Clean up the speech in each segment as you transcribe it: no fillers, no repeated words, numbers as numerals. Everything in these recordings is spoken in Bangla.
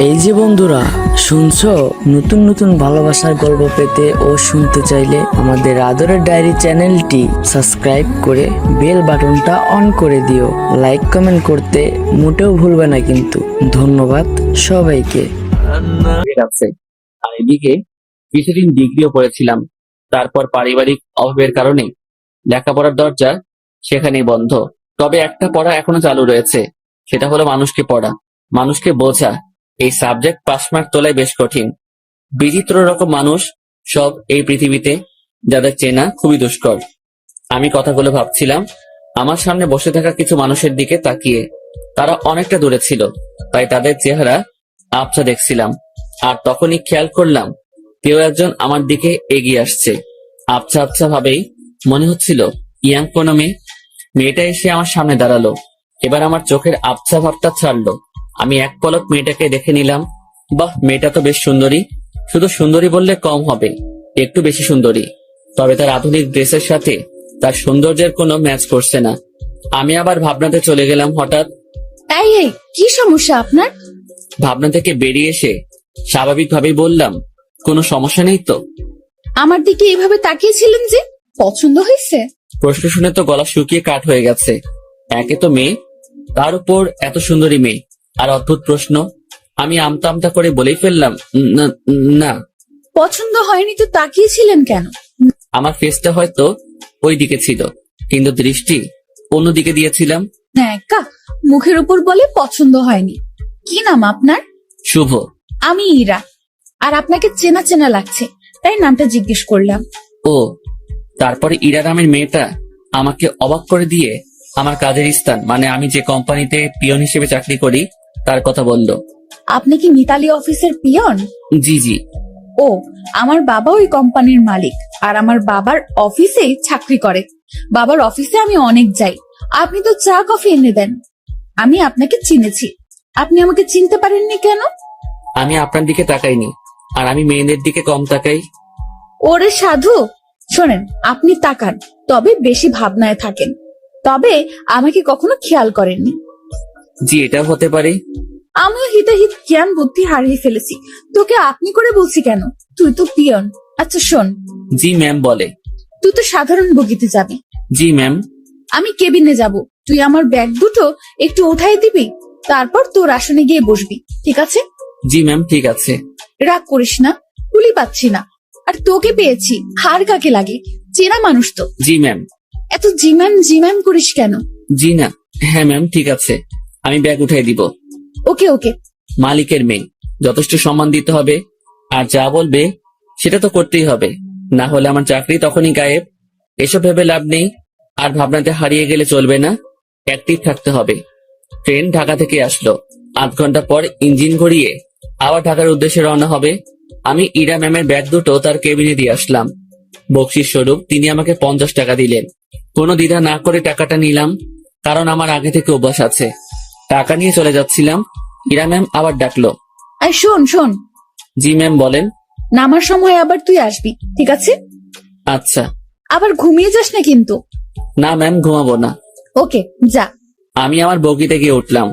এই যে বন্ধুরা শুনছো, নতুন নতুন ভালোবাসার গল্প পেতে ও শুনতে চাইলে আমাদের আদরের ডায়েরি চ্যানেলটি সাবস্ক্রাইব করে বেল বাটনটা অন করে দিও। লাইক কমেন্ট করতে মোটেও ভুলবে না কিন্তু। ধন্যবাদ সবাইকে। আছে আর এদিকে কিছুদিন ডিগ্রিও করেছিলাম। তারপর পারিবারিক অভাবের কারণে লেখাপড়ার দরজা সেখানেই বন্ধ। তবে একটা পড়া এখনো চালু রয়েছে, সেটা হলো মানুষকে পড়া, মানুষকে বোঝা। এই সাবজেক্ট পাস মার্ক তোলাই বেশ কঠিন। বিচিত্র রকম মানুষ সব এই পৃথিবীতে, যাদের চেনা খুবই দুষ্কর। আমি কথাগুলো ভাবছিলাম আমার সামনে বসে থাকা কিছু মানুষের দিকে তাকিয়ে। তারা অনেকটা দূরে ছিল, তাই তাদের চেহারা আবছা দেখছিলাম। আর তখনই খেয়াল করলাম কেউ একজন আমার দিকে এগিয়ে আসছে। আবছা আবছা ভাবেই মনে হচ্ছিল ইয়াং কোনো মেয়েটা এসে আমার সামনে দাঁড়ালো। এবার আমার চোখের আবছা ভাবটা ছাড়লো। আমি এক পলক মেয়েটাকে দেখে নিলাম। বাহ, মেয়েটা তো বেশ সুন্দরী। শুধু সুন্দরী বললে কম হবে, একটু বেশি সুন্দরী। তবে তার আধুনিক ড্রেসের সাথে তার সৌন্দর্যের কোনো ম্যাচ করছে না। আমি আবার ভাবনাতে চলে গেলাম। হঠাৎ এই এই কি সমস্যা আপনার? ভাবনা থেকে বেরিয়ে এসে স্বাভাবিকভাবেই বললাম, কোনো সমস্যা নেই তো? আমার দিকে এভাবে তাকিয়েছিলেন যে, পছন্দ হয়েছে? প্রশ্ন শুনে তো গলা শুকিয়ে কাঠ হয়ে গেছে। একে তো মেয়ে, তার উপর এত সুন্দরী মেয়ে, আর অদ্ভুত প্রশ্ন। আমি আমতা আমতা করে বলেই ফেললাম, না না। পছন্দ হয়নি তো তাকিয়েছিলেন কেন? আমার ফেসটা হয়তো ওই দিকে ছিল, কিন্তু দৃষ্টি অন্যদিকে দিয়েছিলাম। একা মুখের উপর বলে পছন্দ হয়নি। কি নাম আপনার? শুভ। আমি ইরা। আর আপনাকে চেনা চেনা লাগছে, তাই নামটা জিজ্ঞেস করলাম। ও, তারপরে ইরা নামের মেয়েটা আমাকে অবাক করে দিয়ে আমার কাজের স্থান, মানে আমি যে কোম্পানিতে পিয়ন হিসেবে চাকরি করি, তার কথা বলল। আপনি কি মিতালি অফিসের পিয়ন? জি জি। ও, আমার বাবা ওই কোম্পানির মালিক, আর আমার বাবার অফিসে চাকরি করে। বাবার অফিসে আমি অনেক যাই। আপনি তো চা কফি এনে দেন। আমি আপনাকে চিনেছি, আপনি আমাকে চিনতে পারেননি কেন? আমি আপনার দিকে তাকাইনি, আর আমি মেয়েদের দিকে কম তাকাই। ওরে সাধু, শোনেন, আপনি তাকান, তবে বেশি ভাবনায় থাকেন। তবে আমাকে কখনো খেয়াল করেননি। জি, এটাও হতে পারে। আমিও হিতাহিত জ্ঞান বুদ্ধি হারিয়ে ফেলেছি। তোকে আপনি করে বলছি কেন? তুই তো পিয়ন। আচ্ছা শোন, জি ম্যাম বলে। তুই তো সাধারণ বগিতে যাবি, জি ম্যাম। আমি কেবিনে যাব। তুই আমার ব্যাগ দুটো একটু উঠাই দিবি, তারপর তোর আসনে গিয়ে বসবি, ঠিক আছে? জি ম্যাম, ঠিক আছে। রাগ করিস না, কুলি পাচ্ছি না। আর তোকে পেয়েছি, হার কাকে লাগে? চেনা মানুষ তো। জি ম্যাম। এত জিম্যাম করিস কেন? জি না, হ্যাঁ ম্যাম, ঠিক আছে, আমি ব্যাগ উঠাই দিব। ওকে ওকে। মালিকের মেয়ে, যথেষ্ট সম্মান দিতে হবে, আর যা বলবে সেটা তো করতেই হবে, না হলে আমার চাকরি তখনই গায়েব। এসব ভেবে লাভ নেই, আর ভাবনাতে হারিয়ে গেলে চলবে না, অ্যাক্টিভ থাকতে হবে। ট্রেন ঢাকা থেকে আসলো। ৮ ঘন্টা পর ইঞ্জিন ঘুরিয়ে আবার ঢাকার উদ্দেশ্যে রওনা হবে। আমি ইরা ম্যামের ব্যাগ দুটো তার কেবিনে দিয়ে আসলাম। বকশিস স্বরূপ তিনি আমাকে 50 টাকা দিলেন। কোনো দ্বিধা না করে টাকাটা নিলাম, কারণ আমার আগে থেকে অভ্যাস আছে। টাকা নিয়ে চলে যাচ্ছিলাম, ইরা ম্যাম আবার ডাকলো। আর শোন শোন, জি ম্যাম বলেন। নামার সময় আবার তুই আসবি, ঠিক আছে? আচ্ছা। আবার ঘুমিয়ে যাস না কিন্তু। না ম্যাম, ঘুমাবো না। ওকে, যা। আমি আমার বগিতে গিয়ে উঠলাম।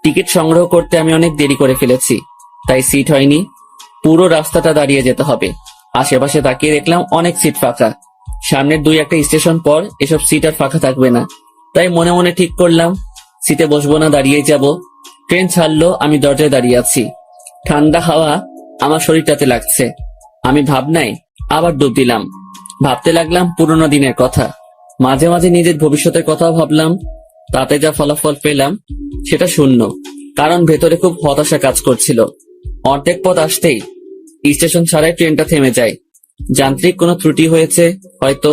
টিকিট সংগ্রহ করতে আমি অনেক দেরি করে ফেলেছি, তাই সিট হয়নি। পুরো রাস্তাটা দাঁড়িয়ে যেতে হবে। আশেপাশে তাকিয়ে দেখলাম অনেক সিট ফাঁকা। সামনের 2-1 স্টেশন পর এসব সিট আর ফাঁকা থাকবে না, তাই মনে মনে ঠিক করলাম সিটে বসবো না, দাঁড়িয়ে যাব। ট্রেন ছাড়লো, আমি দরজায় দাঁড়িয়ে আছি। ঠান্ডা হাওয়া আমার শরীরটাতে লাগছে। আমি ভাবনায় আবার ডুব দিলাম। ভাবতে লাগলাম পুরোনো দিনের কথা। মাঝে মাঝে নিজের ভবিষ্যতের কথাও ভাবলাম। তাতে যা ফলাফল পেলাম সেটা শূন্য, কারণ ভেতরে খুব হতাশা কাজ করছিল। অর্ধেক পথ আসতেই স্টেশন ছাড়াই ট্রেনটা থেমে যায়। যান্ত্রিক কোনো ত্রুটি হয়েছে হয়তো।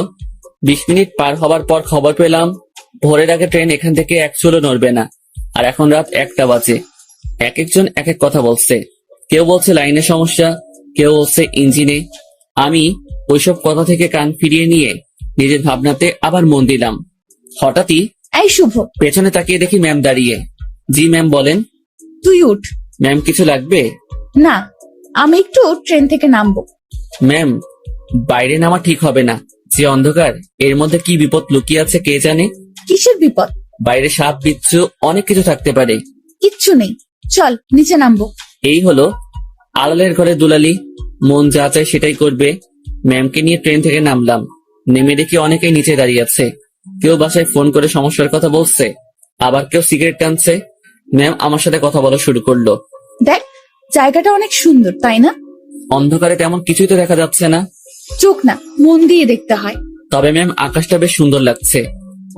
20 মিনিট পার হবার পর খবর পেলাম ভোরের আগে ট্রেন এখান থেকে এক চুলও নড়বে না। আর এখন রাত 1টা বাজে। এক একজন এক এক কথা বলছে। কেউ বলছে লাইনের সমস্যা, কেউ বলছে ইঞ্জিনে। আমি ওইসব কথা থেকে কান ফিরিয়ে নিয়ে নিজের ভাবনাতে আবার মন দিলাম। হঠাৎই এই শুভ, পেছনে তাকিয়ে দেখি ম্যাম দাঁড়িয়ে। জি ম্যাম বলেন। তুই উঠ। ম্যাম কিছু লাগবে? না, আমি একটু ট্রেন থেকে নামবো। ম্যাম, বাইরে নামা ঠিক হবে না। যে অন্ধকার, এর মধ্যে কি বিপদ লুকিয়ে আছে কে জানে। কিসের বিপদ? বাইরে সাপ বিচ্ছু অনেক কিছু থাকতে পারে। কিচ্ছু নেই, চল নিচে নামবো। এই হলো আড়ালের ঘরে দুলালি, মন যা চায় সেটাই করবে। ম্যামকে নিয়ে ট্রেন থেকে নামলাম। নেমে দেখি অনেকেই নিচে দাঁড়িয়ে আছে। কেউ বাসায় ফোন করে সমস্যার কথা বলছে, আবার কেউ সিগারেট টানছে। ম্যাম আমার সাথে কথা বলা শুরু করলো। দেখ, জায়গাটা অনেক সুন্দর, তাই না? অন্ধকারে তেমন কিছুই তো দেখা যাচ্ছে না। চোখ না, মন দিয়ে দেখতে হয়। তবে ম্যাম আকাশটা বেশ সুন্দর লাগছে,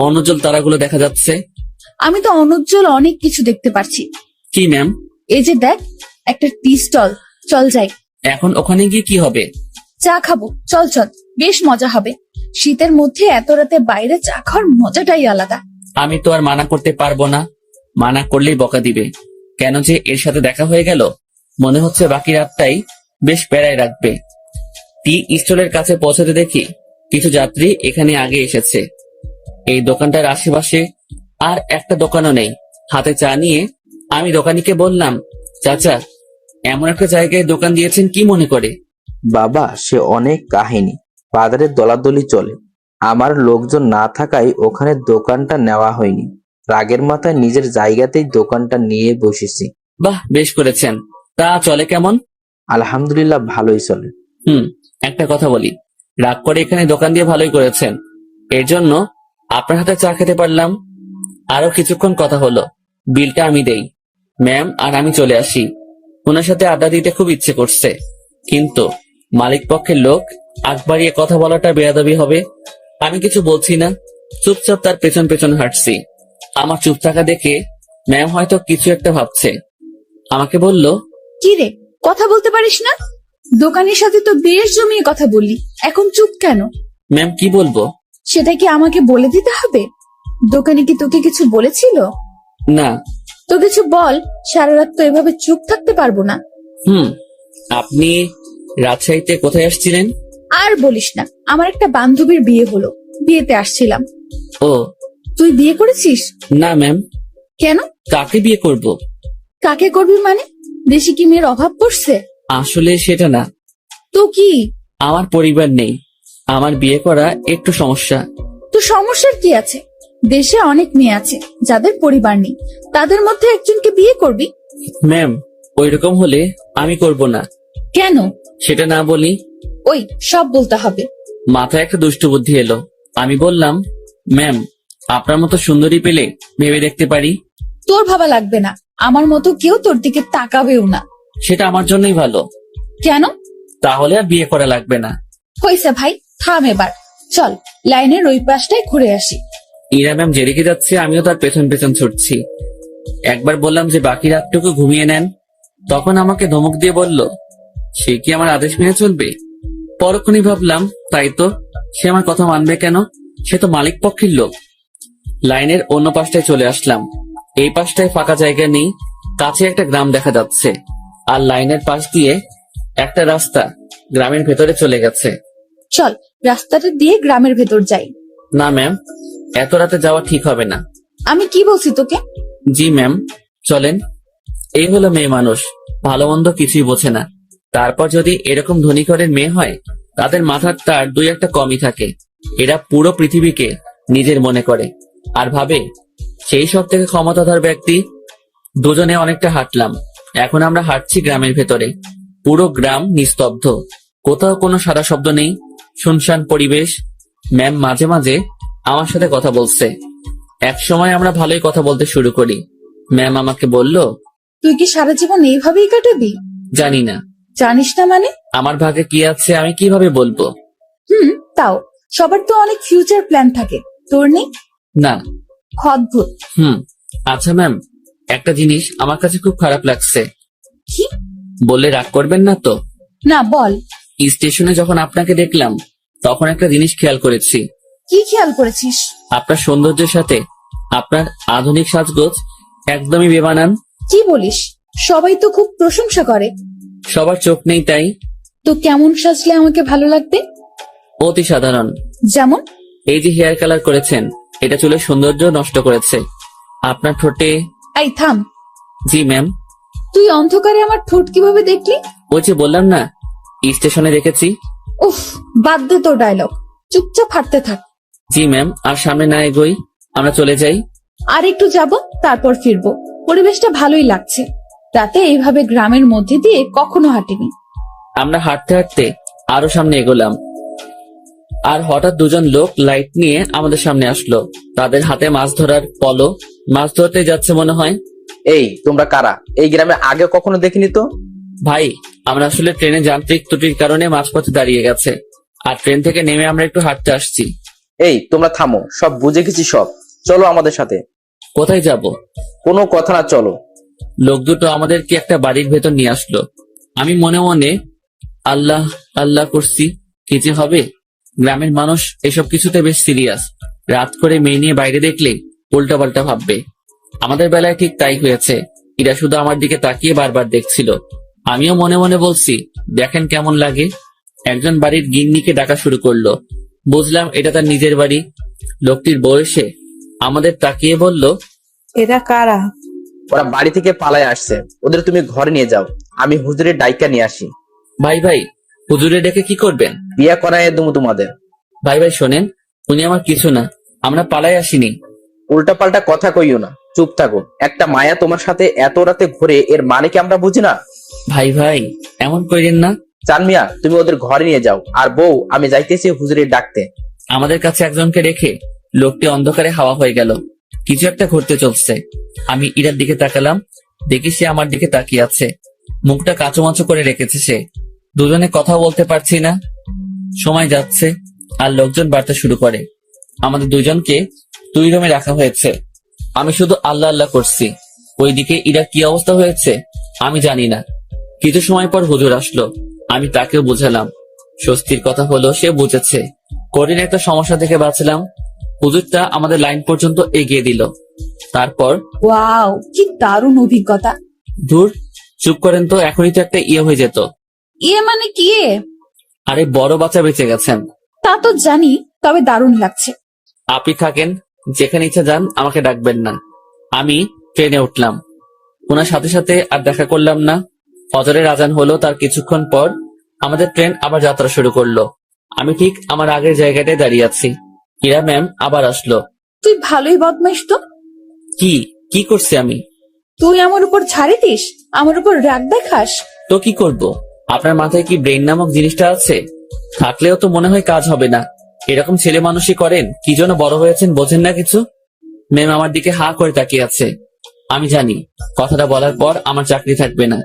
অনুজ্জ্বল তারাগুলো দেখা যাচ্ছে। আমি তো অনুজ্জ্বল অনেক কিছু দেখতে পারছি। কি ম্যাম? এই যে দেখ, একটা টি স্টল, চল যাই। এখন ওখানে গিয়ে কি হবে? চা খাবো, চল চল, বেশ মজা হবে। শীতের মধ্যে এত রাতে বাইরে চা খাওয়ার মজাটাই আলাদা। আমি তো আর মানা করতে পারবো না, মানা করলেই বকা দিবে। কেন যে এর সাথে দেখা হয়ে গেল, মনে হচ্ছে বাকি রাতটাই বেশ প্যারায় রাখবে। টি স্টলের কাছে পৌঁছতে দেখি কিছু যাত্রী এখানে আগে এসেছে। এই দোকানটার আশেপাশে আর একটা দোকানও নেই। হাতে চা নিয়ে আমি দোকানিকে বললাম, চাচা, এমন একটা জায়গায় দোকান দিয়েছেন কি মনে করে? বাবা, সে অনেক কাহিনী। বাজারে দলাদলি চলে। আমার লোকজন না থাকায় ওখানে দোকানটা নেওয়া হয়নি। রাগের মাথায় নিজের জায়গাতেই দোকানটা নিয়ে বসেছি। বাহ, বেশ করেছেন। তা চলে কেমন? আলহামদুলিল্লাহ, ভালোই চলে। একটা কথা বলি, রাগ করে এখানে দোকান দিয়ে ভালোই করেছেন। এর জন্য আপনার হাতে চা খেতে পারলাম। আরো কিছুক্ষণ কথা হলো, বিলটা আমি দেই। ম্যাম আর আমি চলে আসি। ওনার সাথে আড্ডা দিতে খুব ইচ্ছে করছে, কিন্তু মালিক পক্ষের লোক আগ বাড়িয়ে কথা বলাটা বেয়াদবি হবে। আমি কিছু বলছি না, চুপচাপ তার পেছন পেছন হাঁটছি। আমার চুপ থাকা দেখে ম্যাম হয়তো কিছু একটা ভাবছে। আমাকে বলল, কি রে, কথা বলতে পারিস না? দোকানের সাথে তো বেশ জমিয়ে কথা বললি, এখন চুপ কেন? ম্যাম কি বলবো? সেটা কি আমাকে বলে দিতে হবে? দোকানে কি তোকে কিছু বলেছিল? না। তো কিছু বল, সারা রাত তো এভাবে চুপ থাকতে পারবো না। আপনি রাজশাহীতে কোথায় আসছিলেন? আর বলিস না, আমার একটা বান্ধবীর বিয়ে হলো, বিয়েতে আসছিলাম। ও, তুই বিয়ে করেছিস? না ম্যাম। কেন? কাকে বিয়ে করব? কাকে করবি মানে? দেশে কি মেয়ের অভাব পড়ছে? আসলে সেটা না, তো কি? আমার পরিবার নেই, আমার বিয়ে করা একটু সমস্যা। তো সমস্যার কি আছে? দেশে অনেক মেয়ে আছে যাদের পরিবার নেই, তাদের মধ্যে একজনকে বিয়ে করবি। ম্যাম, ওইরকম হলে আমি করব না। কেন? সেটা না বলি। ওই সব বলতে হবে। মাথায় একটা দুষ্ট বুদ্ধি এলো। আমি বললাম, ম্যাম, আপনার মতো সুন্দরী পেলে ভেবে দেখতে পারি। তোর ভাবা লাগবে না, আমার মতো কেউ তোর দিকে তাকাবেও না। সেটা আমার জন্যই ভালো। কেন? তাহলে আর বিয়ে করা লাগবে না। হয়েছে ভাই, থাম এবার। চল লাইনের ওই পাশটায় ঘুরে আসি। ইরা ম্যাম যেদিকে যাচ্ছে আমিও তার পেছন পেছন ছুটছি। একবার বললাম যে বাকি রাতটুকু ঘুমিয়ে নেন, তখন আমাকে ধমক দিয়ে বলল, সে কি আমার আদেশ মেনে চলবে? পরক্ষণই ভাবলাম, তাই তো, সে আমার কথা মানবে কেন? সে তো মালিক পক্ষের লোক। লাইনের অন্য পাশটায় চলে আসলাম। এই পাশটায় ফাঁকা জায়গা নেই, কাছে একটা গ্রাম দেখা যাচ্ছে, আর লাইনের পাশ দিয়ে একটা রাস্তা গ্রামের ভেতরে চলে গেছে। চল রাস্তাটা দিয়ে গ্রামের ভেতর যাই। না ম্যাম, এত রাতে যাওয়া ঠিক হবে না। আমি কি বলছি তোকে? জি ম্যাম, চলেন। এই হলো মেয়ে মানুষ, ভালো মন্দ কিছুই বোঝে না। তারপর যদি এরকম ধনী ঘরের মেয়ে হয়, তাদের মাথার তার দুই একটা কমই থাকে। এরা পুরো পৃথিবীকে নিজের মনে করে আর ভাবে সেই সব থেকে ক্ষমতাধর ব্যক্তি। দুজনে অনেকটা হাঁটলাম। এখন আমরা হাঁটছি গ্রামের ভেতরে। পুরো গ্রাম নিস্তব্ধ, কোথাও কোনো সাদা শব্দ নেই, শুনশান পরিবেশ। ম্যাম মাঝে মাঝে আমার সাথে কথা বলছে। এক সময় আমরা ভালোই কথা বলতে শুরু করি। ম্যাম আমাকে বলল, তুই কি সারা জীবন এইভাবেই কাটাবি? জানি না। জানিস না মানে? আমার ভাগে কি আছে আমি কিভাবে বলবো? তাও সবার তো অনেক ফিউচার প্ল্যান থাকে, তোর নেই? না। অদ্ভুত। আচ্ছা ম্যাম, একটা জিনিস আমার কাছে খুব খারাপ লাগছে। কি? বললে রাগ করবেন না তো? না, বল। স্টেশনে যখন আপনাকে দেখলাম, তখন একটা জিনিস খেয়াল করেছি। কি খেয়াল করেছিস? আপনার সৌন্দর্যের সাথে আপনার আধুনিক সাজগোজ একদমই বেমানান। কি বলিস? সবাই তো খুব প্রশংসা করে। সবার চোখ নেই তাই। তো কেমন সাজলে আমাকে ভালো লাগবে? অতি সাধারণ। যেমন? এই যে হেয়ার কালার করেছেন, এটা চুলের সৌন্দর্য নষ্ট করেছে। আপনার ঠোঁটে। এই থাম। জি ম্যাম। তুই অন্ধকারে আমার ঠোঁট কিভাবে দেখলি? ওই যে বললাম না, স্টেশনে দেখেছি। উফ, বাদ দে তোর ডায়লগ, চুপচাপ হাঁটতে থাক। জি ম্যাম, আর সামনে না এগোই, আমরা চলে যাই। আর একটু যাব, তারপর ফিরবো। পরিবেশটা ভালোই লাগছে। রাতে এইভাবে গ্রামের মধ্যে দিয়ে কখনো হাঁটিনি। আমরা হাঁটতে হাঁটতে আরো সামনে এগোলাম, আর হঠাৎ দুজন লোক লাইট নিয়ে আমাদের সামনে আসলো। তাদের হাতে মাছ ধরার পলো, মাছ ধরতে যাচ্ছে মনে হয়। এই তোমরা কারা? এই গ্রামে আগে কখনো দেখিনি তো। ভাই, আমরা আসলে ট্রেনে যান্ত্রিক ত্রুটির কারণে মাঝপথে দাঁড়িয়ে গেছে, আর ট্রেন থেকে নেমে আমরা একটু হাঁটতে আসছি। এই তোমরা থামো, সব বুঝে গেছি সব, চলো আমাদের সাথে। কোথায় যাব? কোনো কথা না, চলো। লোক দুটো আমাদেরকে একটা বাড়ির ভেতর নিয়ে আসলো। আমি মনে মনে আল্লাহ আল্লাহ করছি, কি যে হবে। গ্রামের মানুষ এসব কিছুতে বেশ সিরিয়াস। রাত করে মেয়ে নিয়ে বাইরে দেখলে উল্টা পাল্টা ভাববে। আমাদের বেলায় ঠিক তাই হয়েছে। এরা শুধু আমার দিকে তাকিয়ে বারবার দেখছিল। আমিও মনে মনে বলছি, দেখেন কেমন লাগে। একজন বাড়ির গিন্নিকে ডাকা শুরু করলো। বুঝলাম এটা তার নিজের বাড়ি। লোকটির বয়সে আমাদের তাকিয়ে বলল, এরা কারা? ওরা বাড়ি থেকে পালায় আসছে, ওদের তুমি ঘরে নিয়ে যাও, আমি হুজুরের ডাইকা নিয়ে আসি। ভাই ভাই, হুজুরে ডেকে কি করবেন? বিয়া করায় দেবো তোমাদের। ভাই ভাই শোনেন, উনি আমার কিছু না, আমরা পালাই আসিনি। উল্টা পাল্টা কথা কইও না, চুপ থাকো। একটা মায়া তোমার সাথে এত রাতে ঘুরে, এর মানে কি আমরা বুঝি না? ভাই ভাই এমন করেন না। চান মিয়া, তুমি ওদের ঘরে নিয়ে যাও, আর বউ আমি যাইতেছি হুজুরের ডাকতে। আমাদের কাছে একজনকে রেখে লোকটি অন্ধকারে হাওয়া হয়ে গেল। কিছু একটা ঘটতে চলছে। আমি ইরার দিকে তাকালাম, দেখি সে আমার দিকে তাকিয়ে আছে। মুখটা কাঁচুমাচু করে রেখেছে সে। দুজনে কথা বলতে পারছি না। সময় যাচ্ছে আর লোকজন বাড়তে শুরু করে। আমাদের দুজনকে 2 রুমে রাখা হয়েছে। আমি শুধু আল্লাহ আল্লাহ করছি। ওইদিকে ইরার কি অবস্থা হয়েছে আমি জানি না। কিছু সময় পর হুজুর আসলো। আমি তাকেও বুঝালাম। স্বস্তির কথা হলো সে বুঝেছে। কঠিন একটা সমস্যা থেকে বাঁচলাম। হুজুরটা আমাদের লাইন পর্যন্ত এগিয়ে দিল। তারপর ওয়াও, কি দারুণ অভিজ্ঞতা। দূর, চুপ করেন তো, এখনই তো একটা ইয়ে হয়ে যেত। ইয়ে মানে কি? আরে বড় বাচ্চা বেঁচে গেছেন। তা তো জানি, তবে দারুণ লাগছে। আপনি থাকেন, যেখানে ইচ্ছা যান, আমাকে ডাকবেন না। আমি ট্রেনে উঠলাম। ওনার সাথে সাথে আর দেখা করলাম না। ফজরের আজান হলো, তার কিছুক্ষণ পর আমাদের ট্রেন আবার যাত্রা শুরু করলো। আমি ঠিক আমার আগের জায়গাটায় দাঁড়িয়ে আছি। ইরা ম্যাম আবার আসলো। তুই ভালোই বদমাইশ তো। কি কি করছি আমি? তুই আমার উপর ছাড়ি দিস, আমার উপর রাগ দেখাস। তো কি করব? আপনার মাথায় কি ব্রেইন নামক জিনিসটা আছে? থাকলেও তো মনে হয় কাজ হবে না। এরকম ছেলে মানুষই করেন, কি জন্য বড় হয়েছেন বোঝেন না কিছু। ম্যাম আমার দিকে হা করে তাকিয়ে আছে। আমি জানি কথাটা বলার পর আমার চাকরি থাকবে না।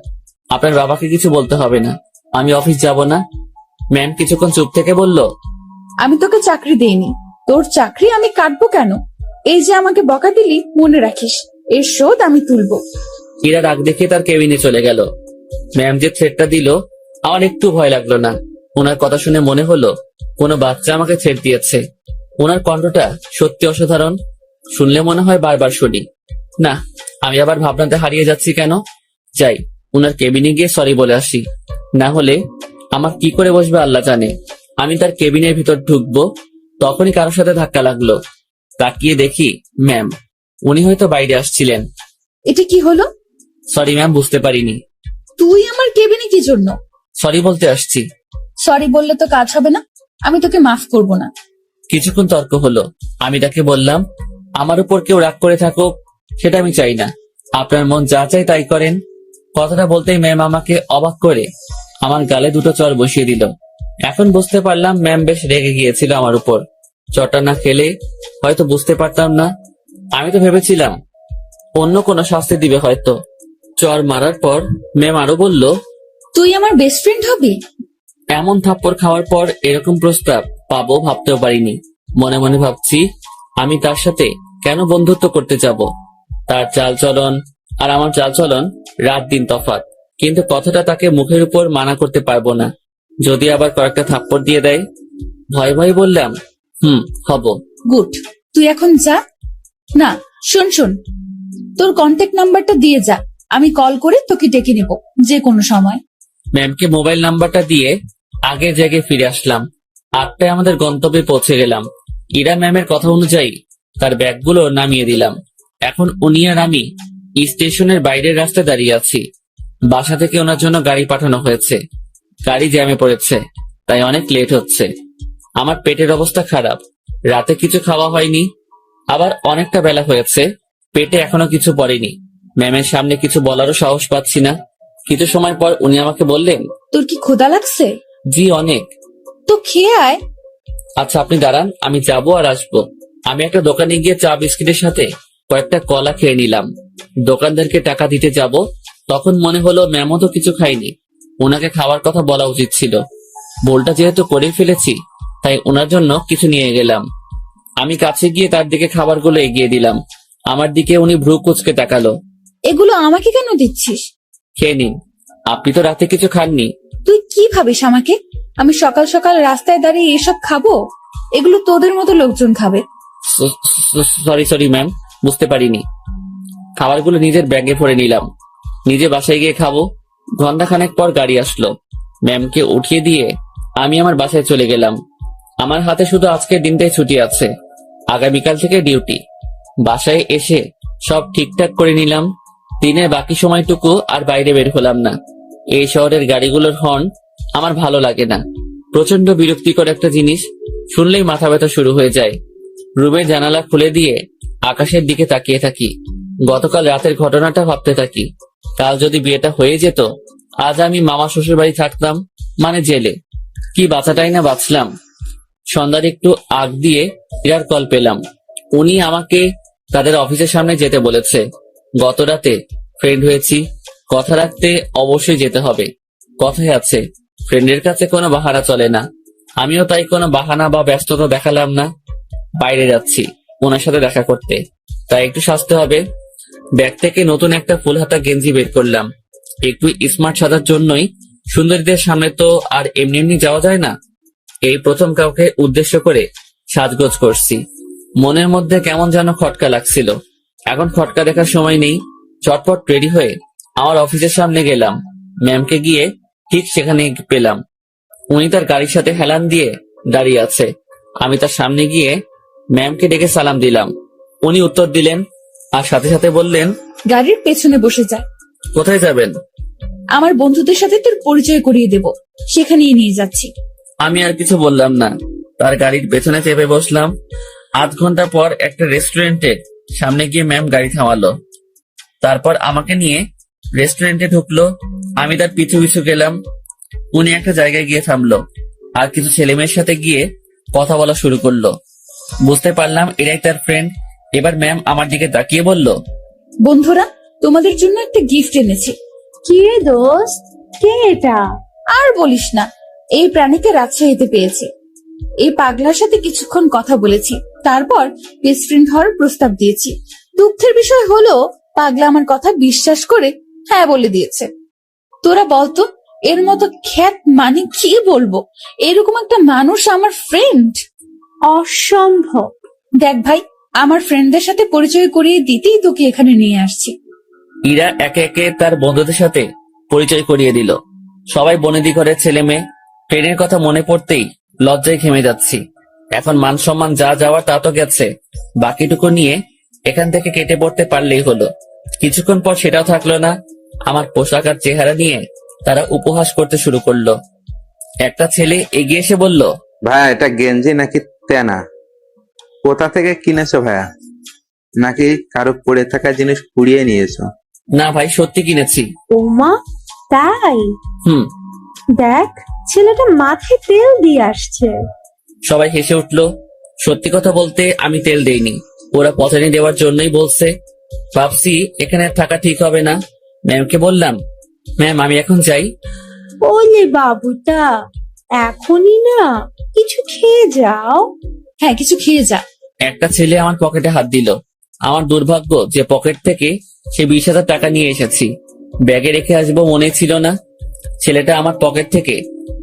আপনার বাবাকে কিছু বলতে হবে না, আমি অফিস যাব না। ম্যাম কিছুক্ষণ চুপ থেকে বলল, আমি তোকে চাকরি দেইনি, তোর চাকরি আমি কাটবো কেন? এই যে আমাকে বকা দিলি, মনে রাখিস, এর শোধ আমি তুলবো। ইরা রাগ দেখে তার কেবিনে চলে গেল। ম্যাম যে থ্রেটটা দিল আমার একটু ভয় লাগলো না। ওনার কথা শুনে মনে হলো কোনো বাচ্চা আমাকে থ্রেট দিয়েছে। ওনার কণ্ঠটা সত্যি অসাধারণ। শুনলে মনে হয় বারবার শুনি। না, আমি আবার ভাবনাতে হারিয়ে যাচ্ছি কেন। যাই, ওনার কেবিনে গিয়ে সরি বলে আসি। না হলে আমার কি করে বসবে আল্লাহ জানে। আমি তার কেবিনের ভিতর ঢুকবো, তখনই কারোর সাথে ধাক্কা লাগলো। তাকিয়ে দেখি ম্যাম। উনি হয়তো বাইরে আসছিলেন। এটা কি হলো? সরি ম্যাম, বুঝতে পারিনি। তুই আমার কেবিনে কি জন্য? সরি বলতে আসছি। সরি বললে তো কাজ হবে না, আমি তোকে মাফ করব না। কিছুক্ষণ তর্ক হলো। আমি তাকে বললাম, আমার উপর কেউ রাগ করে থাকুক সেটা আমি চাই না, আপনার মন যা চাই তাই করেন। কথাটা বলতেই ম্যাম আমাকে অবাক করে আমার গালে 2টো চড় বসিয়ে দিল। এখন বুঝতে পারলাম ম্যাম বেশ রেগে গিয়েছিল আমার উপর। চড়টা না খেলে হয়তো বুঝতে পারতাম না। আমি তো ভেবেছিলাম অন্য কোনো শাস্তি দিবে হয়তো। চড় মারার পর ম্যাম আরো বলল, তুই আমার বেস্ট ফ্রেন্ড হবি? এমন থাপ্পড় খাওয়ার পর এরকম প্রস্তাব পাবো ভাবতেও পারিনি। মনে মনে ভাবছি আমি তার সাথে কেন বন্ধুত্ব করতে যাব। তার চালচলন আর আমার চালচলন রাত দিন তফাৎ। কিন্তু কথাটা তাকে মুখের উপর মানা করতে পারবো না, যদি আবার কয়েকটা থাপ্পড় দিয়ে দেয়। ভয় ভয় বললাম, হব। গুড, তুই এখন যা। না, শোন শোন, তোর কন্ট্যাক্ট নাম্বারটা দিয়ে যা, আমি কল করে তোকে ডেকে নেব যে কোনো সময়। ম্যামকে মোবাইল নাম্বারটা দিয়ে আগের জায়গায় ফিরে আসলাম। 8টায় আমাদের গন্তব্যে পৌঁছে গেলাম। ইরা ম্যামের কথা অনুযায়ী তার ব্যাগগুলো নামিয়ে দিলাম। এখন উনি আর আমি স্টেশনের বাইরের রাস্তায় দাঁড়িয়ে আছি। বাসা থেকে ওনার জন্য গাড়ি পাঠানো হয়েছে। গাড়ি জ্যামে পড়েছে, তাই অনেক লেট হচ্ছে। আমার পেটের অবস্থা খারাপ, রাতে কিছু খাওয়া হয়নি, আবার অনেকটা বেলা হয়েছে, পেটে এখনো কিছু পড়েনি। ম্যামের সামনে কিছু বলারও সাহস পাচ্ছি না। কিছু সময় পর উনি আমাকে বললেন, তোর কি ক্ষুধা লাগছে? জি অনেক। তো খেয়ে আয়। আচ্ছা আপনি দাঁড়ান, আমি যাবো আর আসবো। আমি একটা দোকানে গিয়ে চা বিস্কিটের সাথে কয়েকটা কলা খেয়ে নিলাম। দোকানদারকে টাকা দিতে যাব, তখন মনে হলো ম্যামও তো কিছু খাইনি, ওনাকে খাওয়ার কথা বলা উচিত ছিল। ভুলটা যেহেতু করে ফেলেছি, তাই ওনার জন্য কিছু নিয়ে গেলাম। আমি কাছে গিয়ে তার দিকে খাবারগুলো এগিয়ে দিলাম। আমার দিকে উনি ভ্রু কুঁচকে তাকালো। এগুলো আমাকে কেন দিচ্ছিস? খেয়ে নিন, আপনি তো রাতে কিছু খাননি। তুই কি ভাবিস আমাকে? আমি সকাল সকাল রাস্তায় দাঁড়িয়ে এসব খাবো? এগুলো তোদের মতো লোকজন খাবে। সরি ম্যাম, বুঝতে পারিনি। খাবারগুলো নিজের ব্যাগে ভরে নিলাম। নিজে বাসায় গিয়ে খাবো। ঘন্টাখানেক পর গাড়ি আসলো। ম্যামকে উঠিয়ে দিয়ে আমি আমার বাসায় চলে গেলাম। আমার হাতে শুধু আজকের দিনটাই ছুটি আছে, আগামীকাল থেকে ডিউটি। বাসায় এসে সব ঠিকঠাক করে নিলাম। দিনের বাকি সময়টুকু আর বাইরে বের হলাম না। এই শহরের গাড়িগুলোর হর্ন আমার ভালো লাগে না। প্রচন্ড বিরক্তিকর একটা জিনিস, শুনলেই মাথা ব্যথা শুরু হয়ে যায়। রুমের জানালা খুলে দিয়ে আকাশের দিকে তাকিয়ে থাকি। গতকাল রাতের ঘটনাটা ভাবতে থাকি। কাল যদি বিয়েটা হয়ে যেত, আজ আমি মামা শ্বশুর বাড়ি থাকতাম, মানে জেলে। কি বাঁচাটাই না বাঁচলাম। সন্ধ্যার একটু আগ দিয়ে ইরার কল পেলাম। উনি আমাকে তাদের অফিসের সামনে যেতে বলেছে। গত রাতে ফ্রেন্ড হয়েছি, কথা রাখতে অবশ্যই যেতে হবে। কথাই আছে, ফ্রেন্ডের কাছে কোনো বাহানা চলে না। আমিও তাই কোনো বাহানা বা ব্যস্ততা দেখালাম না। বাইরে যাচ্ছি ওনার সাথে দেখা করতে, তাই একটু সাজতে হবে। ব্যাগ থেকে নতুন একটা ফুল হাতা গেঞ্জি বের করলাম। একটু স্মার্ট সাজার জন্যই। সুন্দরীদের সামনে তো আর এমনি এমনি যাওয়া যায় না। এই প্রথম কাউকে উদ্দেশ্য করে সাজগোজ করছি। মনের মধ্যে কেমন যেন খটকা লাগছিল। এখন খটকা দেখার সময় নেই। চটপট রেডি হয়ে আমার অফিসের সামনে গেলাম। ম্যামকে গিয়ে ঠিক সেখানে পেলাম। উনি তার গাড়ির সাথে হেলান দিয়ে দাঁড়িয়ে আছে। আমি তার সামনে গিয়ে ম্যামকে ডেকে সালাম দিলাম। উনি উত্তর দিলেন আর সাথে সাথে বললেন, গাড়ির পেছনে বসে যায়। কোথায় যাবেন? আমার বন্ধুদের সাথে তোর পরিচয় করিয়ে দেব, সেখানেই নিয়ে যাচ্ছি। আমি আর কিছু বললাম না, তার গাড়ির পেছনে চেপে বসলাম। আধ ঘন্টা পর একটা রেস্টুরেন্টের সামনে গিয়ে ম্যাম গাড়ি থামালো। তারপর আমাকে নিয়ে রেস্টুরেন্টে ঢুকলো। আমি তার পিছু পিছু গেলাম। উনি একটা জায়গায় গিয়ে থামলো আর কিছু ছেলেমেয়ের সাথে গিয়ে কথা বলা শুরু করলো। বুঝতে পারলাম এরাই তার ফ্রেন্ড। এবার ম্যাম আমার দিকে তাকিয়ে বলল, বন্ধুরা, তোমাদের জন্য একটা গিফট এনেছি। কি রে দোস্ত, কে এটা? আর বলিস না, এই প্রাণীকে রাজশাহীতে পেয়েছি। এই পাগলার সাথে কিছুক্ষণ কথা বলেছি, তারপর বেস্ট ফ্রেন্ড হওয়ার প্রস্তাব দিয়েছি। দুঃখের বিষয় হলো পাগলা আমার কথা বিশ্বাস করে হ্যাঁ বলে দিয়েছে। তোরা বলতো, এর মতো খ্যাত মানে কি বলবো, এরকম একটা মানুষ আমার ফ্রেন্ড। অসম্ভব। দেখ ভাই, আমার ফ্রেন্ডদের সাথে পরিচয় করিয়ে দিতেই তোকে এখানে নিয়ে আসছি। ইরা একে একে তার বন্ধুদের সাথে পরিচয় করিয়ে দিল। সবাই বনেদি ঘরের ছেলে মেয়ে। ট্রেনের কথা মনে পড়তেই লজ্জায় ঘেমে যাচ্ছি। এখন মান সম্মান যা যাওয়ার তা তো গেছে, বাকিটুকু নিয়ে এখান থেকে কেটে পড়তে পারলেই হলো। কিছুক্ষণ পর সেটাও থাকলো না। আমার পোশাক আর চেহারা নিয়ে তারা উপহাস করতে শুরু করলো। একটা ছেলে এগিয়ে এসে বলল, ভাইয়া এটা গেঞ্জি নাকি তেনা? কোথা থেকে কিনেছো ভাইয়া? নাকি কারো পড়ে থাকা জিনিস কুড়িয়ে নিয়েছো? না ভাই, সত্যি কিনেছি। ওমা, তাই? হুম। দেখ, ছেলেটা মাথায় তেল দিয়ে আসছে। সবাই হেসে উঠলো। সত্যি কথা বলতে আমি তেল দেইনি, ওরা পচানি দেওয়ার জন্যই বলছে। ভাবছি এখানে আর থাকা ঠিক হবে না। ম্যামকে বললাম, ম্যাম আমি এখন যাই। ওলে বাবুটা, এখনই না, কিছু খেয়ে যাও। হ্যাঁ, কিছু খেয়ে যা। একটা ছেলে আমার পকেটে হাত দিল। আমার দুর্ভাগ্য যে পকেট থেকে সে 20,000 টাকা নিয়ে এসেছি, ব্যাগে রেখে আসবো মনে ছিল না। ছেলেটা আমার পকেট থেকে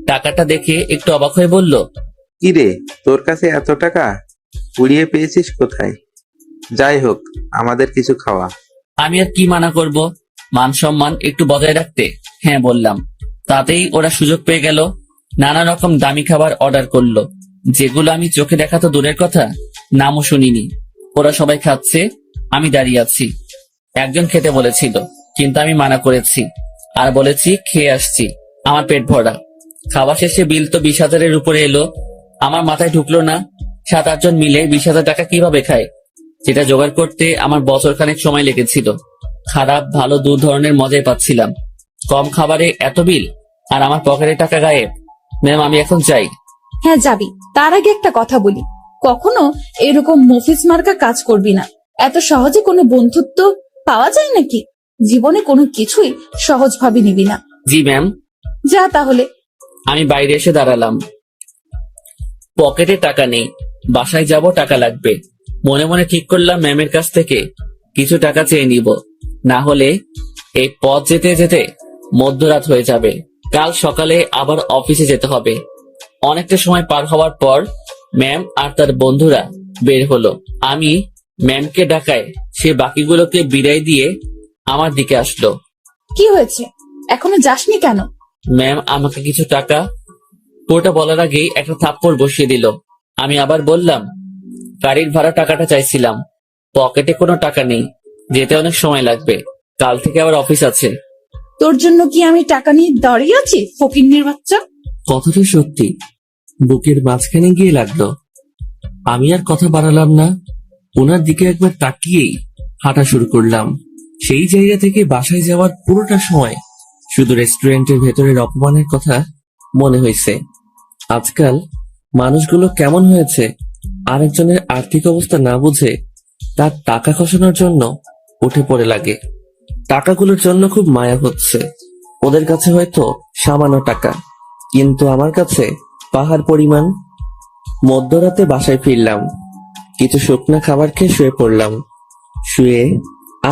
টাকাটা দেখে একটু অবাক হয়ে বলল, কি রে, তোর কাছে এত টাকা কুড়িয়ে পেয়েছিস কোথায়? যাই হোক, আমাদের কিছু খাওয়া। আমি আর কি মানা করব, মান সম্মান একটু বজায় রাখতে হ্যাঁ বললাম। তাতেই ওরা সুযোগ পেয়ে গেল। নানা রকম দামি খাবার অর্ডার করলো, যেগুলো আমি চোখে দেখা তো দূরের কথা, নামও শুনিনি। ওরা সবাই খাচ্ছে, আমি দাঁড়িয়ে আছি। একজন খেতে বলেছিল, কিন্তু আমি মানা করেছি আর বলেছি খেয়ে আসছি, আমার পেট ভরা। খাওয়া শেষে বিল তো 20,000-এর উপরে এলো। আমার মাথায় ঢুকলো না 7-8 জন মিলে 20,000 টাকা কিভাবে খায়। যেটা জোগাড় করতে আমার বছর খানেক সময় লেগেছিল। খারাপ ভালো দু ধরনের মজাই পাচ্ছিলাম। কম খাবারে এত বিল, আর আমার পকেটে টাকা গায়েব। ম্যাম, আমি এখন চাই। হ্যাঁ যাবি, তার আগে একটা কথা বলি, কখনো এরকম মফিস মার্কা কাজ করবি না। এত সহজে কোনো বন্ধুত্ব পাওয়া যায় নাকি? জীবনে কোনো কিছুই সহজ ভাবে নিবি না। জি ম্যাম। যা তাহলে। আমি বাইরে এসে দাঁড়ালাম। পকেটে টাকা নেই, বাসায় যাব, টাকা লাগবে। মনে মনে ঠিক করলাম ম্যামের কাছ থেকে কিছু টাকা চেয়ে নিব, না হলে এই পথ যেতে যেতে মধ্যরাত হয়ে যাবে। কাল সকালে আবার অফিসে যেতে হবে। অনেকটা সময় পার হওয়ার পর ম্যাম আর তার বন্ধুরা বের হলো। আমি ম্যামকে ডাকায় সে বাকিগুলোকে বিদায় দিয়ে আমার দিকে আসলো। কি হয়েছে, এখনো যাসনি কেন? ম্যাম আমাকে কিছু টাকা। পুরোটা বলার আগেই একটা থাপ্পড় বসিয়ে দিল। আমি আবার বললাম, গাড়ির ভাড়া টাকাটা চাইছিলাম, পকেটে কোনো টাকা নেই, যেতে অনেক সময় লাগবে, কাল থেকে আবার অফিস আছে। তোর জন্য কি আমি টাকা নিয়ে দাঁড়িয়ে আছি, ফকিন্নির বাচ্চা? কথাটা সত্যি বুকের মাঝখানে গিয়ে লাগলো। আমি আর কথা বাড়ালাম না, ওনার দিকে একবার তাকিয়েই হাঁটা শুরু করলাম। সেই জায়গা থেকে বাসায় যাওয়ার পুরোটা সময় শুধু রেস্টুরেন্টের ভেতরের অপমানের কথা মনে হয়েছে। আজকাল মানুষগুলো কেমন হয়েছে, আরেকজনের আর্থিক অবস্থা না বুঝে তার টাকা খসানোর জন্য উঠে পড়ে লাগে। টাকাগুলোর জন্য খুব মায়া হচ্ছে। ওদের কাছে হয়তো সামান্য টাকা, কিন্তু আমার কাছে পাহাড় পরিমাণ। মধ্যরাতে বাসায় ফিরলাম, কিছু শুকনো খাবার খেয়ে শুয়ে পড়লাম। শুয়ে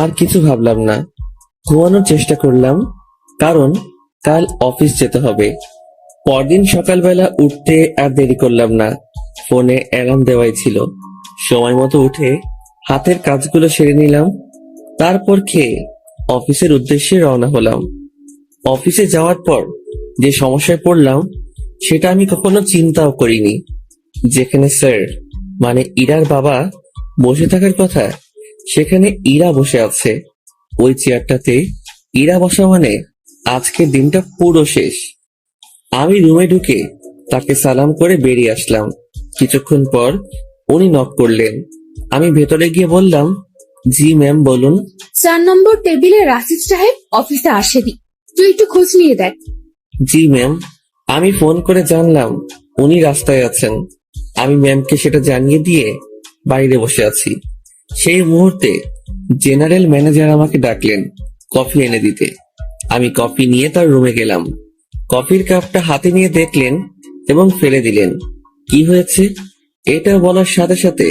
আর কিছু ভাবলাম না, ঘুমানোর চেষ্টা করলাম, কারণ কাল অফিস যেতে হবে। পরদিন সকালবেলা উঠতে আর দেরি করলাম না, ফোনে অ্যালার্ম দেওয়াই ছিল। সময় মতো উঠে হাতের কাজগুলো সেরে নিলাম, তারপর খেয়ে অফিসের উদ্দেশ্যে রওনা হলাম। অফিসে যাওয়ার পর যে সমস্যায় পড়লাম সেটা আমি কখনো চিন্তাও করিনি। যেখানে স্যার মানে ইরার বাবা বসে থাকার কথা, সেখানে ইরা বসে আছে। ওই চেয়ারটাতে ইরা বসা মানে আজকের দিনটা পুরো শেষ। আমি রুমে ঢুকে তাকে সালাম করে বেরিয়ে আসলাম। কিছুক্ষণ পর উনি নক করলেন। আমি ভেতরে গিয়ে বললাম, জি ম্যাম বলুন। 4 নম্বর টেবিলে রাশিদ সাহেব অফিসে আসেনি, তুই একটু খোঁজ নিয়ে দেখ। জি ম্যাম। আমি ফোন করে জানলাম উনি রাস্তায় আছেন। আমি ম্যামকে সেটা জানিয়ে দিয়ে বাইরে বসে আছি। সেই মুহূর্তে জেনারেল ম্যানেজার আমাকে ডাকলেন কফি এনে দিতে। আমি কফি নিয়ে তার রুমে গেলাম। কফির কাপটা হাতে নিয়ে দেখলেন এবং ফেলে দিলেন। কি হয়েছে এটা বলার সাথে সাথে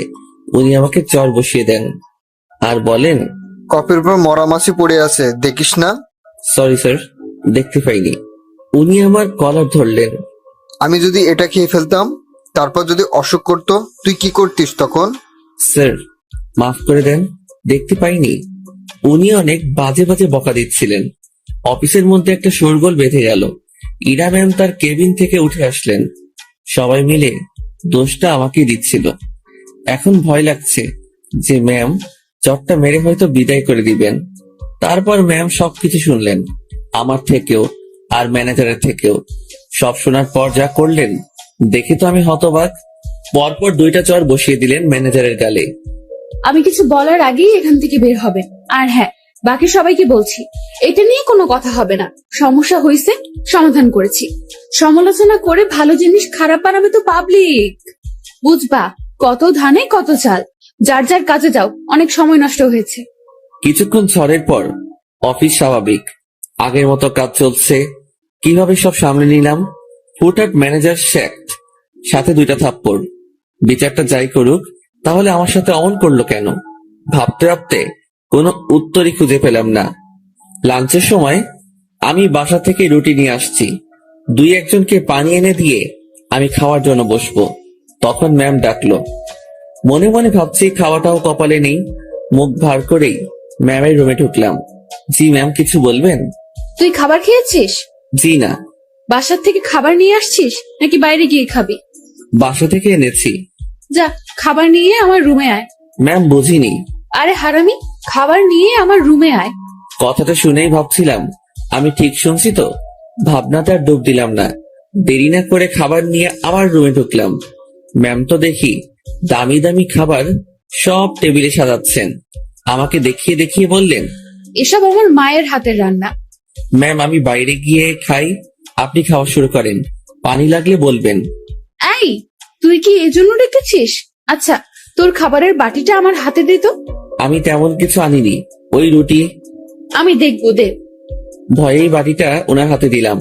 উনি আমাকে চর বসিয়ে দেন আর বলেন, কফির উপর মরা মাছি পড়ে আছে, দেখিস না? সরি স্যার, দেখতে পাইনি। উনি আমার কলার ধরলেন। আমি যদি এটা খেয়ে ফেলতাম, তারপর যদি অসুখ করতো, তুই কি করতিস তখন? স্যার মাফ করে দেন, দেখতে পাইনি। উনি অনেক বাজে বাজে বকা দিচ্ছিলেন। অফিসের মধ্যে একটা শোরগোল বেঁধে গেল। ইরা ম্যাম তার কেবিন থেকে উঠে আসলেন। সবাই মিলে দোষটা আমাকেই দিচ্ছিল। এখন ভয় লাগছে যে ম্যাম চটটা মেরে হয়তো বিদায় করে দিবেন। তারপর ম্যাম সবকিছু শুনলেন, আমার থেকেও আর ম্যানেজারের থেকেও। সব শোনার পর যা করলেন দেখে তো আমি হতবাক। পরপর 2টা চর বসিয়ে দিলেন ম্যানেজারের গালে। আমি কিছু বলার আগেই এখান থেকে বের হবেন। আর হ্যাঁ, বাকি সবাইকে বলছি, এটা নিয়ে কোনো কথা হবে না। সমস্যা হয়েছে, সমাধান করেছি। সমালোচনা করে ভালো জিনিস খারাপ বানাবে তো পাবলিক, বুঝবা? কত ধানে কত চাল। যার যার কাজে যাও, অনেক সময় নষ্ট হয়েছে। কিছুক্ষণ ঝড়ের পর অফিস স্বাভাবিক, আগের মতো কাজ চলছে। কিভাবে সব সামলে নিলাম। হুটহাট ম্যানেজার শ্যাক্ট, সাথে 2টা থাপ্পড়। বিচারটা যাই করুক, তাহলে আমার সাথে অমন করলো কেন? ভাবতে ভাবতে কোনো উত্তরই খুঁজে পেলাম না। লাঞ্চের সময় আমি বাসা থেকে রুটি নিয়ে আসছি। 2-1জনকে পানি এনে দিয়ে আমি খাওয়ার জন্য বসবো, তখন ম্যাম ডাকলো। মনে মনে ভাবছি খাওয়াটাও কপালে নেই। মুখ ভার করেই ম্যামের রুমে ঢুকলাম। জি ম্যাম, কিছু বলবেন? তুই খাবার খেয়েছিস? জি না। বাসার থেকে খাবার নিয়ে আসছিস নাকি বাইরে গিয়ে খাবি? বাসা থেকে এনেছি। যা, খাবার নিয়ে আমার রুমে আয়। ম্যাম বুঝিনি। আরে হারামি, খাবার নিয়ে আমার রুমে আয়। কথাটা শুনেই ভাবছিলাম আমি ঠিক শুনছি তো। ভাবনাতে আর ডুব দিলাম না। দেরি না করে খাবার নিয়ে আবার রুমে ঢুকলাম। ম্যাম তো দেখি দামি দামি খাবার সব টেবিলে সাজাচ্ছেন। আমাকে দেখিয়ে দেখিয়ে বললেন, এসব আমার মায়ের হাতের রান্না। ম্যাম আমি বাইরে গিয়ে খাই, আপনি খাওয়া শুরু করেন, পানি লাগলে বলবেন। এই, তুই কি এজন্য ডেকেছিস? আচ্ছা, তোর খাবারের বাটিটা আমার হাতে দে তো। আমি তেমন কিছু আনিনি, ওই রুটি। আমি দেখবো, দে। ভয়েই বাটিটা ওনার হাতে দিলাম।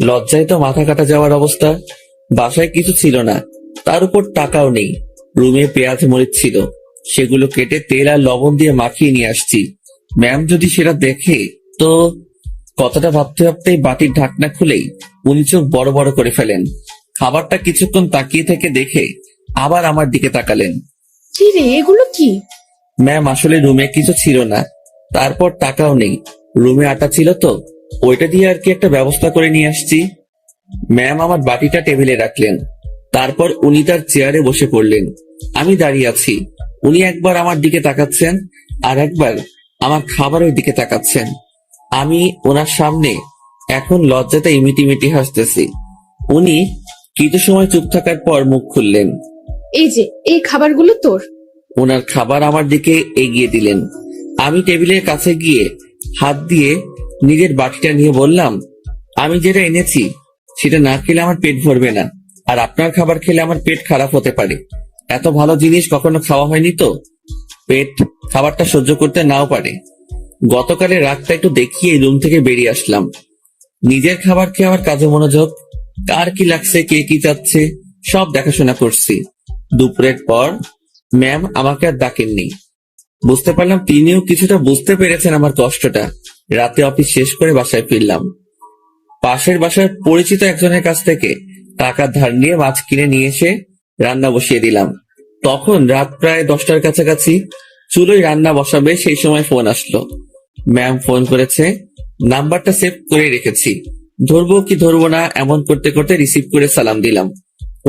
লজ্জায় তো মাথা কাটা যাওয়ার অবস্থা। বাসায় কিছু ছিল না, তার উপর টাকাও নেই। রুমে পেঁয়াজ মরিচ ছিল, সেগুলো কেটে তেল আর লবণ দিয়ে মাখিয়ে নিয়ে আসছি। ম্যাম যদি সেটা দেখে তো। কথাটা ভাবতে ভাবতেই বাটির ঢাকনা খুলেই উনি চোখ বড় বড় করে ফেলেন। খাবারটা কিছুক্ষণ তাকিয়ে থেকে দেখে আবার আমার দিকে তাকালেন। কি রে, এগুলো কি? ম্যাম আসলে রুমে কিছু ছিল না, তারপর টাকাও নেই। রুমে আটা ছিল তো, ওইটা দিয়ে আর কি একটা ব্যবস্থা করে নিয়ে আসছি। ম্যাম আমার বাটিটা টেবিলে রাখলেন, তারপর উনি তার চেয়ারে বসে পড়লেন। আমি দাঁড়িয়ে আছি, উনি একবার আমার দিকে তাকাচ্ছেন আর একবার আমার খাবারের দিকে তাকাচ্ছেন। আমি ওনার সামনে এখন লজ্জাতে ইমিটি মিটি হাসতেছি। উনি কিছু সময় চুপ থাকার পর মুখ খুললেন। এই যে, এই খাবারগুলো তোর। ওনার খাবার আমার দিকে এগিয়ে দিলেন। আমি টেবিলের কাছে গিয়ে হাত দিয়ে নিজের বাটিটা নিয়ে বললাম, আমি যেটা এনেছি সেটা না খেলে আমার পেট ভরবে না, আর আপনার খাবার খেলে আমার পেট খারাপ হতে পারে। এত ভালো জিনিস কখনো খাওয়া হয়নি তো, পেট খাবারটা সহ্য করতে নাও পারে। গতকালের রাতটা একটু দেখিয়ে রুম থেকে বেরিয়ে আসলাম। নিজের খাবার খেয়ে আমার কাজে মনোযোগ, কার কি লাগছে, কে কি চাচ্ছে সব দেখাশোনা করছি। দুপুরের পর ম্যাম আমাকে আর ডাকেননি। বুঝতে পারলাম তিনিও কিছুটা বুঝতে পেরেছেন আমার কষ্টটা। রাতে অফিস শেষ করে বাসায় ফিরলাম। পাশের বাসার পরিচিত একজনের কাছ থেকে টাকা ধার নিয়ে মাছ কিনে নিয়ে এসে রান্না বসিয়ে দিলাম। তখন রাত প্রায় 10টার কাছাকাছি। চুলোয় রান্না বসাবে সেই সময় ফোন আসলো। ম্যাম ফোন করেছে, নাম্বারটা সেভ করে রেখেছি। ধরবো কি ধরবো না এমন করতে করতে রিসিভ করে সালাম দিলাম।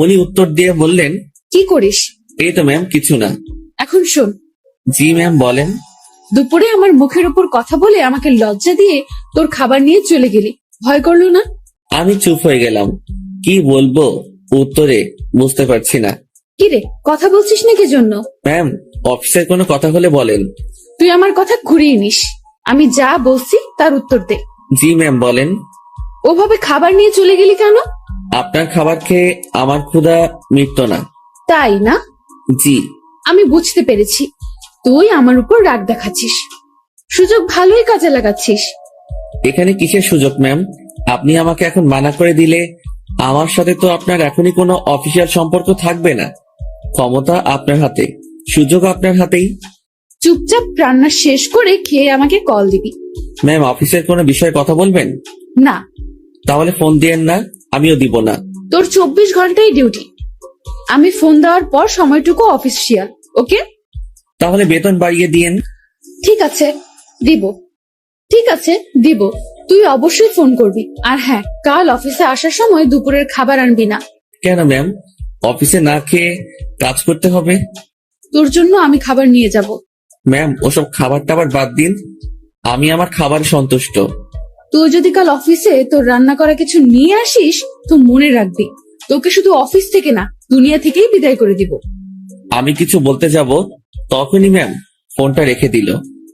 উনি উত্তর দিয়ে বললেন, কি করিস? এই তো ম্যাম, কিছু না। এখন শোন, জি ম্যাম বলেন। দুপুরে আমার মুখের উপর কথা বলে আমাকে লজ্জা দিয়ে তোর খাবার নিয়ে চলে গেলি, ভয় করলো না? আমি চুপ হয়ে গেলাম। কি বলবো উত্তরে বুঝতে পারছি না। কি রে, কথা বলছিস না কি জন্য? ম্যাম অফিসের কোনো কথা হলে বলেন। তুই আমার কথা ঘুরিয়ে নিস। আমি যা বলছি তার উত্তর দে। জি ম্যাম বলেন। ওভাবে খাবার নিয়ে চলে গেলি কেন? আপনার খাবার খেয়ে আমার ক্ষুধা মিটতো না। তাই না? জি। আমি বুঝতে পেরেছি, তুই আমার উপর রাগ দেখাচ্ছিস। সুযোগ ভালোই কাজে লাগাচ্ছিস। এখানে কিসের সুযোগ ম্যাম? আপনি আমাকে এখন মানা করে দিলে আমার সাথে তো আপনার এখনই কোনো অফিসিয়াল সম্পর্ক থাকবে না। ক্ষমতা আপনার হাতে, সুযোগ আপনার হাতেই। চুপচাপ রান্না শেষ করে খেয়ে আমাকে কল দিবি। ম্যাম অফিসের কোনো বিষয়ে কথা বলবেন? না, তাহলে ফোন দিয়েন না, আমিও দিব না। তোর 24 ঘন্টাই ডিউটি। আমি ফোন দেওয়ার পর সময়টুকু অফিসিয়াল, ওকে? তাহলে বেতন বাড়িয়ে দিয়েন। ঠিক আছে, দিব। ঠিক আছে, দিব। তুই অবশ্যই ফোন করবি। আর হ্যাঁ, কাল অফিসে আসার সময় দুপুরের খাবার আনবি না। কেন ম্যাম? অফিসে না খেয়ে কাজ করতে হবে? তোর জন্য আমি খাবার নিয়ে যাব। ম্যাম ওসব খাবার টাবার বাদ দিন, আমি আমার খাবারে সন্তুষ্ট। তুই যদি কাল অফিসে তোর রান্না করা কিছু নিয়ে আসিস তো মনে রাখবি, তোকে শুধু অফিস থেকে না, দুনিয়া থেকেই বিদায় করে দিব। আমি কিছু বলতে যাব তখনই ম্যাম ফোনটা রেখে দিল।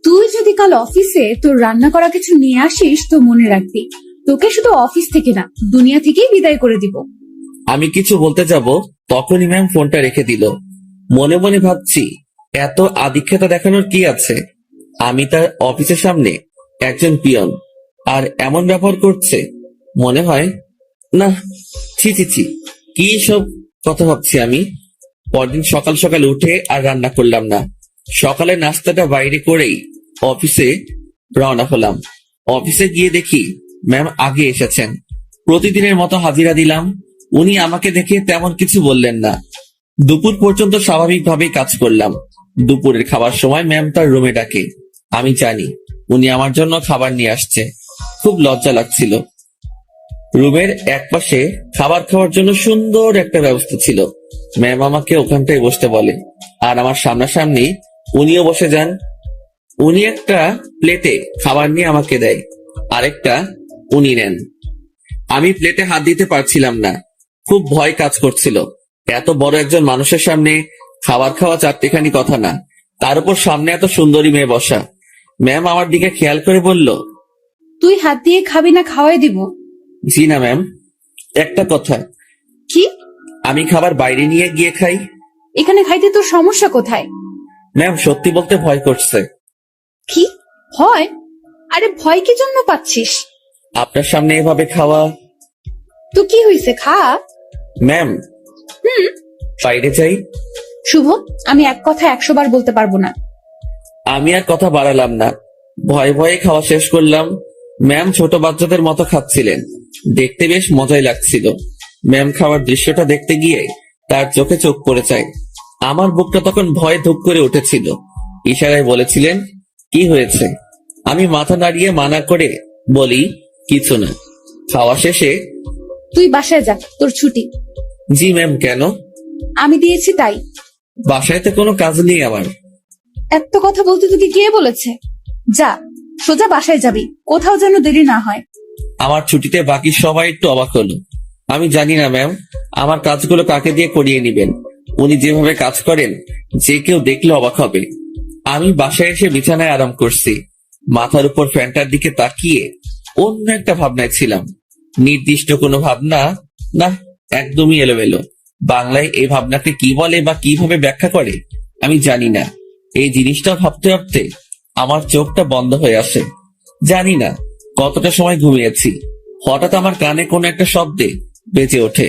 তুই যদি কাল অফিসে তোর রান্না করা কিছু নিয়ে আসিস তো মনে রাখবি, তোকে শুধু অফিস থেকে না, দুনিয়া থেকেই বিদায় করে দিব। আমি কিছু বলতে যাব তখনই ম্যাম ফোনটা রেখে দিল। মনে মনে ভাবছি এত আদিক্ষেতা দেখানোর কি আছে? আমি তার অফিসের সামনে একজন পিয়ন, আর এমন ব্যবহার করছে। মনে হয় না, ছি ছি ছি, কি সব কথা ভাবছি আমি। পরদিন সকাল সকাল উঠে আর রান্না করলাম না। সকালে নাস্তাটা বাইরে করেই অফিসে রওনা হলাম। অফিসে গিয়ে দেখি ম্যাম আগে এসেছেন। প্রতিদিনের মতো হাজিরা দিলাম। উনি আমাকে দেখে তেমন কিছু বললেন না। দুপুর পর্যন্ত স্বাভাবিকভাবেই কাজ করলাম। দুপুরের খাবার সময় ম্যাম তার রুমে ডাকে। আমি জানি উনি আমার জন্য খাবার নিয়ে আসছে। খুব লজ্জা লাগছিল। রুমের একপাশে খাবার খাওয়ার জন্য সুন্দর একটা ব্যবস্থা ছিল। ম্যাম আমাকে ওখানটায় বসতে বলে, আর আমার সামনাসামনি উনিও বসে যান। উনি একটা প্লেটে খাবার নিয়ে আমাকে দেয়, আরেকটা উনি নেন। আমি প্লেটে হাত দিতে পারছিলাম না, খুব ভয় কাজ করছিল। এত বড় একজন মানুষের সামনে খাবার খাওয়া চারটেখানি কথা না, তার উপর সামনে এত সুন্দরী মেয়ে বসা। ম্যাম আমার দিকে খেয়াল করে বলল, তুই হাত দিয়ে খাবি না খাওয়াই দিব? জি না ম্যাম। একটা কথা, কি? আমি খাবার বাইরে নিয়ে গিয়ে খাই। এখানে খাইতে তোর সমস্যা কোথায়? ম্যাম সত্যি বলতে ভয় করছে। কি ভয়? আরে ভয় কি জন্য পাচ্ছিস? আপনার সামনে এভাবে খাওয়া। তো কি হয়েছে, খা। ম্যাম বাইরে যাই। শুভ, আমি এক কথা 100 বার বলতে পারবো না। আমি আর কথা বাড়ালাম না, ভয়ে ভয়ে খাওয়া শেষ করলাম। ম্যাম ছোট বাচ্চাদের মতো খাচ্ছিলেন, দেখতে বেশ মজাই লাগছিল। ম্যাম খাওয়ার দৃশ্যটা দেখতে গিয়ে তার চোখে চোখ পড়ে যায়। আমার বুকটা তখন ভয়ে ধুক করে উঠেছিল। ইশারায় বলেছিলেন, কি হয়েছে? আমি মাথা নাড়িয়ে মানা করে বলি, কিছু না। খাওয়া শেষে, তুই বাসায় যা, তোর ছুটি। জি ম্যাম। কেন? আমি দিয়েছি তাই। বাসায় তো কোনো কাজ নেই আমার। এত কথা বলতে তোকে কে বলেছে? যা, সোজা বাসায় যাবি, কোথাও যেন দেরি না হয়। আমার ছুটিতে বাকি সবাই একটু অবাক হলো। আমি জানি না ম্যাম, আমার কাজগুলো কাকে দিয়ে করিয়ে নিবেন। উনি যেভাবে কাজ করেন, যে কেউ দেখলে অবাক হবে। আমি বাসায় এসে বিছানায় আরাম করছি, মাথার উপর ফ্যানটার দিকে তাকিয়ে অন্য একটা ভাবনায় ছিলাম। নির্দিষ্ট কোনো ভাবনা না, একদমই এলোমেলো। বাংলায় এই ভাবনাকে কি বলে বা কিভাবে ব্যাখ্যা করে আমি জানি না। এই জিনিসটা ভাবতে ভাবতে আমার চোখটা বন্ধ হয়ে আসে। জানি না কতটা সময় ঘুমিয়েছি। হঠাৎ আমার কানে কোনো একটা শব্দে বেজে ওঠে।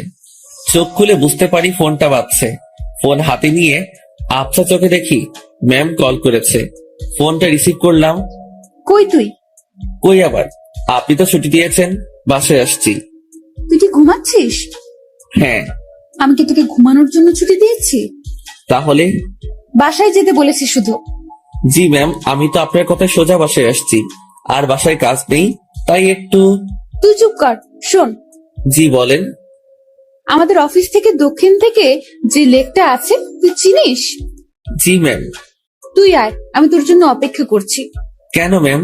চোখ খুলে বুঝতে পারি ফোনটা বাজছে। ফোন হাতে নিয়ে আবছা চোখে দেখি ম্যাম কল করেছে। ফোনটা রিসিভ করলাম। কই তুই? কই আবার, আপনি তো ছুটি দিয়েছেন, বাসায় আসছি। তুই কি ঘুমাচ্ছিস? হ্যাঁ। আমি কি তোকে ঘুমানোর জন্য ছুটি দিয়েছি? তাহলে? বাসায় যেতে বলেছি শুধু। জি ম্যাম, আমি তো আপনার কথায় সোজা বাসায় আসছি। আর বাসায় কাজ নেই, তাই একটু। তুই চুপ কর, শোন। জি বলেন। আমাদের অফিস থেকে দক্ষিণ থেকে যে লেকটা আছে, তুই চিনিস? জি ম্যাম। তুই আয়, আমি তোর জন্য অপেক্ষা করছি। কেন ম্যাম?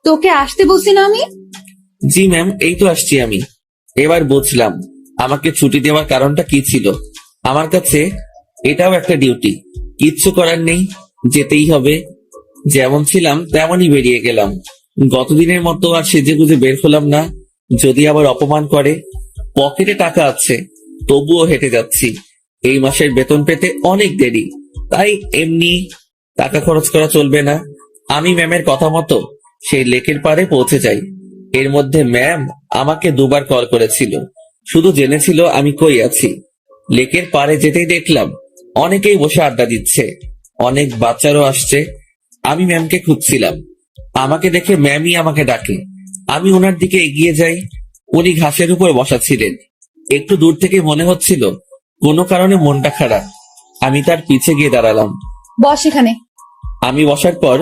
তোকে আসতে বলছি না আমি? জি ম্যাম, এই তো আসছি আমি। এবার বুঝলাম আমাকে ছুটি দেওয়ার কারণটা কি ছিল। আমার কাছে এটাও একটা ডিউটি, কিচ্ছু করার নেই, যেতেই হবে। যেমন ছিলাম তেমনই বেরিয়ে গেলাম। গতদিনের মতো আর সেজেগুজে বের হলাম না, যদি আবার অপমান করে। পকেটে টাকা আছে, তবুও হেঁটে যাচ্ছি। এই মাসের বেতন পেতে অনেক দেরি, তাই এমনি টাকা খরচ করা চলবে না। আমি ম্যামের কথা মতো সেই লেকের পাড়ে পৌঁছে যাই। এর মধ্যে ম্যাম আমাকে 2বার কল করেছিল, শুধু জেনেছিল আমি কই আছি। লেকের পাড়ে যেতেই দেখলাম অনেকেই বসে আড্ডা দিচ্ছে, অনেক বাচ্চারও আসছে। আমি ম্যামকে খুঁজছিলাম, আমাকে দেখে ম্যামই আমাকে ডাকে। আমি ওনার দিকে এগিয়ে যাই। উনি ঘাসের উপর বসা ছিলেন। একটু দূর থেকে মনে হচ্ছিল কোনো কারণে মনটা খারাপ। আমি তার পিছে গিয়ে দাঁড়ালাম। বস এখানে। আমি বসার পর,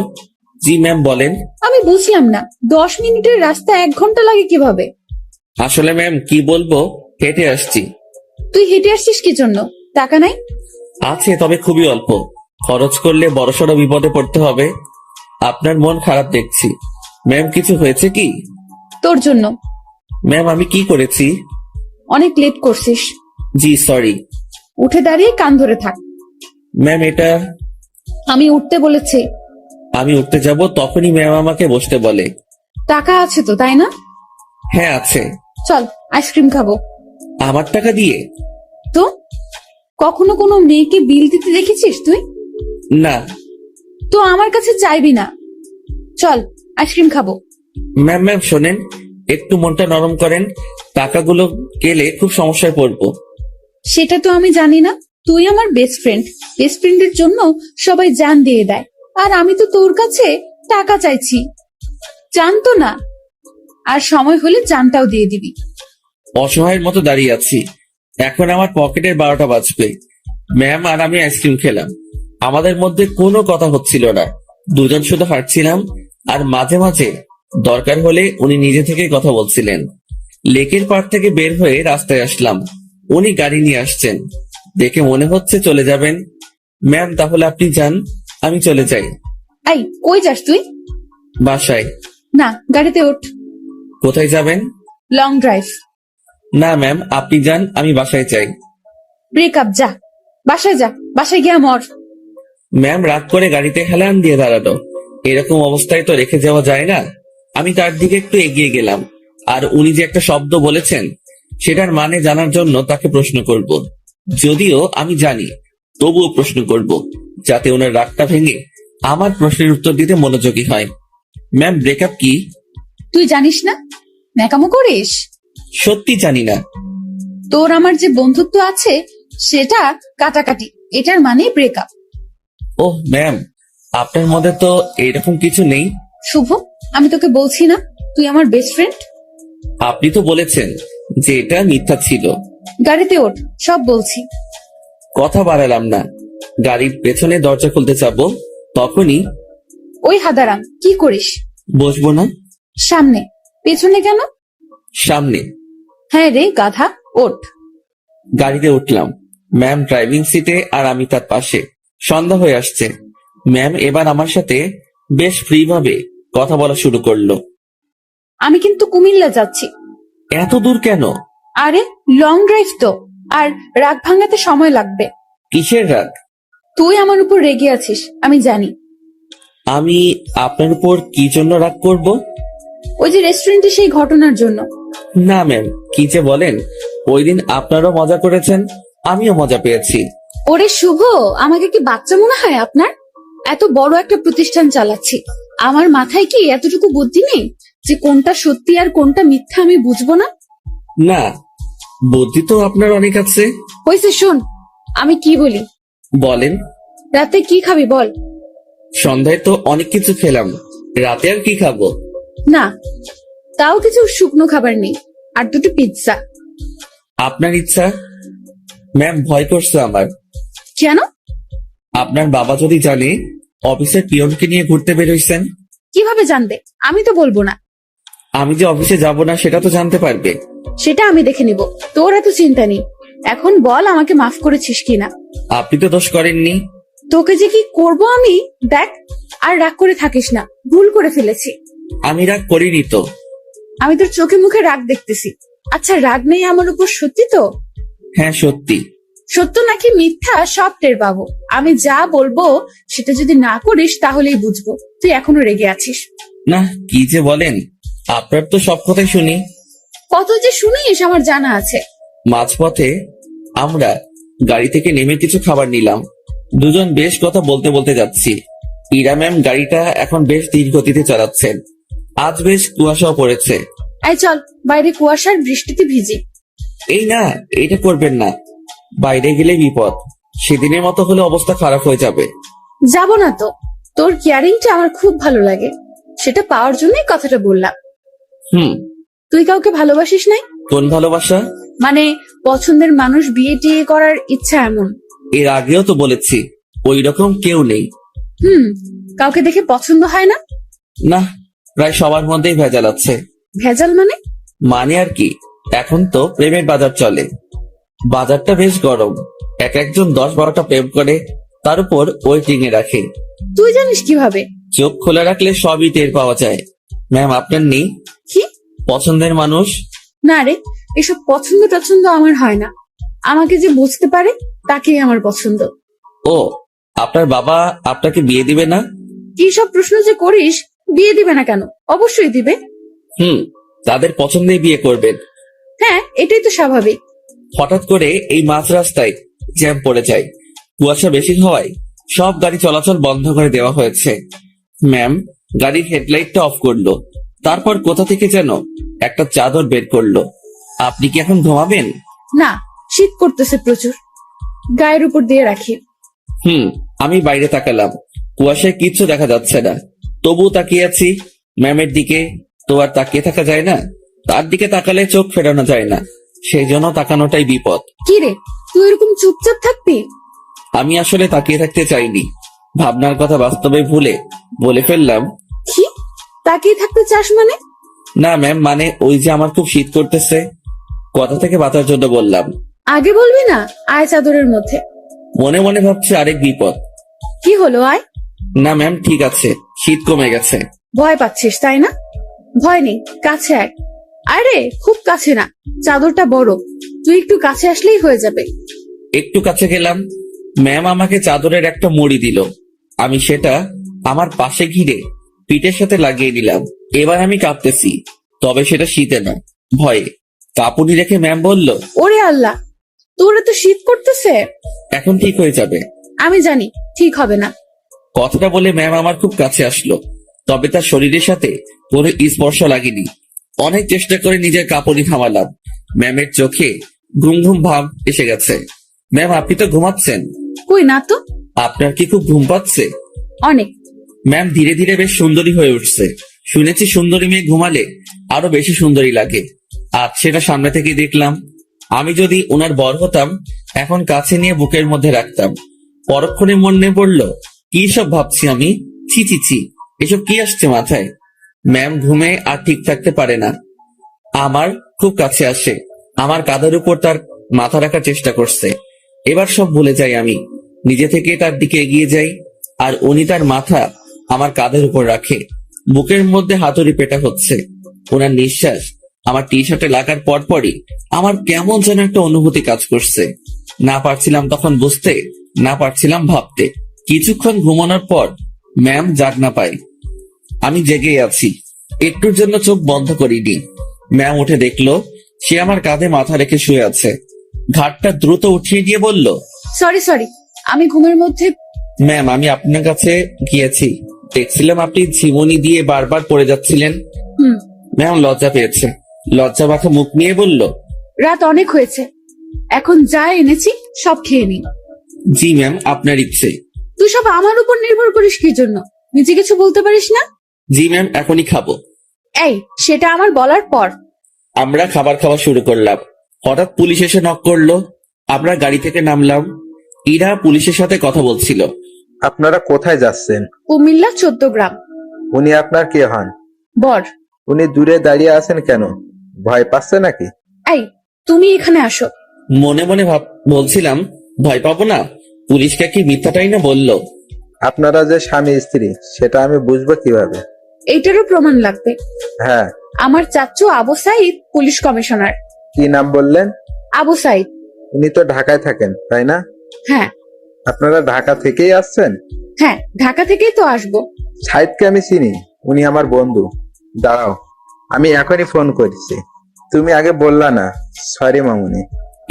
জি ম্যাম বলেন। আমি বুঝলাম না, 10 মিনিটের রাস্তা 1 ঘন্টা লাগে কিভাবে? আসলে ম্যাম কি বলবো, হেঁটে আসছি। তুই হেঁটে আসছিস কি জন্য? টাকা নাই? আছে, তবে খুবই অল্প। খরচ করলে বড়সড় বিপদে পড়তে হবে। আপনার মন খারাপ দেখছি। ম্যাম কিছু হয়েছে কি? তোর জন্য। ম্যাম আমি কি করেছি? অনেক লেট করছিস। জি সরি। উঠে দাঁড়িয়ে কান ধরে থাক। ম্যাম এটা। আমি উঠতে বলেছি। আমি উঠতে যাব তখনই ম্যাম আমাকে বসতে বলে। টাকা আছে তো, তাই না? হ্যাঁ আছে। চল আইসক্রিম খাবো। আমার টাকা দিয়ে? তো কখনো কোনো মেয়েকে বিল দিতে দেখেছিস তুই? না। তো আমার কাছে চাইবি না। চল আইসক্রিম খাবো। ম্যাম ম্যাম শোনেন, একটু মনটা নরম করেন। টাকাগুলো গেলে খুব সমস্যায় পড়বো। সেটা তো আমি জানি না। তুই আমার বেস্ট ফ্রেন্ড, বেস্ট ফ্রেন্ডের জন্য সবাই জান দিয়ে দেয়, আর আমি তো তোর কাছে টাকা চাইছি। জানতো না, আর সময় হলে জানটাও দিয়ে দিবি। অসহায়ের মতো দাঁড়িয়ে আছি। এখন আমার পকেটের 12টা বাজবে। ম্যাম আর আমি আইসক্রিম খেলাম। আমাদের মধ্যে কোনো কথা হচ্ছিল না, দুজন শুধু হাঁটছিলাম। আর মাঝে মাঝে দরকার হলে উনি নিজে থেকে কথা বলছিলেন। লেকের পাড় থেকে বের হয়ে রাস্তায় আসলাম। উনি গাড়ি নিয়ে আসছেন, দেখে মনে হচ্ছে চলে যাবেন। ম্যাম তাহলে আপনি যান, আমি চলে যাই। এই কই যাস তুই? বাসায়। না, গাড়িতে ওঠ। কোথায় যাবেন? Long drive. না ম্যাম আপনি যান, আমি বাসায় চাই। ব্রেকআপ, যা বাসায় যা, বাসায় গিয়া মর। ম্যাম রাগ করে গাড়িতে হেলান দিয়ে দাঁড়ালো। এরকম অবস্থায় তো রেখে যাওয়া যায় না। আমি তার দিকে একটু এগিয়ে গেলাম, আর উনি যে একটা শব্দ বলেছেন সেটার মানে জানার জন্য তাকে প্রশ্ন করব। যদিও আমি জানি, তবুও প্রশ্ন করব, যাতে ওনার রাগটা ভেঙে আমার প্রশ্নের উত্তর দিতে মনোযোগী হয়। ম্যাম, ব্রেকআপ কি? তুই জানিস না? ন্যাকামো করিস? সত্যি জানি না। তোর আমার যে বন্ধুত্ব আছে সেটা কাটাকাটি, এটার মানে ব্রেকআপ। ওহ ম্যাম, আপনার মধ্যে তো এরকম কিছু নেই। শুভ, আমি তোকে বলছি না তুই আমার বেস্ট ফ্রেন্ড? আপনি তো বলেছেন যে এটা মিথ্যা ছিল। গাড়িতে ওঠ, সব বলছি। কথা বাড়ালাম না, গাড়ির পেছনে দরজা খুলতে যাবো, তখনই ওই হাদারাম, কি করিস? বসবো না। সামনে। পেছনে কেন? সামনে। হ্যাঁ রে গাধা, ওঠ। গাড়িতে উঠলাম, ম্যাম ড্রাইভিং সিটে আর আমি তার পাশে। সন্ধ্যা হয়ে আসছে। ম্যাম এবার আমার সাথে বেশ ফ্রি ভাবে কথা বলা শুরু করলো। আমি কিন্তু কুমিল্লা যাচ্ছি। এত দূর কেন? আরে লং ড্রাইভ তো, আর রাগ ভাঙাতে সময় লাগবে। কিসের রাগ? তুই আমার উপর রেগে আছিস, আমি জানি। আমি আপনার উপর কি জন্য রাগ করব? ওই যে রেস্টুরেন্টে সেই ঘটনার জন্য। না ম্যাম, কি যে বলেন। ওই দিন আপনারও মজা করেছেন, আমিও মজা পেয়েছি। ওরে শুভ, আমাকে কি বাচ্চা মনে হয় আপনার? এত বড় একটা প্রতিষ্ঠান চালাচ্ছি, আমার মাথায় কি এতটুকু বুদ্ধি নেই যে কোনটা সত্যি আর কোনটা মিথ্যা আমি বুঝবো না? না, বুদ্ধি তো আপনার অনেক আছে। হয়েছে, শোন আমি কি বলি। বলেন। রাতে কি খাবি বল? সন্ধ্যায় তো অনেক কিছু খেলাম, রাতে আর কি খাবো? না, তাও কিছু শুকনো খাবার নেই, আর দুটো পিৎজা। আপনার ইচ্ছা। ম্যাম, ভয় করছে আমার। কেন? আপনার বাবা যদি জানে অফিসের পিয়নকে নিয়ে ঘুরতে বেরোইছেন। কিভাবে জানবে? আমি তো বলবো না। আমি যে অফিসে যাব না সেটা তো জানতে পারবে। সেটা আমি দেখে নিব, তোর এত চিন্তা নেই। এখন বল আমাকে মাফ করেছিস কিনা? আপনি তো দোষ করেননি। তোকে যে কি করব আমি, দেখ। আর রাগ করে থাকিস না, ভুল করে ফেলেছি। আমি রাগ করিনি তো। আমি তোর চোখে মুখে রাগ দেখতেছি। আচ্ছা, রাগ নেই আমার উপর, সত্যি তো? হ্যাঁ সত্যি। সত্য নাকি মিথ্যা সব টের পাবো। আমি যা বলবো সেটা যদি না করিস তাহলেই বুঝবো তুই এখনো রেগে আছিস। না, কি যে বলেন, আপনার তো সব কথাই শুনি। কত যে শুনিস আমার জানা আছে। মাঝপথে আমরা গাড়ি থেকে নেমে কিছু খাবার নিলাম। দুজন বেশ কথা বলতে বলতে যাচ্ছি। ইরা ম্যাম গাড়িটা এখন বেশ ধীর গতিতে চালাচ্ছেন। আজ বেশ কুয়াশাও পড়েছে। এই চল, বাইরে কুয়াশার বৃষ্টিতে ভিজি। এই না, এটা করবেন না। বাইরে গেলে বিপদ। সেদিনের মতো হলে অবস্থা খারাপ হয়ে যাবে। যাব না তো, তোর কেয়ারিংটা আমার খুব ভালো লাগে, সেটা পাওয়ার জন্যই কথাটা বললাম। হুম। তুই কাউকে ভালোবাসিস নাই? কোন ভালোবাসা? মানে পছন্দের মানুষ বিয়ে টিয়ে করার ইচ্ছা এমন? এর আগেও তো বলেছি ওই রকম কেউ নেই। কাউকে দেখে পছন্দ হয় না? না, প্রায় সবার মধ্যেই ভেজাল আছে। ভেজাল মানে? মানে আর কি, এখন তো প্রেমের বাজার চলে। বাজারটা বেশ গরম। একজন 10-12টা প্রেম করে, তার উপর ওয়েটিং এ রাখে। তুই জানিস কিভাবে? চোখ খোলা রাখলে সবই টের পাওয়া যায়। ম্যাম, আপনার নেই কি পছন্দের মানুষ? না রে, এসব পছন্দ টছন্দ আমার হয় না। আমাকে যে বুঝতে পারে তাকেই আমার পছন্দ। ও, আপনার বাবা আপনাকে বিয়ে দিবে না? কি সব প্রশ্ন যে করিস! বিয়ে দিবে না কেন? অবশ্যই দিবে। তাদের পছন্দেই বিয়ে করবেন। হ্যাঁ, এটাই তো স্বাভাবিক। হঠাৎ করে এই মাঝ রাস্তায় জ্যাম পড়ে যায়। কুয়াশা বেশি হওয়ায় সব গাড়ি চলাচল বন্ধ করে দেওয়া হয়েছে। ম্যাম গাড়ির হেডলাইটটা অফ করলো, তারপর কোথা থেকে যেন একটা চাদর বের করলো। আপনি কি এখন ঘুমাবেন? না, শীত করতেছে প্রচুর, গায়ের উপর দিয়ে রাখি। আমি বাইরে তাকালাম, কুয়াশায় কিচ্ছু দেখা যাচ্ছে না, তবু তাকিয়ে আছি ম্যামের দিকে। তো আর তাকিয়ে থাকা যায় না, তার দিকে তাকালে চোখ ফেরানো যায় না, সেই জন্য তাকানোটাই বিপদ। কি রে, তুই এরকম চুপচাপ থাকবি? আমি আসলে তাকিয়ে থাকতে চাইনি, ভাবনার কথা বাস্তবে ভুলে বলে ফেললাম। কি তাকিয়ে থাকতে চাস মানে? না ম্যাম, মানে ওই যে আমার খুব শীত করতেছে, কথা থেকে বাঁচার জন্য বললাম। আগে বলবি না? আয় চাদরের মধ্যে। মনে মনে ভাবছি আরেক বিপদ। কি হলো, আয়। না ম্যাম, ঠিক আছে, শীত কমে গেছে। ভয় পাচ্ছিস তাই না? ভয় নেই, কাছে আয়। আরে খুব কাছে না, চাদরটা বড়, তুই একটু কাছে আসলেই হয়ে যাবে। একটু কাছে গেলাম, ম্যাম আমাকে চাদরের একটা মুড়ি দিল। আমি সেটা আমার পাশে ঘিরে পিঠের সাথে লাগিয়ে নিলাম। এবার আমি কাঁপতেছি, তবে সেটা শীতে না, ভয়ে। কাঁপুনি রেখে ম্যাম বলল, ওরে আল্লাহ, তোরা তো শীত করতেছে। এখন ঠিক হয়ে যাবে। আমি জানি ঠিক হবে না। কথাটা বলে ম্যাম আমার খুব কাছে আসলো, তবে তার শরীরের সাথে কোনো স্পর্শ লাগেনি। অনেক চেষ্টা করে নিজের কাঁপুনি থামালাম। ম্যামের চোখে ঘুম ঘুম ভাব এসে গেছে। ম্যাম, আপনি তো ঘুমাচ্ছেন। কই না তো। আপনার কি খুব ঘুম পাচ্ছে? অনেক। ম্যাম ধীরে ধীরে বেশ সুন্দরী হয়ে উঠছে। শুনেছি সুন্দরী মেয়ে ঘুমালে আরো বেশি সুন্দরী লাগে। আজ সেটা সামনে থেকে দেখলাম। আমি যদি ওনার বর হতাম, এখন কাছে নিয়ে বুকের মধ্যে রাখতাম। পরক্ষণে মনে পড়ল, কি সব ভাবছি আমি। ছি ছি ছি, এসব কি আসছে মাথায়। ম্যাম ঘুমে আর ঠিক থাকতে পারে না, আমার খুব কাছে আসে, আমার কাঁধের উপর তার মাথা রাখার চেষ্টা করছে। এবার সব ভুলে যাই আমি, নিজে থেকে তার দিকে এগিয়ে যাই, আর উনি তার মাথা আমার কাঁধের উপর রাখে। বুকের মধ্যে হাতুড়ি পেটা হচ্ছে। ওনার নিঃশ্বাস আমার টি শার্টে লাগার পরপরই আমার কেমন যেন একটা অনুভূতি কাজ করছে। না পারছিলাম তখন বুঝতে, না পারছিলাম ভাবতে। কিছুক্ষণ ঘুমানোর পর ম্যাম জাগনা পায়। আমি জেগে আছি, একটুর জন্য চোখ বন্ধ করিনি। ম্যাম উঠে দেখলো সে আমার কাঁধে মাথা রেখে শুয়ে আছে। ঘাটটা দ্রুত উঠিয়ে দিয়ে বলল, সরি, আমি ঘুমের মধ্যে। ম্যাম, আমি আপনার কাছে গিয়েছি, দেখছিলাম আপনি ঝিমুনি দিয়ে বারবার পড়ে যাচ্ছিলেন। হুম। ম্যাম লজ্জা পেয়েছে, লজ্জা মাখা মুখ নিয়ে বলল, রাত অনেক হয়েছে, এখন যা এনেছি সব খেয়ে নিন। জি ম্যাম, আপনার ইচ্ছে। তুই সব আমার উপর নির্ভর করিস কি জন্য? নিজে কিছু বলতে পারিস না? জি ম্যাম, এখনই খাবো। এই, সেটা আমার বলার পর। আমরা খাবার খাওয়া শুরু করলাম। হঠাৎ পুলিশ এসে নক করলো। আমরা গাড়ি থেকে নামলাম। ইরা পুলিশের সাথে কথা বলছিল। আপনারা কোথায় যাচ্ছেন? কুমিল্লা 14 গ্রাম। উনি আপনার কে হন? বর। উনি দূরে দাঁড়িয়ে আছেন কেন? ভয় পাচ্ছে নাকি? এই, তুমি এখানে আসো। মনে মনে বলছিলাম, ভয় পাবো না? পুলিশকে কি মিথ্যাটাই না বললো? আপনারা যে স্বামী স্ত্রী সেটা আমি বুঝবো কিভাবে? এইটারও প্রমাণ লাগবে। হ্যাঁ। আমার চাচ্চু আবু সাইদ পুলিশ কমিশনার। কি নাম বললেন? আবু সাইদ। উনি তো ঢাকায় থাকেন, তাই না? হ্যাঁ আপনারা ঢাকা থেকেই আসছেন? হ্যাঁ, ঢাকা থেকেই তো আসবো। সাইদকে আমি চিনি, উনি আমার বন্ধু। দাঁড়াও, আমি এখনই ফোন করছি। তুমি আগে বললা না। সরি মামুনি।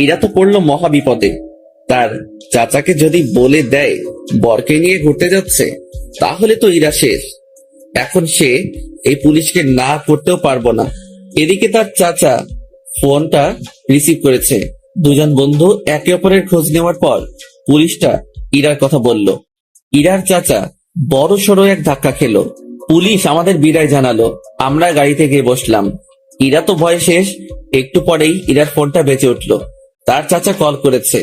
ইরা তো পড়লো মহা বিপদে। তার চাচাকে যদি বলে দেয় বরকে নিয়ে ঘুরতে যাচ্ছে, তাহলে তো ইরা শেষ। এখন সে এই পুলিশকে না করতেও পারবো না। এদিকে তার চাচা ফোনটা রিসিভ করেছে। দুজন বন্ধু একে অপরের খোঁজ নেওয়ার পর পুলিশটা ইরার কথা বলল। ইরার চাচা বড় সড়ো এক ধাক্কা খেলো। পুলিশ আমাদের বিদায় জানালো। আমরা গাড়িতে গিয়ে বসলাম। ইরা তো ভয় শেষ। একটু পরেই ইরার ফোনটা বেঁচে উঠলো। তার চাচা কল করেছে।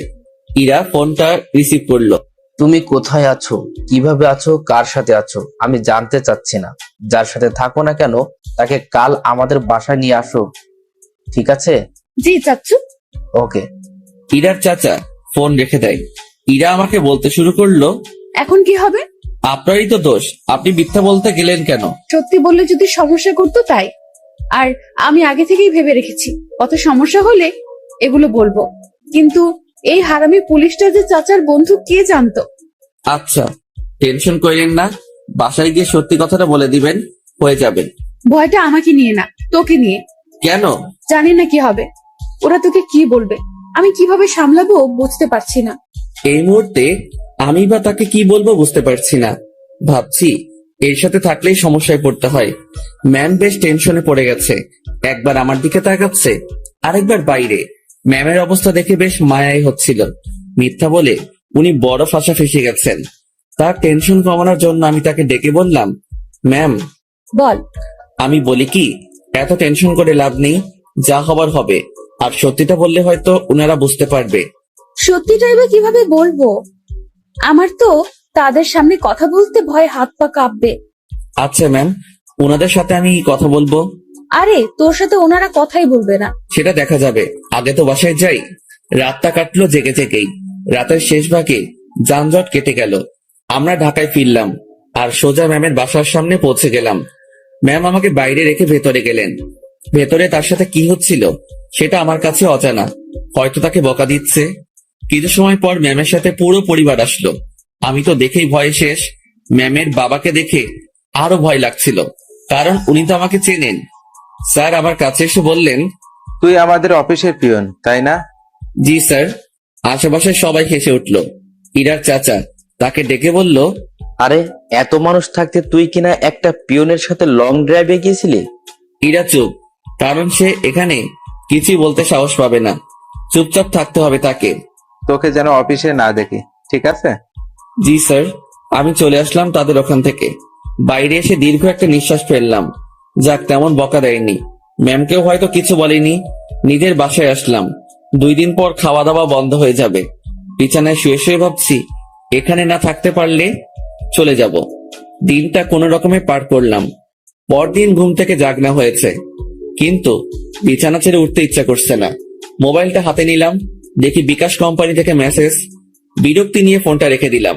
ইরা ফোনটা রিসিভ করলো। তুমি কোথায় আছো, কিভাবে আছো, কার সাথে আছো আমি জানতে চাচ্ছি না। যার সাথে থাকো না কেন তাকে কাল আমাদের বাসায় নিয়ে আসো, ঠিক আছে? জি চাচ্চু। ওকে। ইরার চাচা ফোন রেখে দেয়। ইরা আমাকে বলতে শুরু করলো, এখন কি হবে? আপনারই তো দোষ, আপনি মিথ্যা বলতে গেলেন কেন? সত্যি বললে যদি সমস্যা করতো তাই। আর আমি আগে থেকেই ভেবে রেখেছি কত সমস্যা হলে এগুলো বলবো। কিন্তু এই হারামি পুলিশটা যে চাচার বন্ধু কে জানতো? আচ্ছা, টেনশন করেন না, বাসায় গিয়ে সত্যি কথাটা বলে দিবেন, হয়ে যাবে। ভয়টা আমাকে নিয়ে না, তোকে নিয়ে। কেন? জানি না কি হবে, ওরা তোকে কি বলবে, আমি কিভাবে সামলাবো বুঝতে পারছি না। এই মুহূর্তে আমি বা তাকে কি বলবো বুঝতে পারছি না। ভাবছি এর সাথে থাকলেই সমস্যায় পড়তে হয়। ম্যাম বেশ টেনশনে পড়ে গেছে। একবার আমার দিকে তাকাচ্ছে, আরেকবার বাইরে। ম্যামের অবস্থা দেখে বেশ মায়াই হচ্ছিল। মিথ্যা বলে উনি বড় ফাঁসা ফেসে গেছেন। তার টেনশন কমানোর জন্য আমি তাকে ডেকে বললাম, ম্যাম। বল। আমি বলি কি, এত টেনশন করে লাভ নেই, যা হবার হবে। আর সত্যিটা বললে হয়তো ওনারা বুঝতে পারবে। সত্যিটাই বা কিভাবে বলবো? আমার তো তাদের সামনে কথা বলতে ভয়, হাত পা কাঁপবে। আচ্ছা ম্যাম, ওনাদের সাথে আমি কথা বলবো। আরে তোর সাথে ওনারা কথাই বলবে না। সেটা দেখা যাবে, আগে তো বাসায় যাই। রাতটা কাটলো জেগে জেগেই। রাতের শেষ ভাগে যানজট কেটে গেল। আমরা ঢাকায় ফিরলাম আর সোজা ম্যামের বাসার সামনে পৌঁছে গেলাম। ম্যাম আমাকে বাইরে রেখে ভেতরে গেলেন। ভেতরে তার সাথে কি হচ্ছিল সেটা আমার কাছে অজানা। হয়তো তাকে বকা দিচ্ছে। কিছু সময় পর ম্যামের সাথে পুরো পরিবার আসলো। আমি তো দেখেই ভয়ে শেষ। ম্যামের বাবাকে দেখে আরো ভয় লাগছিল, কারণ উনি তো আমাকে চেনেন। স্যার আমার কাছে এসে বললেন, তুই আমাদের অফিসের পিয়ন তাই না? জি স্যার। আশেপাশে সবাই হেসে উঠল। ইরার চাচা তাকে ডেকে বলল, আরে এত মানুষ থাকতে তুই কিনা একটা পিয়নের সাথে লং ড্রাইভে গিয়েছিলি? ইরা চুপ, কারণ সে এখানে কিছুই বলতে সাহস পাবে না। চুপচাপ থাকতে হবে তাকে। তোকে যেন অফিসে না দেখি, ঠিক আছে? জি স্যার। আমি চলে আসলাম তাদের ওখান থেকে। বাইরে এসে দীর্ঘ একটা নিঃশ্বাস ফেললাম। যাক, তেমন বকা দেয়নি, ম্যামকেও হয়তো কিছু বলেনি। নিজের বাসায় আসলাম। 2 দিন পর খাওয়া দাওয়া বন্ধ হয়ে যাবে। বিছানায় শুয়ে শুয়ে ভাবছি, এখানে না থাকতে পারলে চলে যাব। দিনটা কোনো রকমে পার করলাম। পরদিন ঘুম থেকে জাগনা হয়েছে, কিন্তু বিছানা ছেড়ে উঠতে ইচ্ছা করছে না। মোবাইলটা হাতে নিলাম, দেখি বিকাশ কোম্পানি থেকে মেসেজ। বিরক্তি নিয়ে ফোনটা রেখে দিলাম।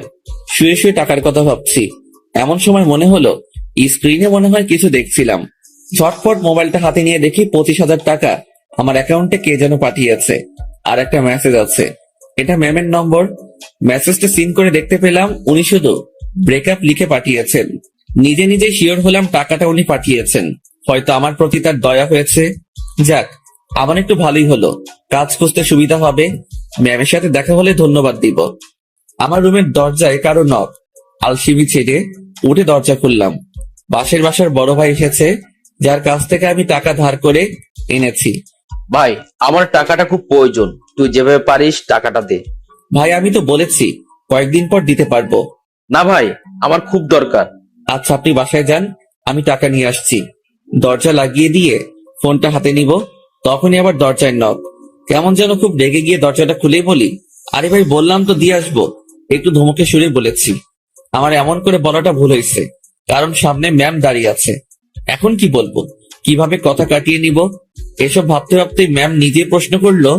শুয়ে শুয়ে টাকার কথা ভাবছি। এমন সময় মনে হলো স্ক্রিনে মনে হয় কিছু দেখছিলাম। ঝটপট মোবাইলটা হাতে নিয়ে দেখি 25,000 টাকা আমার অ্যাকাউন্টে কে যেন পাঠিয়েছে। আর একটা মেসেজ আছে, এটা ম্যামের নম্বর। মেসেজটা সিন করে দেখতে পেলাম উনি শুধু ব্রেকআপ লিখে পাঠিয়েছেন। নিজে নিজে শিওর হলাম টাকাটা উনি পাঠিয়েছেন। হয়তো আমার প্রতি তার দয়া হয়েছে। যাক, আমার একটু ভালোই হলো, কাজ খুঁজতে সুবিধা হবে। ম্যামের সাথে দেখা হলে ধন্যবাদ দিব। আমার রুমের দরজায় কারো নক। আলসিমি ছেড়ে উঠে দরজা খুললাম। পাশের বাসার বড় ভাই এসেছে, যার কাছ থেকে আমি টাকা ধার করে এনেছি। ভাই, আমার টাকাটা খুব প্রয়োজন, তুই যেভাবে পারিস টাকাটা দে। ভাই আমি তো বলেছি কয়েকদিন পর দিতে পারবো। না ভাই, আমার খুব দরকার। আচ্ছা আপনি বাসায় যান, আমি টাকা নিয়ে আসছি। দরজা লাগিয়ে দিয়ে ফোনটা হাতে নিব, তখনই আবার দরজায় নক। কেমন যেন খুব রেগে গিয়ে দরজাটা খুলেই বলি, আরে ভাই বললাম তো দিয়ে আসবো। একটু ধমকে সুরে বলেছি। আমার এমন করে বলাটা ভুল হয়েছে, কারণ সামনে ম্যাম দাঁড়িয়ে আছে। এখন কি বলবো, কিভাবে কথা কাটিয়ে নিব, এসব ভাবতে ভাবতে ম্যাম নিজে প্রশ্ন করলো,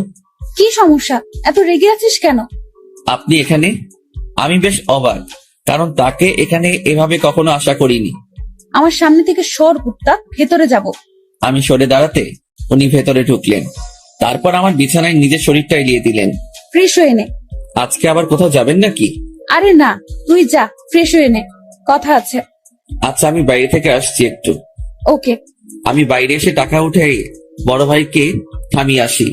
কি সমস্যা, এত রেগে আছিস কেন? আপনি এখানে? আমি বেশ অবাক, কারণ তাকে এখানে এভাবে কখনো আশা করিনি। আমার সামনে থেকে সর কুত্তা, ভেতরে যাব। আমি সরে দাঁড়াতে উনি ভেতরে ঢুকলেন। তারপর আমার বিছানায় নিজের শরীরটা এলিয়ে দিলেন। ফ্রেশ হয়ে নে। আজকে আবার কোথাও যাবেন নাকি? আরে না, তুই যা, ফ্রেশ হয়ে নে, কথা আছে। আচ্ছা আমি বাইরে থেকে আসছি একটু। ওকে। আমি বাইরে এসে টাকা উঠে বড় ভাইকে থামিয়ে আসি।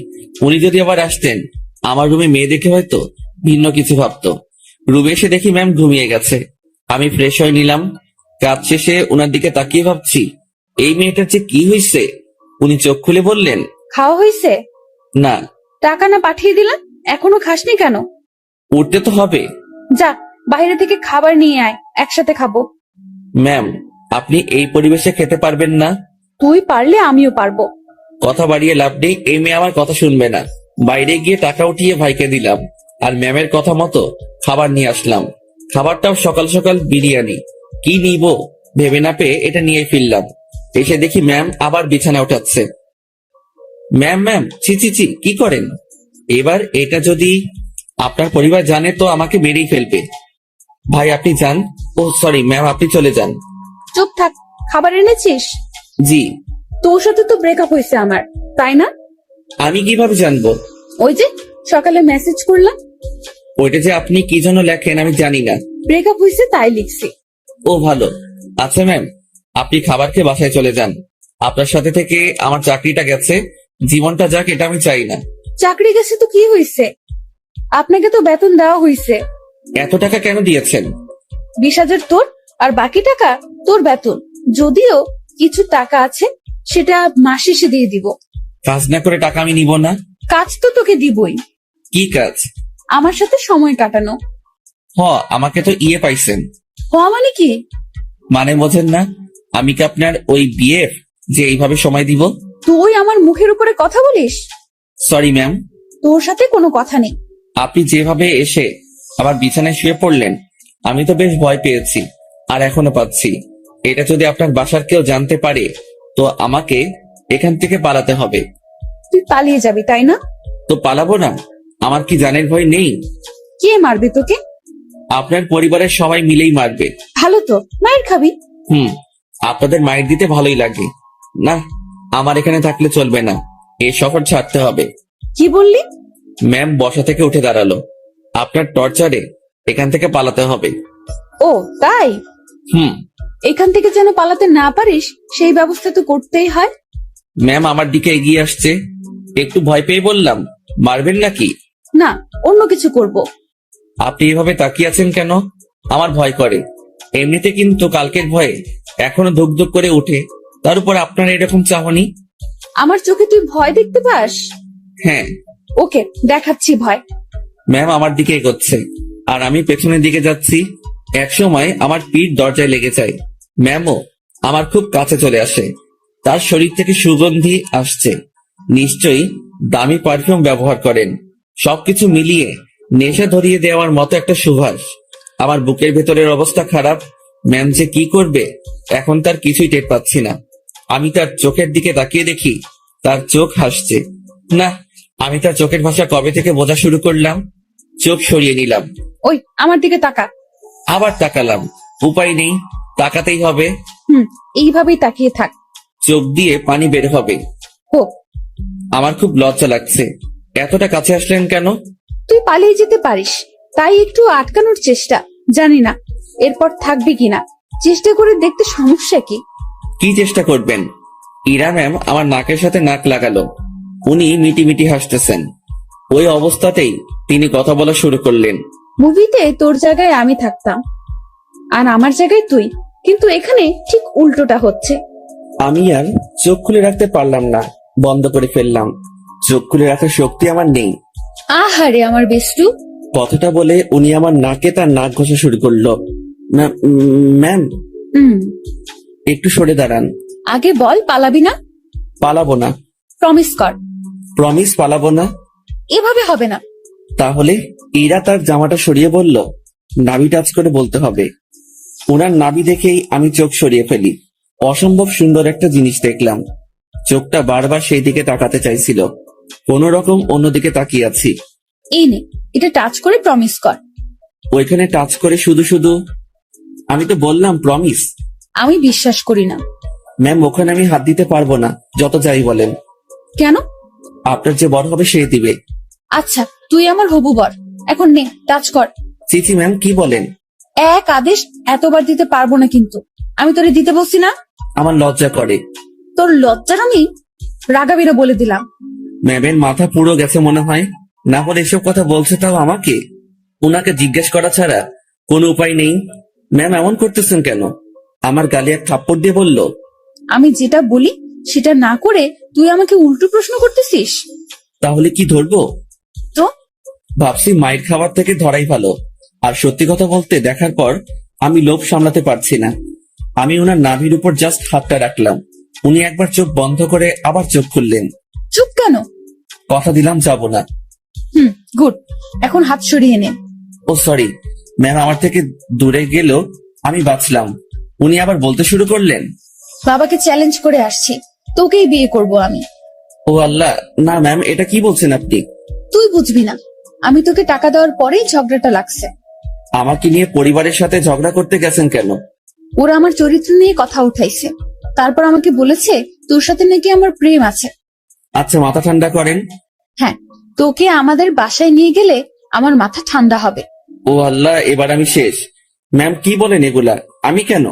উনি যদি আবার আসতেন, আমার রুমে মেয়ে দেখে হয়তো ভিন্ন কিছু ভাবতো। রুমে এসে দেখি ম্যাম ঘুমিয়ে গেছে। আমি ফ্রেশ হয়ে নিলাম। কাজ শেষে ওনার দিকে তাকিয়ে ভাবছি, এই মেয়েটার যে কি হয়েছে। উনি চোখ খুলে বললেন, খাওয়া হয়েছে? না। টাকা না পাঠিয়ে দিলাম, এখনো খাসনি কেন? উঠতে তো হবে। যা, বাইরে থেকে খাবার নিয়ে আয়, একসাথে খাবো। ম্যাম, আপনি এই পরিবেশে খেতে পারবেন না। তুই পারলে আমিও পারবো। কথা বাড়িয়ে লাভ নেই, এই মেয়ে আমার কথা শুনবে না। বাইরে গিয়ে টাকা উঠিয়ে ভাইকে দিলাম, আর ম্যামের কথা মতো খাবার নিয়ে আসলাম। খাবারটাও সকাল সকাল বিরিয়ানি। কি নিব ভেবে না পেয়ে এটা নিয়ে ফিরলাম। এসে দেখি ম্যাম আবার বিছানা উঠাচ্ছে। ম্যাম ম্যাম, ছি ছি ছি, কি করেন? এবার এটা যদি আপনার পরিবার জানে তো আমাকে মেরেই ফেলবে। ভাই আপনি যান। ও সরি ম্যাম, আপনি চলে যান। চুপ থাক, খাবার এনেছিস? জি। তোর সাথে তো ব্রেকআপ হয়েছে আমার, তাই না? আমি কিভাবে জানবো? ওই যে সকালে মেসেজ করলাম। ওইটা যে আপনি কি জন্য লেখেন আমি জানি না। ব্রেকআপ হয়েছে তাই লিখছি। ও ভালো। আচ্ছা ম্যাম, আপনি খাবার খেয়ে বাসায় চলে যান। আপনার সাথে থেকে আমার চাকরিটা গেছে, জীবনটা যাক এটা আমি চাই না। চাকরি গেছে তো কি হয়েছে? আপনাকে তো বেতন দেওয়া হয়েছে। এত টাকা কেন দিয়েছেন? 20,000 তোর, আর বাকি টাকা তোর বেতন। যদিও কিছু টাকা আছে, সেটা মাস শেষে দিয়ে দিব। কাজ না করে টাকা আমি নিব না। কাজ তো তোকে দিবই। কি কাজ? আমার সাথে সময় কাটানো। আমাকে তো ইয়ে পাইছেন। হওয়া মানে কি? মানে বোঝেন না? আমি কি আপনার ওই বিয়ের যে এইভাবে সময় দিব? তুই আমার মুখের উপরে কথা বলিস? Sorry ma'am. তোর সাথে কোনো কথা নেই। আপনি যেভাবে এসে আমার বিছানায় শুয়ে পড়লেন, আমি তো বেশ ভয় পেয়েছি, আর এখনো পাচ্ছি। এটা যদি আপনার বাসার কেউ জানতে পারে, তো আমাকে এখান থেকে পালাতে হবে। তুই পালিয়ে যাবি তাই না? তো পালাবো না? আমার কি জানের ভয় নেই? কে মারবে তোকে? আপনার পরিবারের সবাই মিলেই মারবে। ভালো তো, মায়ের খাবি। আপনাদের মায়ের দিতে ভালোই লাগে না। আমার এখানে থাকলে চলবে না, এই শহর ছাড়তে হবে। কি বললি? ম্যাম বসা থেকে উঠে দাঁড়ালো। আপনার টর্চারে এখান থেকে পালাতে হবে। ও তাই? হুম। এখান থেকে যেন পালাতে না পারিস সেই ব্যবস্থা তো করতেই হয়। ম্যাম আমার দিকে এগিয়ে আসছে, একটু ভয় পেয়ে বললাম, মারবেন নাকি? না, অন্য কিছু করব। আপনি এভাবে তাকিয়ে আছেন কেন? আমার ভয় করে। এমনিতে কিন্তু কালকের ভয়ে এখনো ধুক ধুক করে উঠে, তার উপর আপনার এরকম চাহনি। আমার চোখে তুই ভয় দেখতে পাস? হ্যাঁ। ওকে, দেখাচ্ছি ভয়। ম্যাম আমার দিকে এগোচ্ছে, আর আমি পেছনের দিকে যাচ্ছি। একসময় আমার পিঠ দরজায় লেগে যায়। ম্যামও আমার খুব কাছে চলে আসে। তার শরীর থেকে সুগন্ধি আসছে, নিশ্চয়ই দামি পারফিউম ব্যবহার করেন। সবকিছু মিলিয়ে নেশা ধরিয়ে দেওয়ার মতো একটা সুবাস। আমার বুকের ভেতরের অবস্থা খারাপ। ম্যাম যে কি করবে এখন তার কিছুই টের পাচ্ছি না। আমি তার চোখের দিকে তাকিয়ে দেখি তার চোখ হাসছে। না, আমি তার চোখের ভাষা কবে থেকে বোঝা শুরু করলাম। চোখ সরিয়ে নিলাম, ওই আমার দিকে তাকা। আবার তাকালাম। উপায় নেই, তাকাতেই হবে। এইভাবেই তাকিয়ে থাক। চোখ দিয়ে পানি বের হবে। হোক। আমার খুব লজ্জা লাগছে। এতটা কাছে আসলেন কেন? তুই পালিয়ে যেতে পারিস, তাই একটু আটকানোর চেষ্টা। জানি না এরপর থাকবি কিনা, চেষ্টা করে দেখতে সমস্যা কি? কি চেষ্টা করবেন? ইরা ম্যাম আমার নাকের সাথে নাক লাগালো। উনি মিটি মিটি হাসতেছেন। ওই অবস্থাতেই তিনি কথা বলা শুরু করলেন। মুভিতে তোর জায়গায় আমি থাকতাম, আর আমার জায়গায় তুই, কিন্তু এখানে ঠিক উল্টোটা হচ্ছে। আমি আর চোখ খুলে রাখতে পারলাম না, বন্ধ করে ফেললাম। চোখ খুলে রাখার শক্তি আমার নেই। আহারে আমার বেষ্টু। কথাটা বলে উনি আমার নাকে তার নাক ঘষা শুরু করলো। ম্যাম একটু সরে দাঁড়ান। আগে বল পালাবি না। পালাবো না। প্রমিস কর। প্রমিস, পালাবো না। এভাবে হবে না। তাহলে ইরা তার জামাটা সরিয়ে বলল, নাভি টাচ করে বলতে হবে। ওনার নাভি দেখেই আমি চোখ সরিয়ে ফেলি। অসম্ভব সুন্দর একটা জিনিস দেখলাম। চোখটা বারবার সেই দিকে তাকাতে চাইছিল, কোন রকম অন্যদিকে তাকিয়ে আছি। এই নে, এটা টাচ করে প্রমিস কর। ওইখানে টাচ করে শুধু শুধু। আমি তো বললাম প্রমিস। আমি বিশ্বাস করি না। ম্যাম ওখানে আমি হাত দিতে পারবো না, যত যাই বলেন। কেন? আপনার যে বড় হবে সে দিবে। আচ্ছা, তুই আমার হবু বর, এখন নে টাচ কর। চিচি ম্যাম কি বলেন? এক আদেশ এতবার দিতে পারবো না, কিন্তু আমি তোরে দিতে বলছি না। আমার লজ্জা করে। তোর লজ্জার আমি রাগাবিরা বলে দিলাম। ম্যামের মাথা পুরো গেছে মনে হয়, না হলে এসব কথা বলছে তাও আমাকে। উনাকে জিজ্ঞেস করা ছাড়া কোনো উপায় নেই। ম্যাম এমন করতেছেন কেন? আমার গালে এক থাপ্পড় দিয়ে বলল, আমি যেটা বলি সেটা না করে তুই আমাকে উল্টো প্রশ্ন করতেছিস। তাহলে কি ধরবো? তো ভাবছি মায়ের খাবার থেকে ধরাই ভালো। আর সত্যি কথা বলতে দেখার পর আমি লোভ সামলাতে পারছি না। আমি ওনার নাভির উপর জাস্ট হাতটা রাখলাম। উনি একবার চোখ বন্ধ করে আবার চোখ খুললেন। চুপ কেন? কথা দিলাম যাব না। গুড, এখন হাত সরিয়ে নে। ও সরি ম্যাম, আমার থেকে দূরে গেল, আমি বাঁচলাম। উনি আবার বলতে শুরু করলেন, বাবাকে চ্যালেঞ্জ করে আসছি, তোকেই বিয়ে করব আমি। ও আল্লাহ, না ম্যাম এটা কি বলছেন আপনি? তুই বুঝবি না, আমি তোকে টাকা দেওয়ার পরেই ঝগড়াটা লাগছে। আমাকে নিয়ে পরিবারের সাথে ঝগড়া করতে গেছেন কেন? ওরা আমার চরিত্র নিয়ে কথা উঠাইছে, তারপর আমাকে বলেছে তোর সাথে নাকি আমার প্রেম আছে। আচ্ছা মাথা ঠান্ডা করেন। হ্যাঁ, তোকে আমাদের বাসায় নিয়ে গেলে আমার মাথা ঠান্ডা হবে। ও আল্লাহ, এবার আমি শেষ। ম্যাম কি বলেন এগুলা? আমি কেন?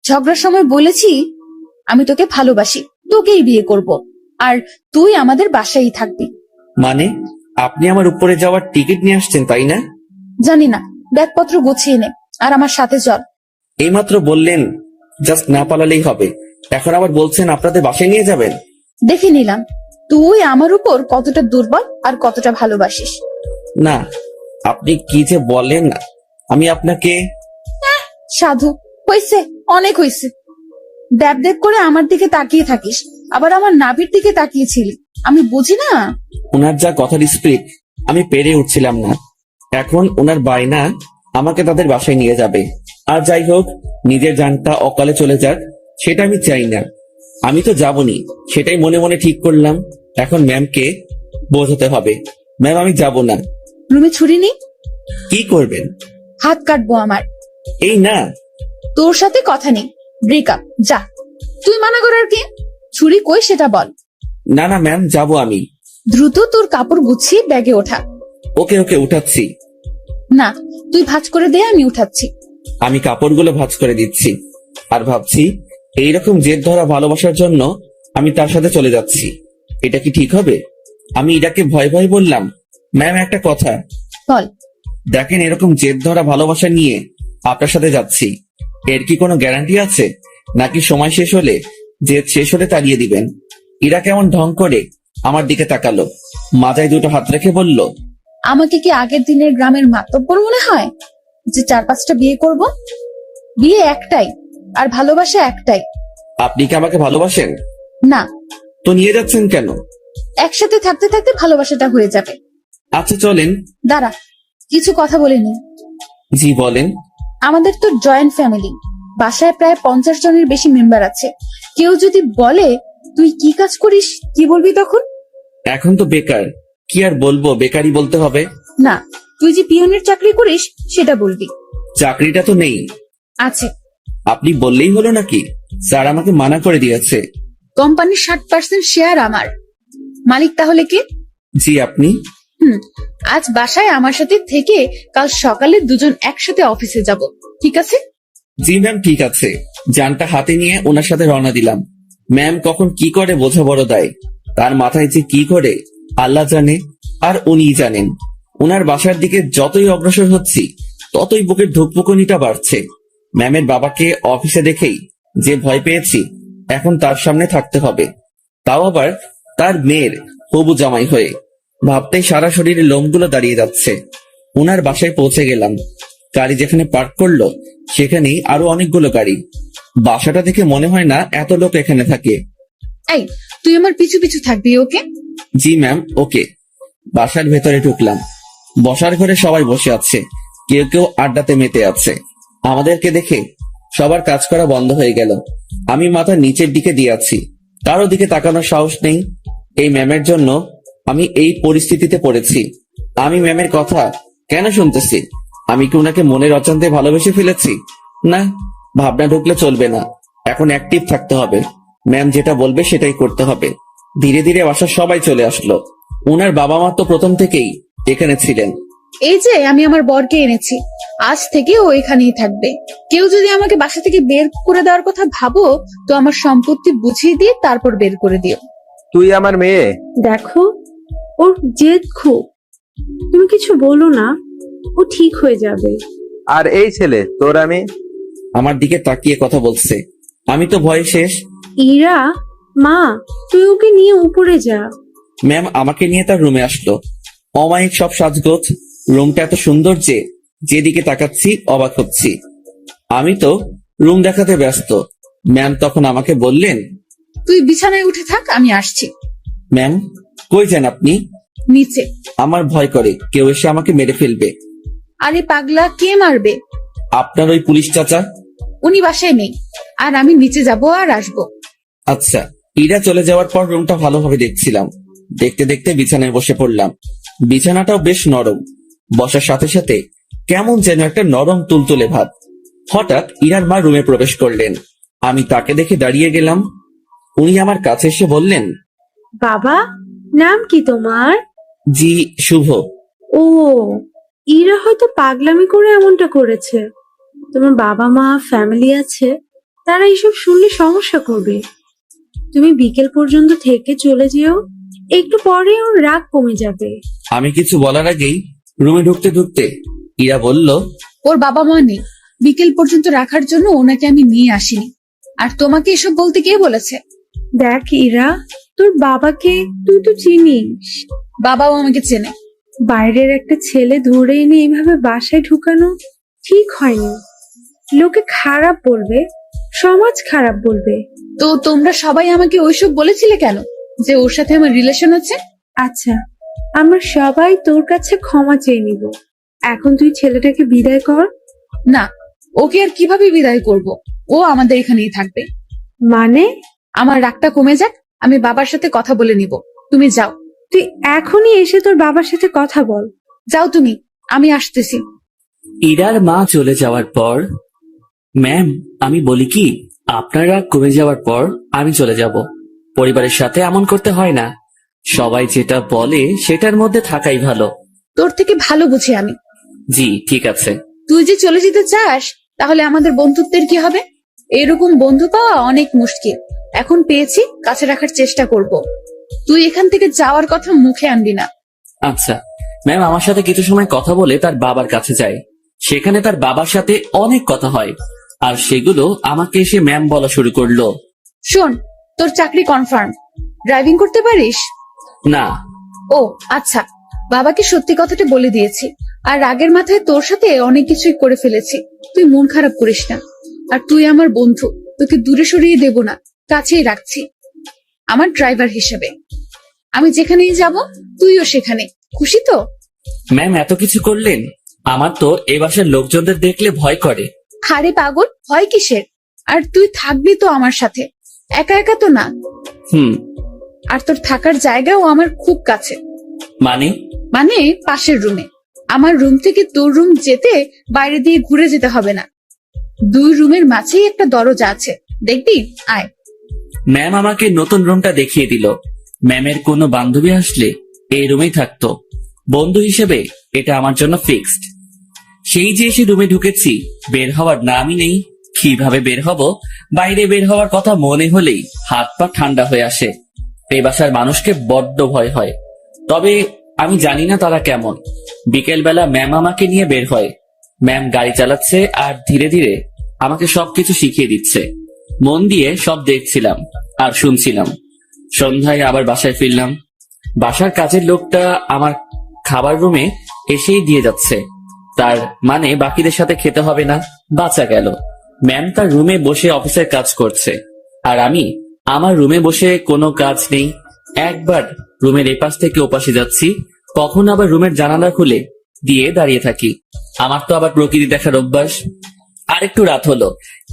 ঝগড়ার সময় বলেছি আমি তোকে ভালোবাসি, তোকেই বিয়ে করব, আর তুই আমাদের বাসায় থাকবি। মানে আপনি আমার উপরে যাওয়ার টিকিট নিয়ে আসছেন তাই না? জানি না, ব্যাগপত্র গুছিয়ে নে আর আমার সাথে চল। এইমাত্র বললেন জাস্ট না পালালেই হবে, এখন আবার বলছেন আপনাদের বাসায় নিয়ে যাবেন। দেখে নিলাম তুই আমার উপর কতটা দুর্বল আর কতটা ভালোবাসিস। না, আপনি কি যে বলেন না। আমি আপনাকে সাধু, হইছে, অনেক হইছে। দেব দেব করে আমার দিকে তাকিয়ে থাকিস, আবার আমার নাভির দিকে তাকিয়েছিলি। আমি বুঝি না। ওনার যা কথার স্পিড আমি পেরে উঠছিলাম না। এখন ওনার বায়না আমাকে তাদের বাসায় নিয়ে যাবে। আর যাই হোক, নিজের জানটা অকালে চলে যাক সেটা আমি চাই না। আমি তো যাবনি, সেটাই মনে মনে ঠিক করলাম। এখন ম্যামকে বোঝাতে হবে, ম্যাম আমি যাব না। রুমে ছুরি নেই? কি করবেন? হাত কাটবো আমার। এই না। তোর সাথে কথা নেই, ব্রেকআপ, যা। তুই মানা করার কি? ছুরি কই সেটা বল। না না ম্যাম, যাব আমি। দ্রুত তোর কাপড় গুছিয়ে ব্যাগে ওঠা। ওকে ওকে উঠাচ্ছি। না, তুই ভাঁজ করে দে, আমি উঠাচ্ছি। আমি কাপড়গুলো ভাঁজ করে দিচ্ছি আর ভাবছি এইরকম জেদ ধরা ভালোবাসার জন্য আমি তার সাথে চলে যাচ্ছি। এটা কি ঠিক হবে? আমি ইরাকে ভয় ভয় বললাম, ম্যাম একটা কথা। বল। দেখেন, এরকম জেদ ধরা ভালোবাসা নিয়ে আপনার সাথে যাচ্ছি, এর কি কোনো গ্যারান্টি আছে? নাকি সময় শেষ হলে, জেদ শেষ হলে তাড়িয়ে দিবেন? ইরা কেমন ঢং করে আমার দিকে তাকালো, মাথায় দুটো হাত রেখে বলল, আমাকে কি আগের দিনের গ্রামের মাতব্বর মনে হয় যে 4-5টা বিয়ে করব? বিয়ে একটাই, আর ভালোবাসা একটাই। আপনি কি আমাকে ভালোবাসেন? না, তো নিয়ে যাচ্ছেন কেন? একসাথে থাকতে থাকতে ভালোবাসাটা হয়ে যাবে। আচ্ছা চলেন। দাঁড়া, কিছু কথা বলে নি। জি বলেন। আমাদের তো জয়েন্ট ফ্যামিলি, বাসায় প্রায় 50 জনের বেশি মেম্বার আছে। কেউ যদি বলে তুই কি কাজ করিস, কি বলবি তখন? এখন তো বেকার, কি আর বলবো, বেকারই বলতে হবে। না, তুই যে পিয়নের চাকরি করিস সেটা বলবি। চাকরিটা তো নেই। আছে। আপনি বললেই হলো নাকি? স্যার আমাকে মানা করে দিয়েছে। কোম্পানির 60% শেয়ার আমার। মালিক তাহলে কে? জি আপনি। আজ বাসায় আমার সাথে থেকে কাল সকালে দুজন একসাথে অফিসে যাব, ঠিক আছে? জি ম্যাম, ঠিক আছে। যানটা হাতে নিয়ে ওনার সাথে রওনা দিলাম। ম্যাম কখন কি করে বোঝা বড় দায়, তার মাথায় যে কি করে আল্লাহ জানে, আর উনিই জানেন। ওনার বাসার দিকে যতই অগ্রসর হচ্ছি ততই বুকের ধুকপুকুনিটা বাড়ছে। ম্যামের বাবাকে অফিসে দেখেই যে ভয় পেয়েছি, এখন তার সামনে থাকতে হবে, তাও আবার তার মেয়ের হবু জামাই হয়ে। ভাবতেই সারা শরীরে লোমগুলো দাঁড়িয়ে যাচ্ছে। ওনার বাসায় পৌঁছে গেলাম। গাড়ি যেখানে পার্ক করলো সেখানেই আরো অনেকগুলো গাড়ি। বাসাটা দেখে মনে হয় না এত লোক এখানে থাকে। এই, তুই আমার পিছু পিছু থাকবি, ওকে? জি ম্যাম, ওকে। বাসার ভেতরে ঢুকলাম। বসার ঘরে সবাই বসে আছে, কেউ কেউ আড্ডাতে মেতে আছে। আমাদেরকে দেখে সবার কাজ করা বন্ধ হয়ে গেল। আমি মাথা নিচের দিকে দিয়ে আছি, কারো দিকে তাকানোর সাহস নেই। এই ম্যামের জন্য আমি এই পরিস্থিতিতে পড়েছি। আমি ম্যামের কথা কেন শুনতেছি? আমি কি ওনাকে মনের অজান্তে ভালোবেসে ফেলেছি? না, ভাবনা ঢুকলে চলবে না, এখন অ্যাক্টিভ থাকতে হবে। ম্যাম যেটা বলবে সেটাই করতে হবে। ধীরে ধীরে বাসার সবাই চলে আসলো। ওনার বাবা মা তো প্রথম থেকেই এখানে ছিলেন। এই যে আমি আমার বরকে এনেছি, আজ থেকে ও এখানেই থাকবে। কেউ যদি আমাকে বাসা থেকে বের করে দেওয়ার কথা ভাবো, তো আমার সম্পত্তি বুঝিয়ে দিয়ে তারপর বের করে দিও। তুই আমার মেয়ে। দেখো, ওর জেদ খুব। তুমি কিছু বলো না, ও ঠিক হয়ে যাবে। আর এই ছেলে তোর আমি। আমার দিকে তাকিয়ে কথা বলছে। আমি তো ভয়ে শেষ। ইরা, মা, তুই ওকে নিয়ে উপরে যা। ম্যাম আমাকে নিয়ে তার রুমে আসলো। অমায়িক সব সাজগোজ, রুমটা এত সুন্দর যে যেদিকে তাকাচ্ছি অবাক হচ্ছি। আমি তো রুম দেখাতে ব্যস্ত। ম্যাম তখন আমাকে বললেন, তুই বিছানায় উঠে থাক, আমি আসছি। ম্যাম কই যান আপনি? নিচে। আমার ভয় করে কেউ এসে আমাকে মেরে ফেলবে। আরে পাগলা, কে মারবে? আপনার ওই পুলিশ চাচা। উনি বাসায় নেই, আর আমি নিচে যাব আর আসবো। আচ্ছা। ইরা চলে যাওয়ার পর রুমটা ভালোভাবে দেখছিলাম। দেখতে দেখতে বিছানায় বসে পড়লাম। বিছানাটাও বেশ নরম, বসার সাথে সাথে কেমন যেন একটা নরম তুলতুলে ভাব। হঠাৎ ইরার মা রুমে প্রবেশ করলেন। আমি তাকে দেখে দাঁড়িয়ে গেলাম। উনি আমার কাছে এসে বললেন, বাবা, নাম কি তোমার? জি শুভ। ও, ইরা হয়তো পাগলামি করে এমনটা করেছে। তোমার বাবা মা ফ্যামিলি আছে, তারা এইসব শুনলে সমস্যা করবে। তুমি বিকেল পর্যন্ত থেকে চলে যেও, একটু পরে ওর রাগ কমে যাবে। আমি কিছু বলার আগেই রুমে ঢুকতে ঢুকতে ইরা বলল, ওর বাবা মা নেই, বিকেল পর্যন্ত রাখার জন্য ওনাকে আমি নিয়ে আসিনি। আর তোমাকে এসব বলতে কে বলেছে? দেখ ইরা, তোর বাবাকে তুই তো চিনিস। বাবাও আমাকে চেনে। বাইরের একটা ছেলে ধরে এনে এইভাবে বাসায় ঢুকানো ঠিক হয়নি। লোকে খারাপ বলবে, সমাজ খারাপ বলবে। তো তোমরা সবাই আমাকে ওইসব বলেছিলে কেন, যে ওর সাথে আমার রিলেশন আছে? আচ্ছা, আমরা সবাই তোর কাছে ক্ষমা চেয়ে নিব। এখন তুই ছেলেটাকে বিদায় কর। না, ওকে আর কিভাবে বিদায় করব? ও আমাদের এখানেই থাকবে। মানে? আমার রাগটা কমে যাক, আমি বাবার সাথে কথা বলে নিব। তুমি যাও। তুই এখনই এসে তোর বাবার সাথে কথা বল। যাও তুমি, আমি আসতেছি। ইরার মা চলে যাওয়ার পর, ম্যাম আমি বলি কি, আপনারা কমে যাওয়ার পর আমি চলে যাব। পরিবারের সাথে এমন করতে হয় না। সবাই যেটা বলে সেটার মধ্যে থাকাই ভালো। তোর থেকে ভালো বুঝি আমি। জি ঠিক আছে। তুই যে চলে যেতে চাস, তাহলে আমাদের বন্ধুত্বের কি হবে? এরকম বন্ধু পাওয়া অনেক মুশকিল। এখন পেয়েছি, কাছে রাখার চেষ্টা করব। তুই এখান থেকে যাওয়ার কথা মুখে আনবি না। আচ্ছা ম্যাম আমার সাথে কিছু সময় কথা বলে তার বাবার কাছে যায়। সেখানে তার বাবার সাথে অনেক কথা হয়, আর সেগুলো আমাকে এসে ম্যাম বলা শুরু করলো। শোন, তোর চাকরি কনফার্ম। ড্রাইভিং করতে পারিস? না। ও আচ্ছা, বাবাকে সত্যি কথাটা বলে দিয়েছি। আর রাগের মাথায় তোর সাথে অনেক কিছুই করে ফেলেছি। তুই মন খারাপ করিস না। আর তুই আমার বন্ধু, তোকে দূরে সরিয়ে দেব না, কাছেই রাখছি আমার ড্রাইভার হিসেবে। আমি যেখানেই যাব তুইও সেখানে। খুশি তো? ম্যাম এত কিছু করলেন? আমার তো এ বাসার লোকজনদের দেখলে ভয় করে। আরে পাগল, ভয় কিসের? আর তুই থাকবি তো আমার সাথে, একা একা তো না। হুম। আর তোর থাকার জায়গাও আমার খুব কাছে। মানে? মানে পাশের রুমে। আমার রুম থেকে তোর রুম যেতে বাইরে দিয়ে ঘুরে যেতে হবে না। 2 রুমের মাঝেই একটা দরজা আছে, দেখবি? আয়। ম্যাম আমাকে নতুন রুমটা দেখিয়ে দিল। ম্যামের কোনো বান্ধবী আসলে এই রুমেই থাকতো। বন্ধু হিসেবে এটা আমার জন্য ফিক্সড। সেই যে এসে রুমে ঢুকেছি, বের হওয়ার নামই নেই। কিভাবে বের হব? বাইরে বের হওয়ার কথা মনে হলেই হাত পা ঠান্ডা হয়ে আসে। এই বাসার মানুষকে বড্ড ভয় হয়, তবে আমি জানি না তারা কেমন। বিকেল বেলা ম্যাম আমাকে নিয়ে বের হয়। ম্যাম গাড়ি চালাচ্ছে আর ধীরে ধীরে আমাকে সবকিছু শিখিয়ে দিচ্ছে। মন দিয়ে সব দেখছিলাম আর শুনছিলাম। সন্ধ্যায় আবার বাসায় ফিরলাম। বাসার কাজের লোকটা আমার খাবার রুমে এসেই দিয়ে যাচ্ছে। তার মানে বাকিদের সাথে খেতে হবে না, বাঁচা গেল। ম্যাম তার রুমে বসে অফিসের কাজ করছে, আর আমি আমার রুমে বসে কোনো কাজ নেই। একবার রুমের এপাশ থেকে ওপাশে যাচ্ছি, কখন আবার রুমের জানালা খুলে দিয়ে দাঁড়িয়ে থাকি। আমার তো আবার প্রকৃতি দেখার অভ্যাস। আর একটু রাত হলো,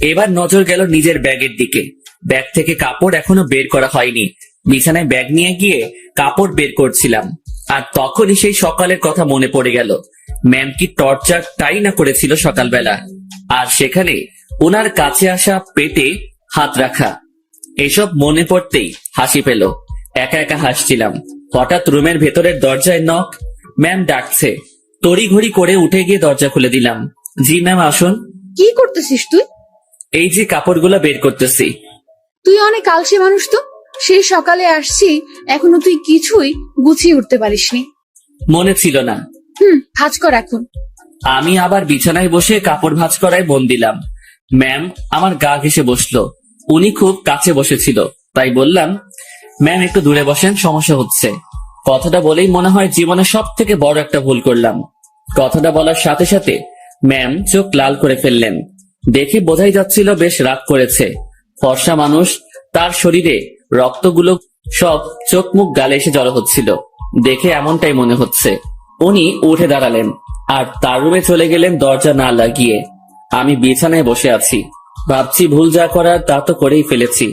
এবার নজর গেল নিজের ব্যাগের দিকে। ব্যাগ থেকে কাপড় এখনো বের করা হয়নি। বিছানায় ব্যাগ নিয়ে গিয়ে কাপড় বের করছিলাম, আর তখনই সেই সকালের কথা মনে পড়ে গেল। ম্যাম কি টর্চারটাই না করেছিল সকালবেলা, আর সেখানে ওনার কাছে আসা পেটে হাত রাখা। এসব মনে পড়তেই হাসি পেল। একা একা হাসছিলাম। হঠাৎ রুমের ভেতরের দরজায় নক। ম্যাম ডাকছে। তড়িঘড়ি করে উঠে গিয়ে দরজা খুলে দিলাম। জি ম্যাম আসুন। কি করতেছিস তুই? এই যে কাপড়গুলো বের করতেছি। তুই অনেক আলসে মানুষ তো। সেই সকালে আসছি, এখনো তুই কিছুই গুছিয়ে উঠতে পারিসনি। মনে ছিল না। ভাঁজ কর এখন। আমি আবার বিছানায় বসে কাপড় ভাঁজ করায় মন দিলাম। ম্যাম আমার গা ঘেঁষে বসলো। উনি খুব কাছে বসেছিল, তাই বললাম, ম্যাম একটু দূরে বসেন, সমস্যা হচ্ছে। কথাটা বলেই মনে হয় জীবনে সব থেকে বড় একটা ভুল করলাম। কথাটা বলার সাথে সাথে ম্যাম চোখ লাল করে ফেললেন। দেখে বোঝাই যাচ্ছিল বেশ রাগ করেছে। ফর্সা মানুষ, তার শরীরে রক্তগুলো সব চোখ মুখ গালে এসে জড়ো হচ্ছিল। দেখে এমনটাই মনে হচ্ছে। উনি উঠে দাঁড়ালেন আর তার রুমে চলে গেলেন দরজা না লাগিয়ে। আমি বিছানায় বসে আছি, ভাবছি ভুল যা করার তা তো করেই ফেলেছি।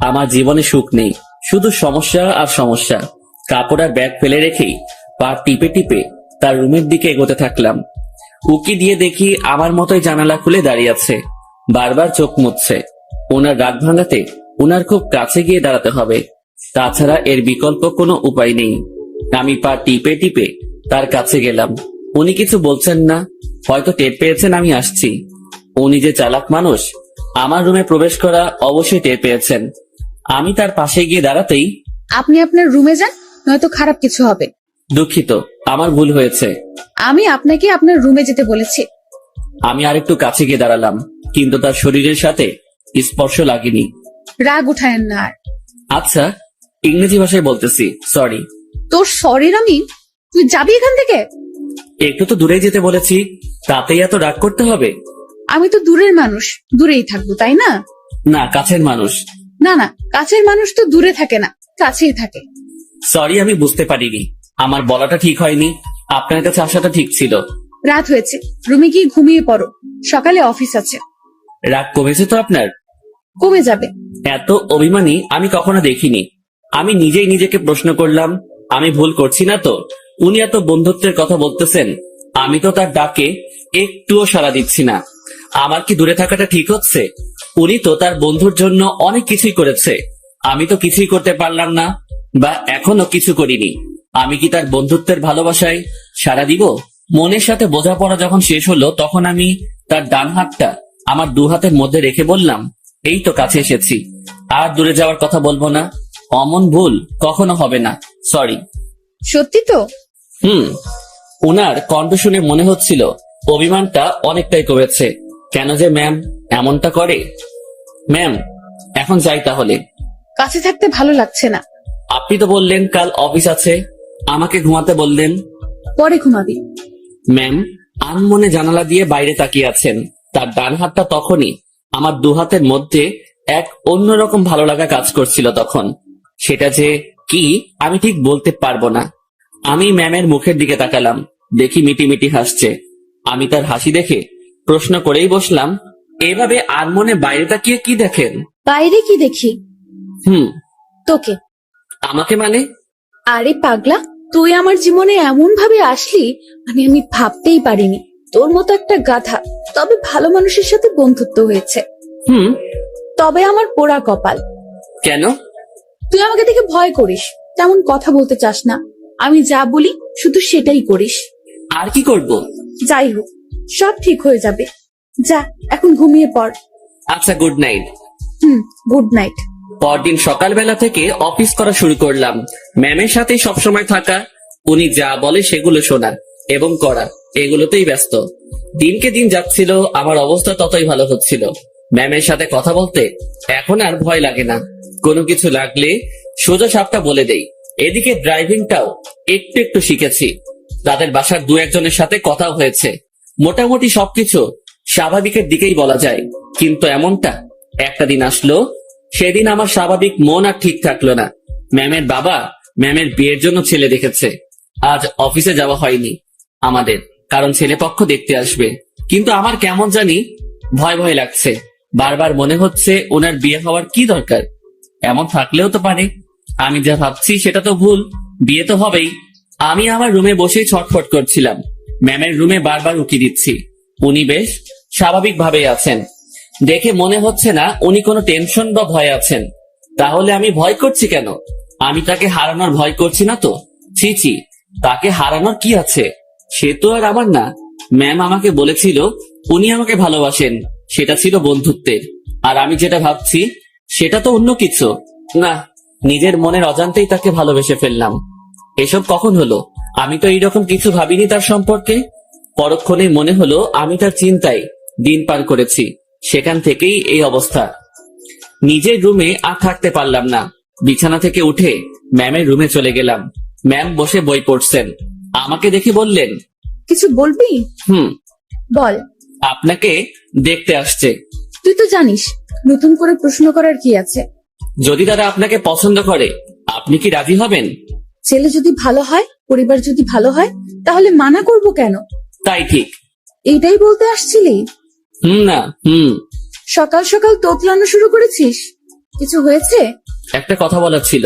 আমার জীবনে সুখ নেই, শুধু সমস্যা আর সমস্যা। কাপড় আর ব্যাগ ফেলে রেখেই পা টিপে টিপে তার রুমের দিকে এগোতে থাকলাম। উকি দিয়ে দেখি আমার মতোই জানালা খুলে দাঁড়িয়ে আছে, বারবার চোখ মুছছে। ওনার রাগ ভাঙাতে ওনার খুব কাছে গিয়ে দাঁড়াতে হবে, তাছাড়া এর বিকল্প কোনো উপায় নেই। আমি পা টিপে টিপে তার কাছে গেলাম। উনি কিছু বলছেন না, হয়তো টের পেয়েছেন আমি আসছি। উনি যে চালাক মানুষ, আমার রুমে প্রবেশ করা অবশ্যই টের পেয়েছেন। আমি তার পাশে গিয়ে দাঁড়াতেই, আপনি আপনার রুমে যান, নয়তো খারাপ কিছু হবে। দুঃখিত, আমার ভুল হয়েছে। আমি আপনাকে আপনার রুমে যেতে বলেছি। আমি আরেকটু কাছে গিয়ে দাঁড়ালাম, কিন্তু তার শরীরের সাথে স্পর্শ লাগেনি। রাগ উঠায়েন না আর। আচ্ছা, ইংরেজি ভাষায় বলতেছি, সরি। তোর সরির আমি? তুই যাবি এখান থেকে? একটু তো দূরে যেতে বলেছি, তাতেই এত রাগ করতে হবে? আমি তো দূরের মানুষ, দূরেই থাকবো, তাই না? না, কাছের মানুষ। না না, কাছের মানুষ তো দূরে থাকে না, কাছেই থাকে। সরি, আমি বুঝতে পারিনি। আমার বলাটা ঠিক হয়নি, আপনার কাছে আসাটা ঠিক ছিল। রাত হয়েছে, রুমে গিয়ে ঘুমিয়ে পড়ো, সকালে অফিস আছে। রাগ কমেছে তো আপনার? কমে যাবে। এত অভিমানী আমি কখনো দেখিনি। আমি নিজেই নিজেকে প্রশ্ন করলাম, আমি ভুল করছি না তো? উনি এত বন্ধুত্বের কথা বলতেছেন, আমি তো তার ডাকে একটুও সাড়া দিচ্ছি না। আমার কি দূরে থাকাটা ঠিক হচ্ছে? উনি তো তার বন্ধুর জন্য অনেক কিছুই করেছে, আমি তো কিছুই করতে পারলাম না, বা এখনো কিছু করিনি। আমি কি তার বন্ধুত্বের ভালোবাসায় সাড়া দিব? মনের সাথে বোঝাপড়া যখন শেষ হলো, তখন আমি তার ডান হাতটা আমার দু হাতের মধ্যে রেখে বললাম, এই তো কাছে এসেছি, আর দূরে যাওয়ার কথা বলবো না। অমন ভুল কখনো হবে না, সরি। সত্যি তো? উনার কণ্ঠ শুনে মনে হচ্ছিল অভিমানটা অনেকটাই কমেছে। কেন যে ম্যাম এমনটা করে? ম্যাম, এখন যাই তাহলে। কাছে থাকতে ভালো লাগছে না। আপনি তো বললেন কাল অফিস আছে, আমাকে ঘুমাতে বললেন। পরে ঘুমাবি। ম্যাম আনমনে জানালা দিয়ে বাইরে তাকিয়ে আছেন। তার ডান হাতটা তখনই আমার দু হাতের মধ্যে এক অন্যরকম ভালো লাগা কাজ করছিল তখন। সেটা যে কি আমি ঠিক বলতে পারবো না। আমি ম্যামের মুখের দিকে তাকালাম, দেখি মিটিমিটি হাসছে। আমি তার হাসি দেখে প্রশ্ন করেই বসলাম, এভাবে আনমনে বাইরে তাকিয়ে কি দেখেন? বাইরে কি দেখি? হুম তোকে। আমাকে মানে? আরে পাগলা, তুই আমার জীবনে এমন ভাবে আসলি, মানে আমি ভাবতেই পারিনি। তোর মতো একটা গাধা, তবে ভালো মানুষের সাথে বন্ধুত্ব হয়েছে। তবে আমার পোড়া কপাল। কেন? তুই আমাকে দেখে ভয় করিস, তেমন কথা বলতে চাস না। আমি যা বলি শুধু সেটাই করিস। আর কি করব? যাই হোক, সব ঠিক হয়ে যাবে। যা এখন ঘুমিয়ে পড়। আচ্ছা, গুড নাইট। Good night. পরদিন সকালবেলা থেকে অফিস করা শুরু করলাম। ম্যামের সাথে সবসময় থাকা, উনি যা বলে সেগুলো শোনা এবং করা, এগুলোতেই ব্যস্ত। দিনকে দিন যাচ্ছিল, আমার অবস্থা ততই ভালো হচ্ছিল। ম্যামের সাথে কথা বলতে এখন আর ভয় লাগে না। কোনো কিছু লাগলে সোজা সাপটা বলে দেই। এদিকে ড্রাইভিংটাও একটু একটু শিখেছি। তাদের বাসার দু একজনের সাথে কথাও হয়েছে। মোটামুটি সবকিছু স্বাভাবিকের দিকেই বলা যায়। কিন্তু এমনটা একটা দিন আসলো, সেদিন আমার স্বাভাবিক মন আর ঠিক থাকলো না। ম্যামের বাবা ম্যামের বিয়ের জন্য ছেলে দেখেছে। আজ অফিসে যাওয়া হয়নি আমাদের, কারণ ছেলে পক্ষ দেখতে আসবে। কিন্তু আমার কেমন জানি ভয় ভয় লাগছে। বারবার মনে হচ্ছে ওনার বিয়ে হওয়ার কি দরকার? এমন থাকলেও তো পারে। আমি যা ভাবছি সেটা তো ভুল, বিয়ে তো হবেই। আমি আমার রুমে বসেই ছটফট করছিলাম। ম্যামের রুমে বারবার উকি দিচ্ছি। উনি বেশ স্বাভাবিকভাবেই আছেন। দেখে মনে হচ্ছে না উনি কোনো টেনশন বা ভয় আছেন। তাহলে আমি ভয় করছি কেন? আমি তাকে হারানোর ভয় করছি না তো। ছি ছি, তাকে হারানোর কি আছে? সে তো আর আমার না। ম্যাম আমাকে বলেছিল উনি আমাকে ভালোবাসেন, সেটা ছিল বন্ধুত্বের। আর আমি যেটা ভাবছি সেটা তো অন্য কিছু। না, নিজের মনের অজান্তেই তাকে ভালোবেসে ফেললাম। এসব কখন হলো? আমি তো এইরকম কিছু ভাবিনি তার সম্পর্কে। পরক্ষণে মনে হলো আমি তার চিন্তায় দিন পার করেছি। সেখান থেকেই এই অবস্থা। নিজের রুমে আর থাকতে পারলাম না। বিছানা থেকে উঠে ম্যামের রুমে চলে গেলাম। ম্যাম বসে বই পড়ছেন। আমাকে দেখে বললেন, কিছু বলবি? বল। আপনাকে দেখতে আসছে। তুই তো জানিস নতুন করে প্রশ্ন করার কি আছে। যদি তারা আপনাকে পছন্দ করে, আপনি কি রাজি হবেন? ছেলে যদি ভালো হয়, পরিবার যদি ভালো হয়, তাহলে মানা করব কেন? তাই ঠিক। এইটাই বলতে আসছিলি? না। সকাল সকাল তোতলানো শুরু করেছিস। কিছু হয়েছে? একটা কথা বলার ছিল।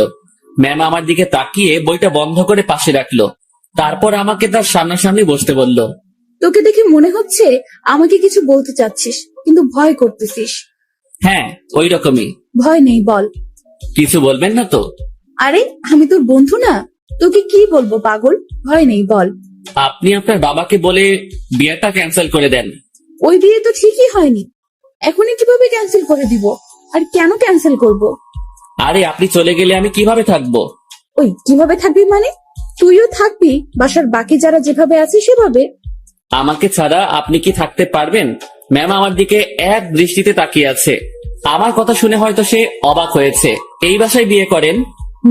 ম্যাম আমার দিকে তাকিয়ে বইটা বন্ধ করে পাশে রাখলো। তারপর আমাকে তার সামনাসামনি বসতে বলল। তোকে দেখে মনে হচ্ছে আমাকে কিছু বলতে চাচ্ছিস, কিন্তু ভয় করতেছিস। হ্যাঁ, ওই রকমই। ভয় নেই, বল। কিছু বলবেন না তো? আরে আমি তোর বন্ধু না, তোকে কি বলবো পাগল? ভয় নেই, বল। আপনি আপনার বাবাকে বলে বিয়েটা ক্যান্সেল করে দেন। ওই বিয়ে তো ঠিকই হয়নি, এখনই কিভাবে ক্যান্সেল করে দিব? আর কেন ক্যান্সেল করব? আরে আপনি চলে গেলে আমি কিভাবে থাকবো? ওই কিভাবে থাকবি মানে? তুইও থাকবি বাসার বাকি যারা যেভাবে আছে সেভাবে। আমাকে ছাড়া আপনি কি থাকতে পারবেন? ম্যাম আমার দিকে এক দৃষ্টিতে তাকিয়ে আছে। আমার কথা শুনে হয়তো সে অবাক হয়েছে। এই বাসায় বিয়ে করেন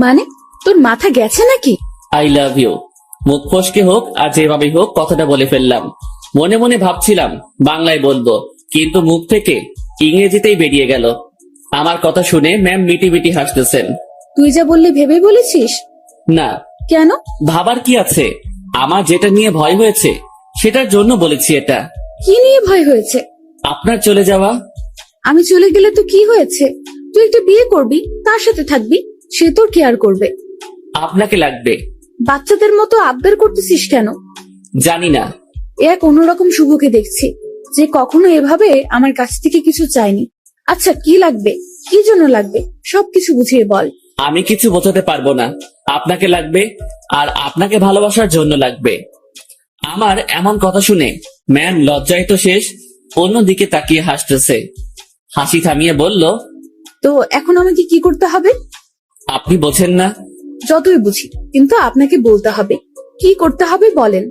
মানে? তোর মাথা গেছে নাকি? I love you. মুখ ফসকে হোক আর যেভাবেই হোক কথাটা বলে ফেললাম। মনে মনে ভাবছিলাম বাংলায় বলবো, কিন্তু মুখ থেকে ইংরেজিতেই বেরিয়ে গেল। আমার কথা শুনে ম্যাম মিটি মিটি হাসতেছেন। তুই যা বললি ভেবে বলেছিস? না। কেন? ভাবার কি আছে? আমার যেটা নিয়ে ভয় হয়েছে সেটার জন্য বলেছি এটা। কি নিয়ে ভয় হয়েছে? আপনার চলে যাওয়া। আমি চলে গেলে তো কি হয়েছে? তুই একটা বিয়ে করবি, তার সাথে থাকবি, সে তোর কেয়ার করবে। আপনাকে লাগবে। বাচ্চাদের মতো আবদার করতেছিস কেন? জানি না। এক অন্যরকম শুভকে দেখছি, যে কখনো এভাবে আমার কাছ থেকে কিছু চায়নি। আচ্ছা কি লাগবে, কি জন্য লাগবে, সবকিছু বুঝিয়ে বল। আমি কিছু বোঝাতে পারবো না। আপনাকে লাগবে, আর আপনাকে ভালোবাসার জন্য লাগবে। আমার এমন কথা শুনে ম্যাম লজ্জায় তো শেষ। অন্যদিকে তাকিয়ে হাসতেছে। হাসি থামিয়ে বলল, তো এখন আমাকে কি করতে হবে? আপনি বোঝেন না? যতই বুঝি, কিন্তু আপনাকে বলতে হবে। কি করতে হবে বলেন।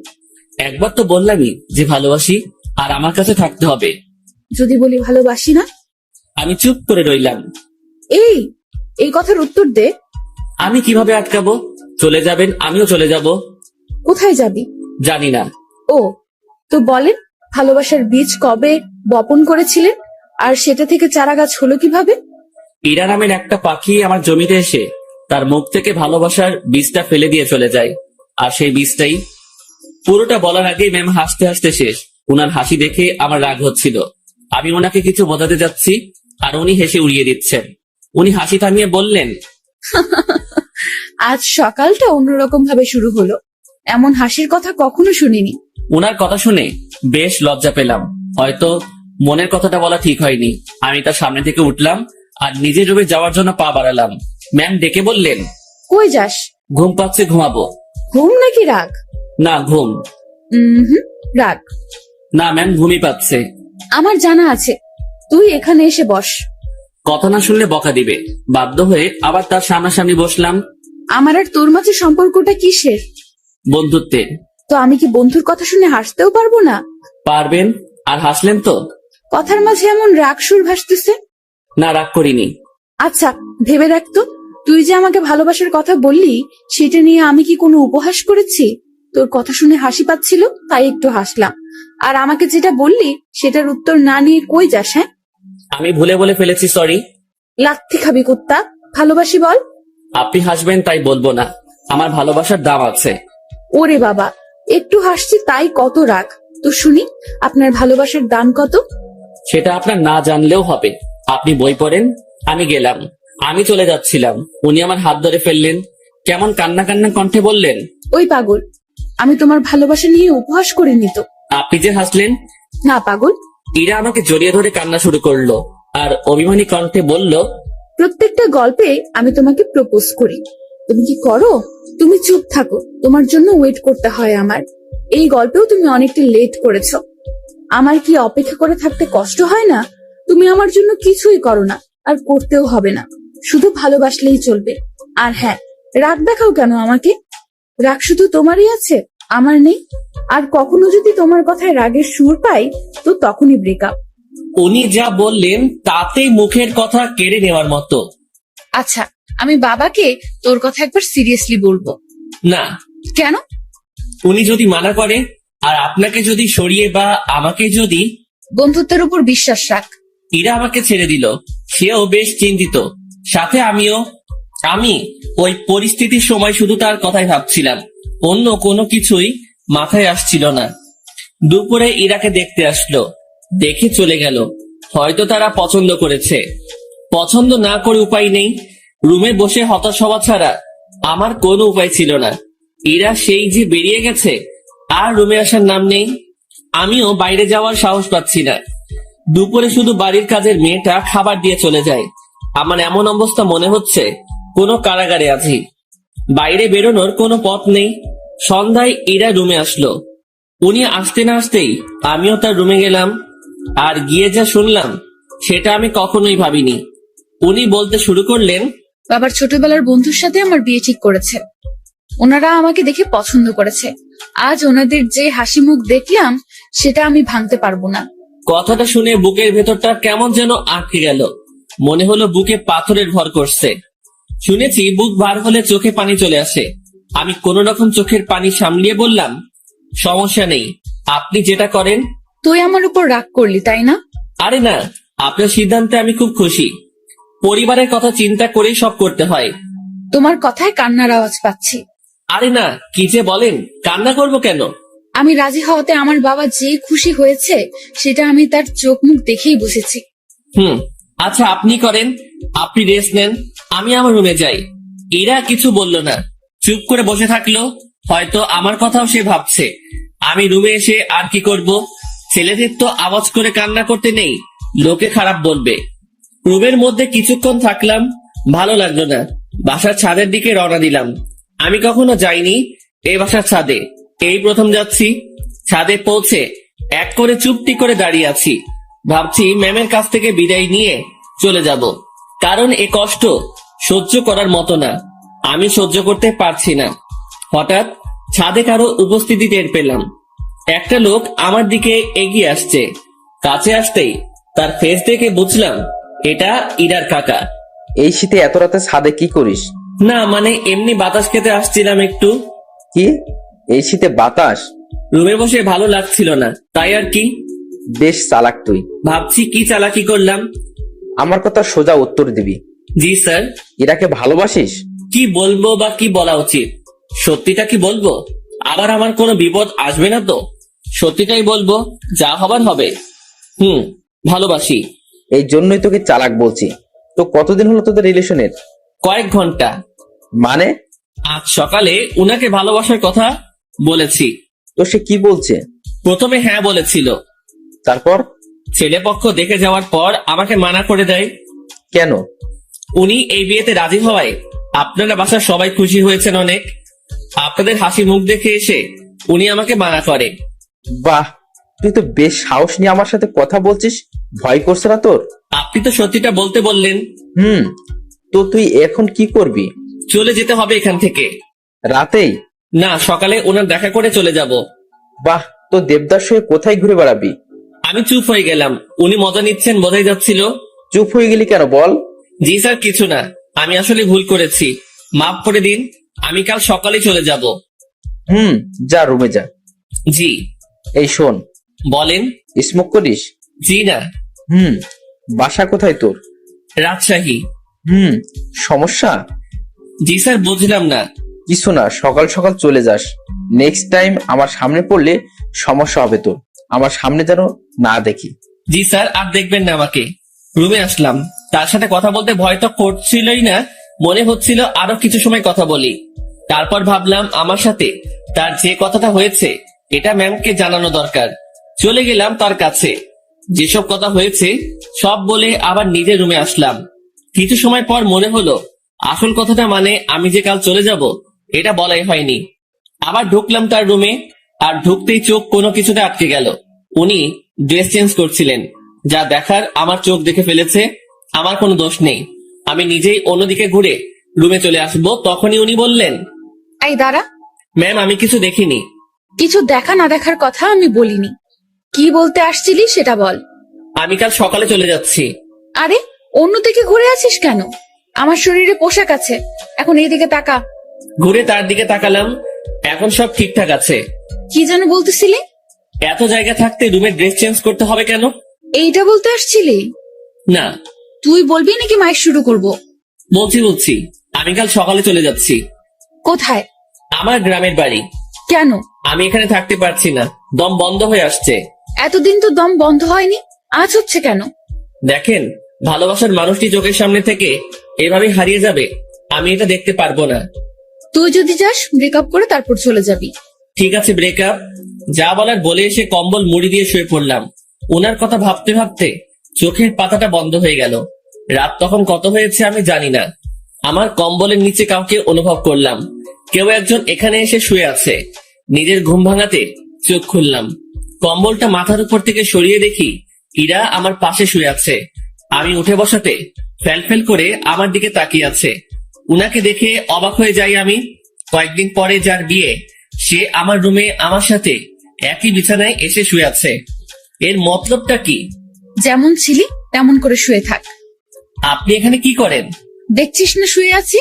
একবার তো বললামই যে ভালোবাসি, আর আমার কাছে থাকতে হবে। যদি বলি ভালোবাসি না? আমি চুপ করে রইলাম। এই এই কথার উত্তর দে। আমি কিভাবে আটকাবো? চলে যাবেন, আমিও চলে যাব। কোথায় যাবি? জানি না। ও, তো বলেন, ভালোবাসার বীজ কবে বপন করেছিলেন, আর সেটা থেকে চারা গাছ হলো কিভাবে? ইরা নামের একটা পাখি আমার জমিতে এসে তার মুখ থেকে ভালোবাসার বীজটা ফেলে দিয়ে চলে যায়। আর সেই বীজটাই পুরোটা বলার আগেই ম্যাম হাসতে হাসতে শেষ। উনার হাসি দেখে আমার রাগ হচ্ছিল। আমি ওনাকে কিছু বোঝাতে যাচ্ছি, আর উনি হেসে উড়িয়ে দিচ্ছেন। উনি হাসি থামিয়ে বললেন, আজ সকালটা অন্যরকম ভাবে শুরু হলো। এমন হাসির কথা কখনো শুনিনি। উনার কথা শুনে বেশ লজ্জা পেলাম। হয়তো মনের কথাটা বলা ঠিক হয়নি। আমি তার সামনে থেকে উঠলাম আর নিজের রুমে যাওয়ার জন্য পা বাড়ালাম। ম্যাম ডেকে বললেন, কই যাস? ঘুম পাচ্ছে, ঘুমাবো। ঘুম নাকি রাগ? না, ঘুম। রাগ। না ম্যাম, ঘুমই পাচ্ছে। আমার জানা আছে, তুই এখানে এসে বস। কথা না শুনলে বকা দিবে। বাধ্য হয়ে আবার তার সামনাসামনি বসলাম। আমার আর তোর মাঝে সম্পর্কটা কিসের? বন্ধুত্বের। তো আমি কি বন্ধুর কথা শুনে হাসতেও পারবো না? পারবেন। আর হাসলেন তো? কথার মাঝে এমন রাগ সুর ভাসতেছে। না, রাগ করিনি। আচ্ছা, ভেবে দেখ তো, তুই যে আমাকে ভালোবাসার কথা বললি, সেটা নিয়ে আমি কি কোনো উপহাস করেছি? তোর কথা শুনে হাসি পাচ্ছিল, তাই একটু হাসলাম। আর আমাকে যেটা বললি সেটার উত্তর না নিয়ে কই যাস? হ্যাঁ, আমি ভুলে বলে ফেলেছি, সরি। লাথি খাবি কুত্তা। ভালোবাসি বল। আপনি হাসবেন তাই বলবো না। আমার ভালোবাসার দাম আছে। ওরে বাবা, একটু হাসছি তাই কত রাগ। তো শুনি, আপনার ভালোবাসার দাম কত? সেটা আপনার না জানলেও হবে। আপনি বই পড়েন। আমি গেলাম। আমি চলে যাচ্ছিলাম, উনি আমার হাত ধরে ফেললেন। কেমন কান্না কান্না কণ্ঠে বললেন, ওই পাগল, আমি তোমার ভালোবাসা নিয়ে উপহাস করিনি তো। আপনি যে হাসলেন। না পাগল। ইরা আমাকে জড়িয়ে ধরে কান্না শুরু করলো আর অভিমানী কণ্ঠে বলল, প্রত্যেকটা গল্পে আমি তোমাকে প্রপোজ করি, তুমি কি করো? তুমি চুপ থাকো, তোমার জন্য ওয়েট করতে হয় আমার। এই গল্পেও তুমি অনেকটা লেট করেছো। আমার কি অপেক্ষা করে থাকতে কষ্ট হয় না? তুমি আমার জন্য কিছুই করো না, আর করতেও হবে না। শুধু ভালোবাসলেই চলবে। আর হ্যাঁ, রাগ দেখাও কেন আমাকে? রাগ শুধু তোমারই আছে, আমার নেই। আর কখনো যদি তোমার কথায় রাগের সুর পাই, তো তখনই ব্রেকআপ। উনি যা বললেন তাতেই মুখের কথা কেড়ে নেওয়ার মতো। আচ্ছা, আমি বাবাকে তোর কথা একবার সিরিয়াসলি বলবো। না। কেন? উনি যদি মানা করে, আর আপনাকে যদি সরিয়ে বা আমাকে যদি। বন্ধুত্বের উপর বিশ্বাস রাখ। ইরা আমাকে ছেড়ে দিল। সেও বেশ চিন্তিত, সাথে আমিও। আমি ওই পরিস্থিতির সময় শুধু তার কথাই ভাবছিলাম, অন্য কোনো কিছুই মাথায় আসছিল না। দুপুরে ইরাকে দেখতে আসলো, দেখে চলে গেল। হয়তো তারা পছন্দ করেছে। পছন্দ না করে উপায় নেই। রুমে বসে হতাশ হওয়া ছাড়া আমার কোনো উপায় ছিল না। ইরা সেই যে বেরিয়ে গেছে, আর রুমে আসার নাম নেই। আমিও বাইরে যাওয়ার সাহস পাচ্ছি না। দুপুরে শুধু বাড়ির কাজের মেয়েটা খাবার দিয়ে চলে যায়। আমার এমন অবস্থা মনে হচ্ছে কোনো কারাগারে আছি। বাইরে বেরোনোর কোনো পথ নেই। সন্ধ্যায় ইরা রুমে আসলো। উনি আসতে না আসতেই আমিও তার রুমে গেলাম। আর গিয়ে যা শুনলাম সেটা আমি কখনোই ভাবিনি। উনি বলতে শুরু করলেন, বাবার ছোটবেলার বন্ধুর সাথে আমার বিয়ে ঠিক করেছে। ওনারা আমাকে দেখে পছন্দ করেছে। আজ ওনাদের যে হাসি মুখ দেখলাম, সেটা আমি ভাঙতে পারবো না। কথাটা শুনে বুকের ভেতরটা কেমন যেন আটকে গেল। মনে হলো বুকে পাথরের ভর করছে। শুনেছি বুক ভার হলে চোখে পানি চলে আসে। আমি কোন রকম চোখের পানি সামলিয়ে বললাম, সমস্যা নেই, আপনি যেটা করেন। তুই আমার উপর রাগ করলি, তাই না? আরে না, আপনার সিদ্ধান্তে আমি খুব খুশি। পরিবারের কথা চিন্তা করেই সব করতে হয়। তোমার কথায় কান্নার আওয়াজ পাচ্ছি। আরে না, কি যে বলেন, কান্না করব কেন? আমি রাজি হওয়াতে আমার বাবা যে খুশি হয়েছে, সেটা আমি তার চোখ মুখ দেখেই বুঝেছি। আচ্ছা, আপনি করেন, আপনি রেস্ট নেন, আমি আমার রুমে যাই। এরা কিছু বলল না, চুপ করে বসে থাকলো। হয়তো আমার কথাও সে ভাবছে। আমি রুমে এসে আর কি করব? ছেলেদের তো আওয়াজ করে কান্না করতে নেই, লোকে খারাপ বলবে। রুমের মধ্যে কিছুক্ষণ থাকলাম, ভালো লাগলো না। বাসার ছাদের দিকে রওনা দিলাম। আমি কখনো যাইনি এই বাসার ছাদে, এই প্রথম যাচ্ছি। ছাদে পৌঁছে এক করে চুপটি করে দাঁড়িয়ে আছি। ভাবছি ম্যামের কাছ থেকে বিদায় নিয়ে চলে যাব, কারণ এ কষ্ট সহ্য করার মতো না, আমি সহ্য করতে পারছি না। হঠাৎ ছাদে কারো উপস্থিতি টের পেলাম। একটা লোক আমার দিকে এগিয়ে আসছে। কাছে আসতেই তার ফেস দেখে বুঝলাম এটা ইরার কাকা। এই শীতে এত রাতে ছাদে কি করিস? না মানে এমনি বাতাস খেতে আসছিলাম একটু। কি, এই শীতে বাতাস? রুমে বসে ভালো লাগছিল না, তাই আর কি। বেশ চালাক তুই। ভাবছি কি চালাকি করলাম। আমার কথা সোজা উত্তর দিবি। জি স্যার। ইরাকে ভালোবাসিস? কি বলবো বা কি বলা উচিত? সত্যিটা কি বলবো? আবার আমার কোনো বিপদ আসবে না তো? সত্যিটাই বলবো, যা হবার হবে। ভালোবাসি। এই জন্যই তোকে চালাক বলছি। তো কতদিন হলো তোদের রিলেশনের? কয়েক ঘন্টা। মানে? আজ সকালে উনাকে ভালোবাসার কথা বলেছি। তো সে কি বলছে? প্রথমে হ্যাঁ বলেছিল, তারপর? ছেলেপক্ষ দেখে যাওয়ার পর আমাকে মানা করে দেয়। কেন? উনি এই বিয়েতে রাজি হওয়ায় আপনারা বাসার সবাই খুশি হয়েছেন অনেক। আপনাদের হাসি মুখ দেখে এসে উনি আমাকে মানা করে। বাহ, তুই তো বেশ সাহস নিয়ে আমার সাথে কথা বলছিস। ভয় করছে না তোর? আপনি তো সত্যিটা বলতে বললেন। তো তুই এখন কি করবি? চলে যেতে হবে এখান থেকে। রাতেই? না, সকালে ওনার দেখা করে চলে যাব। বাহ, তো দেবদাস হয়ে কোথায় ঘুরে বেড়াবি? আমি চুপ হয়ে গেলাম। উনি মজা নিচ্ছেন বোঝাই যাচ্ছিল। চুপ হয়ে গেলি কেন বল? জি স্যার, কিছু না, আমি আসলে ভুল করেছি, মাফ করে দিন। আমি কাল সকালে চলে যাব। যা, রুমে যা। জি। এই শোন। বলেন। স্মোক করিস? জি না। বাসা কোথায় তোর? রাজশাহী। সমস্যা? জি স্যার, বুঝলাম না। কিছু না, সকাল সকাল চলে যাস। নেক্সট টাইম আমার সামনে পড়লে সমস্যা হবে তোর। আমার সামনে যেন না দেখি। জি স্যার, আর দেখবেন না আমাকে। রুমে আসলাম। তার সাথে কথা বলতে ভয় তো করছিলই না, মনে হচ্ছিল আরো কিছু সময় কথা বলি। তারপর ভাবলাম আমার সাথে তার যে কথাটা হয়েছে এটা ম্যামকে জানানো দরকার। চলে গেলাম তার কাছে, যেসব কথা হয়েছে সব বলে আবার নিজের রুমে আসলাম। কিছু সময় পর মনে হলো আসল কথাটা মানে আমি যে কাল চলে যাব এটা বলাই হয়নি। আবার ঢুকলাম তার রুমে, আর ঢুকতেই চোখ কোনো কিছুতে আটকে গেল। উনি ড্রেস চেঞ্জ করছিলেন। যা দেখার আমার চোখ দেখে ফেলেছে, আমার কোনো দোষ নেই। আমি নিজেই অন্যদিকে ঘুরে রুমে চলে আসবো, তখনই উনি বললেন, এই দাঁড়া। ম্যাম আমি কিছু দেখিনি। কিছু দেখা না দেখার কথা আমি বলিনি। কি বলতে আসছিলি সেটা বল। আমি কাল সকালে চলে যাচ্ছি। আরে, অন্যদিকে ঘুরে আছিস কেন? আমার শরীরে পোশাক আছে, এখন এইদিকে তাকা। ঘুরে তার দিকে তাকালাম, এখন সব ঠিকঠাক আছে। কি যেন বলতেছিলি? এত জায়গা থাকতে রুমে ড্রেস চেঞ্জ করতে হবে কেন? এইটা বলতে আসছিলি? না। তুই বলবি নাকি মাইক শুরু করব? বলছি আমি কাল সকালে চলে যাচ্ছি। কোথায়? আমার গ্রামের বাড়ি। কেন? আমি এখানে থাকতে পারছি না, দম বন্ধ হয়ে আসছে। এতদিন তো দম বন্ধ হয়নি, আজ হচ্ছে কেন? দেখেন, ভালোবাসার মানুষটি চোখের সামনে থেকে এভাবে হারিয়ে যাবে, আমি এটা দেখতে পারবো না। তুই যদি যাস ব্রেকআপ করে তারপর চলে যাবি। ঠিক আছে, ব্রেকআপ। যা বলার বলে এসে কম্বল মুড়ি দিয়ে শুয়ে পড়লাম। ওনার কথা ভাবতে ভাবতে চোখের পাতাটা বন্ধ হয়ে গেল। রাত তখন কত হয়েছে আমি জানি না। আমার কম্বলের নিচে কাউকে অনুভব করলাম। কেউ একজন এখানে এসে শুয়ে আছে। নিজের ঘুম ভাঙাতে চোখ খুললাম। কম্বলটা মাথার উপর থেকে সরিয়ে দেখি ইরা আমার পাশে শুয়ে আছে। আমি উঠে বসাতে ফেল করে আমার দিকে তাকিয়ে আছে। উনাকে দেখে অবাক হয়ে যাই আমি। কয়েকদিন পরে যার বিয়ে, সে আমার রুমে আমার সাথে একই বিছানায় এসে শুয়ে আছে। এর মতলবটা কি? যেমন ছিলি তেমন করে শুয়ে থাক। আপনি এখানে কি করেন? দেখছিস না শুয়ে আছি?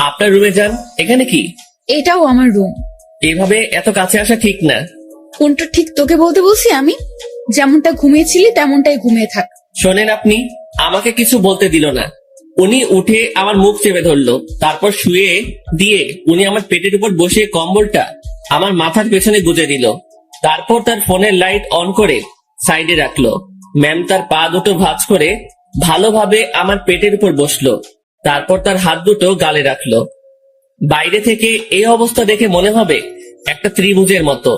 আপনার রুমে যান। এখানে কি? এটাও আমার রুম। এভাবে এত কাছে আসা ঠিক না। কোনটা ঠিক তোকে বলতে বলছি আমি? যেমনটা ঘুমিয়েছিলি তেমনটাই ঘুমিয়ে থাক। শোনেন, আপনি আমাকে কিছু বলতে দিল না। উনি উঠে আমার মুখ চেপে ধরলো, তারপর শুয়ে দিয়ে উনি আমার পেটের উপর বসে কম্বলটা আমার মাথার পেছনে গুজে দিল। তারপর তার ফোনের লাইট অন করে সাইডে রাখলো। ম্যাম তার পা দুটো ভাঁজ করে ভালোভাবে আমার পেটের উপর বসলো। তারপর তার হাত দুটো গালে রাখলো। বাইরে থেকে এই অবস্থা দেখে মনে হবে একটা ত্রিভুজের মতো,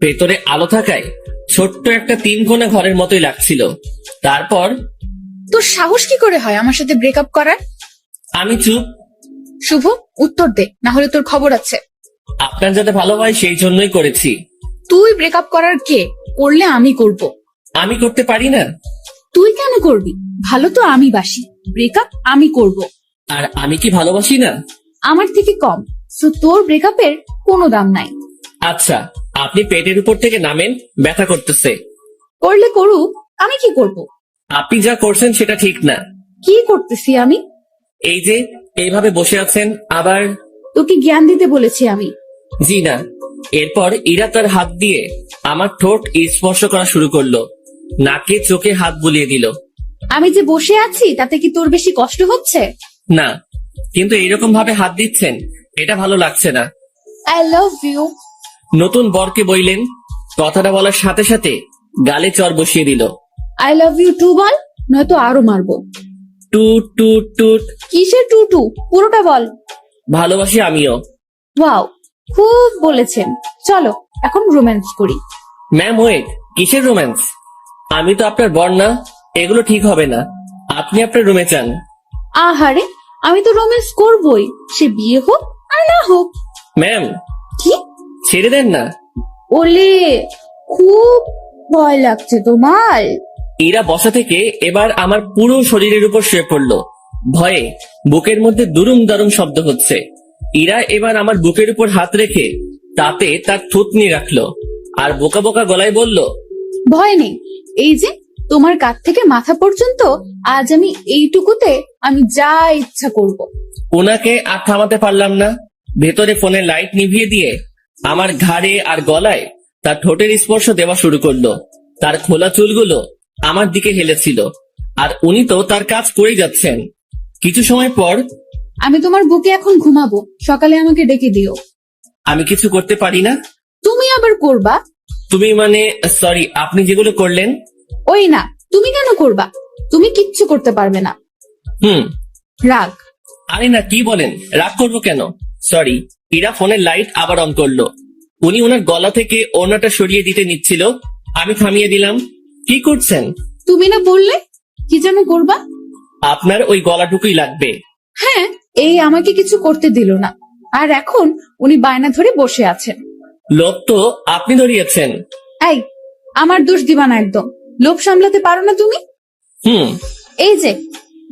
ভেতরে আলো থাকায় ছোট্ট একটা 3 কোণা ঘরের মতোই লাগছিল। তারপর তোর সাহস কি করে হয় আমার সাথে ব্রেকআপ করার? আমি চুপ। শুভ, উত্তর দে, না হলে তোর খবর আছে। আপনার যাতে ভালো হয় সেই জন্যই করেছি। তুই ব্রেকআপ করার কে? করলে আমি করব। আমি করতে পারি না। তুই কেন করবি? ভালো তো আমি বাসি, ব্রেকআপ আমি করব। আর আমি কি ভালোবাসি না? আমার থেকে কম, সো তোর ব্রেকআপের কোনো দাম নাই। আচ্ছা, আপনি পেটের উপর থেকে নামেন, ব্যথা করতেছে। করলে করুক, আমি কি করব? আপনি যা করছেন সেটা ঠিক না। কি করতেছি আমি? এই যে এইভাবে বসে আছেন, আবার তোকে জ্ঞান দিতে বলেছি আমি। জি না। এরপর ইরা তার হাত দিয়ে আমার ঠোঁট স্পর্শ করা শুরু করলো, নাকে চোখে হাত বুলিয়ে দিল। আমি যে বসে আছি তাতে কি তোর বেশি কষ্ট হচ্ছে? না, কিন্তু এইরকম ভাবে হাত দিচ্ছেন, এটা ভালো লাগছে না। I love you. নতুন বরকে বইলেন, কথাটা বলার সাথে সাথে গালে চর বসিয়ে দিল। আই লাভ ইউ টু বল, নয়তো আরো মারবো। টুট টুট টুট। কিসের টু টু? পুরোটা বল। ভালোবাসি আমিও। ওয়াও, খুব বলেছেন। চলো এখন রোম্যান্স করি। ম্যাম ওয়েট, কিসের রোম্যান্স? আমি তো আপনার বর না, এগুলো ঠিক হবে না। আপনি আপনার রুমে যান। আহারে, আমি তো রোম্যান্স করবই, সে বিয়ে হোক আর না হোক। ম্যাম, কি? ছেড়ে দেন না। ওলে, খুব ভয় লাগছে তোমার? ইরা বসা থেকে এবার আমার পুরো শরীরের উপর শুয়ে পড়লো। ভয়ে বুকের মধ্যে দুরুম দারুম শব্দ হচ্ছে। ইরা এবার আমার বুকের উপর হাত রেখে তাতে তার থুতনি রাখলো, আর বোকা বোকা গলায় বলল, ভয় নেই, এই যে তোমার কাঁধ থেকে মাথা পর্যন্ত আজ আমি এইটুকুতে আমি যা ইচ্ছা করব। ওনাকে আর থামাতে পারলাম না। ভেতরে ফোনের লাইট নিভিয়ে দিয়ে আমার ঘাড়ে আর গলায় তার ঠোঁটের স্পর্শ দেওয়া শুরু করলো। তার খোলা চুলগুলো আমার দিকে হেলেছিল, আর উনি তো তার কাজ করেই যাচ্ছেন। কিছু সময় পর, আমি তোমার বুকে এখন ঘুমাবো, সকালে আমাকে ডেকে দিও। আমি কিছু করতে পারি না। তুমি আবার করবা? তুমি মানে, সরি, আপনি যেগুলো করলেন। ওই না, তুমি কেন করবা? তুমি কিচ্ছু করতে পারবে না। হুম। রাগ। আরে না, কি বলেন, রাগ করবো কেন? সরি। ইরা ফোনের লাইট আবার অন করলো। উনি ওনার গলা থেকে ওড়নাটা সরিয়ে দিতে নিচ্ছিল, আমি থামিয়ে দিলাম। কি করছেন? তুমি না বললে কি যেন করবা? আপনার ওই গলাটুকুই লাগবে। হ্যাঁ, এই আমাকে কিছু করতে দিল না, আর এখন উনি বায়না ধরে বসে আছেন। লোক তো আপনি ধরিয়েছেন। এই, আমার দোষ দিবা না একদম। লোভ সামলাতে পারো না তুমি? হুম। এই যে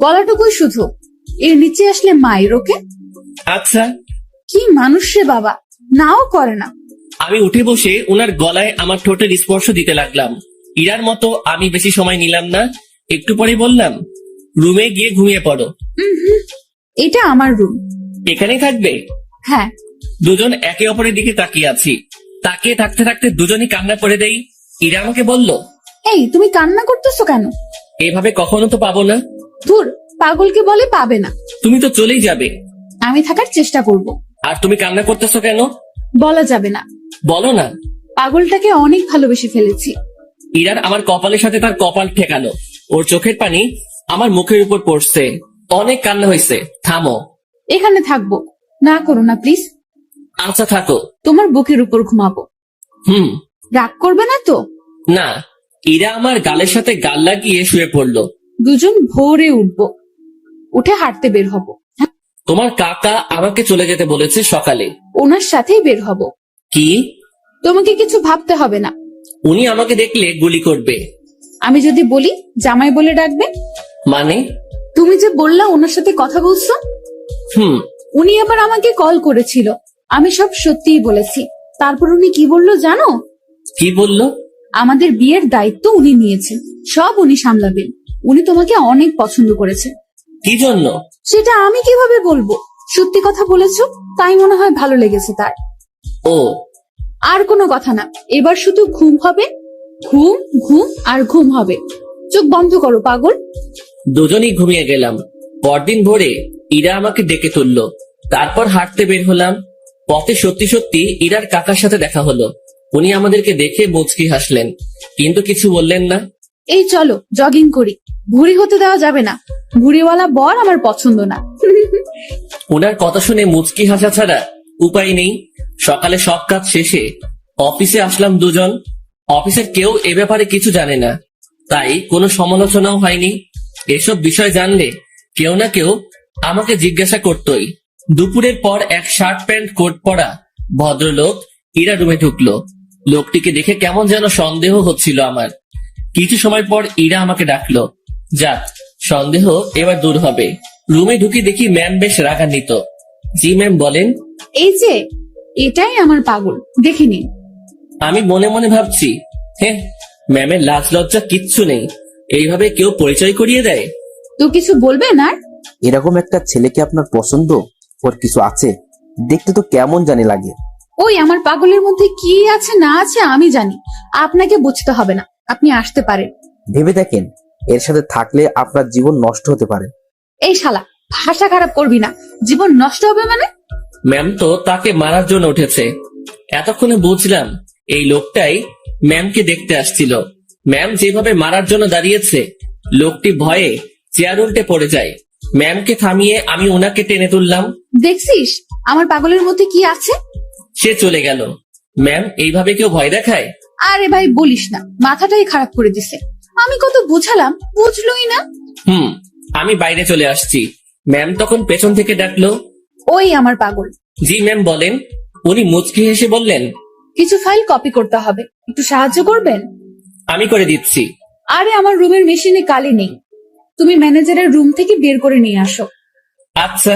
গলাটুকুই শুধু, এর নিচে আসলে মায়ের ওকে। আচ্ছা। কি মানুষ রে বাবা, নাও করে না। আমি উঠে বসে ওনার গলায় আমার ঠোঁটের স্পর্শ দিতে লাগলাম। ইরার মতো আমি বেশি সময় নিলাম না। একটু পরে বললাম, রুমে গিয়ে ঘুমিয়ে পড়ো। এটা আমার রুম। এখানেই থাকবে? হ্যাঁ। দুজন একে অপরের দিকে তাকিয়ে আছি। তাকিয়ে থাকতে থাকতে দুজনই কান্না করে দেই। ইরা আমাকে বলল, এই তুমি কান্না করতেছো কেন? এভাবে কখনো তো পাবো না। ধুর, পাগলকে বলে পাবে না। তুমি তো চলেই যাবে। আমি থাকার চেষ্টা করব। আর তুমি কান্না করতেছো কেন? বলা যাবে না। বলো না। পাগলটাকে অনেক ভালোবেসে ফেলেছি। ইরার আমার কপালের সাথে তার কপাল ঠেকানো। ওর চোখের পানি আমার মুখের উপর পড়ছে। অনেক কান্না হয়েছে, থামো। এখানে থাকবো, না করো না প্লিজ। আচ্ছা থাকো। তোমার বুকের উপর ঘুমাবো। হুম। রাগ করবে না তো? না। ইরা আমার গালের সাথে গাল লাগিয়ে শুয়ে পড়লো। দুজন ভোরে উঠবো, উঠে হাঁটতে বের হব। তোমার কাকা আমাকে চলে যেতে বলেছে সকালে। ওনার সাথেই বের হব। কি? তোমাকে কিছু ভাবতে হবে না। উনি আমাকে দেখলে গুলি করবে। আমি যদি বলি জামাই বলে ডাকবে। মানে? তুমি যে বললা ওনার সাথে কথা বলছো, হুম। উনি আবার আমাকে কল করেছিল, আমি সব সত্যিই বলেছি। তারপর উনি কি বললো জানো? কি বললো? আমাদের বিয়ের দায়িত্ব উনি নিয়েছেন, সব উনি সামলাবেন। উনি তোমাকে অনেক পছন্দ করেছে। কি জন্য? সেটা আমি কিভাবে বলবো? সত্যি কথা বলেছো, তাই মনে হয় ভালো লেগেছে তার। ও। আর কোনো কথা না, এবার শুধু ঘুম হবে, ঘুম ঘুম আর ঘুম হবে। চোখ বন্ধ করো পাগল। দুজনেই ঘুমিয়ে গেলাম। পরদিন ভোরে ইরা আমাকে ডেকে তুললো। তারপর হাঁটতে বের হলাম। পথে সত্যি সত্যি ইরার কাকার সাথে দেখা হলো। উনি আমাদেরকে দেখে মুচকি হাসলেন, কিন্তু কিছু বললেন না। এই চলো জগিং করি, ভুঁড়ি হতে দেওয়া যাবে না। ভুঁড়িওয়ালা বর আমার পছন্দ না। ওনার কথা শুনে মুচকি হাসা ছাড়া উপায় নেই। সকালে সব কাজ শেষে অফিসে আসলাম দুজন। অফিসের কেউ এ ব্যাপারে কিছু জানে না, তাই কোনো সমালোচনাও হয়নি। এসব বিষয় জানলে কেউ না কেউ আমাকে জিজ্ঞাসা করতই। দুপুরের পর এক শার্ট প্যান্ট কোট পরা ভদ্রলোক ইরা রুমে ঢুকলো। লোকটিকে দেখে কেমন যেন সন্দেহ হচ্ছিল আমার। কিছু সময় পর ইরা আমাকে ডাকলো। যাক, সন্দেহ এবার দূর হবে। রুমে ঢুকি দেখি ম্যাম বেশ রাগান্বিত। জি ম্যাম, বলেন। এই যে, এটাই আমার পাগল, দেখে নিন। আমি মনে মনে ভাবছি, হ্যাঁ, ম্যামের লাজ লজ্জা কিচ্ছু নেই, এইভাবে কেউ পরিচয় করিয়ে দেয়? তো কিছু বলবেন আর? এরকম একটা ছেলেকে আপনার পছন্দ? ওর কিছু আছে? দেখতে তো কেমন জানি লাগে। ওই আমার পাগলের মধ্যে কি আছে না আছে আমি জানি, আপনাকে বুঝতে হবে না, আপনি আসতে পারেন। ভেবে দেখেন, এর সাথে থাকলে আপনার জীবন নষ্ট হতে পারে। এই শালা, ভাষা খারাপ করবি না। জীবন নষ্ট হবে মানে? ম্যাম তো তাকে মারার জন্য উঠেছে। এতক্ষণে বুঝলাম এই লোকটাই ম্যামকে দেখতে আসছিল। ম্যাম যেভাবে মারার জন্য দাঁড়িয়েছে, লোকটি ভয়ে চেয়ার উল্টে পড়ে যায়। ম্যামকে থামিয়ে আমি ওনাকে টেনে তুললাম। দেখছিস আমার পাগলের মধ্যে কি আছে? সে চলে গেল। ম্যাম, এইভাবে কেউ ভয় দেখায়? আরে ভাই বলিস না, মাথাটাই খারাপ করে দিছে। আমি কত বুঝালাম, বুঝলোই না। আমি বাইরে চলে আসছি। ম্যাম তখন পেছন থেকে ডাকলো। ওই আমার পাগল। জি ম্যাম, বলেন। উনি মুচকি হেসে বললেন, কিছু ফাইল কপি করতে হবে, একটু সাহায্য করবেন? আমি করে দিচ্ছি। আরে আমার রুমের মেশিনে কালি নেই, তুমি ম্যানেজারের রুম থেকে বের করে নিয়ে আসো। আচ্ছা।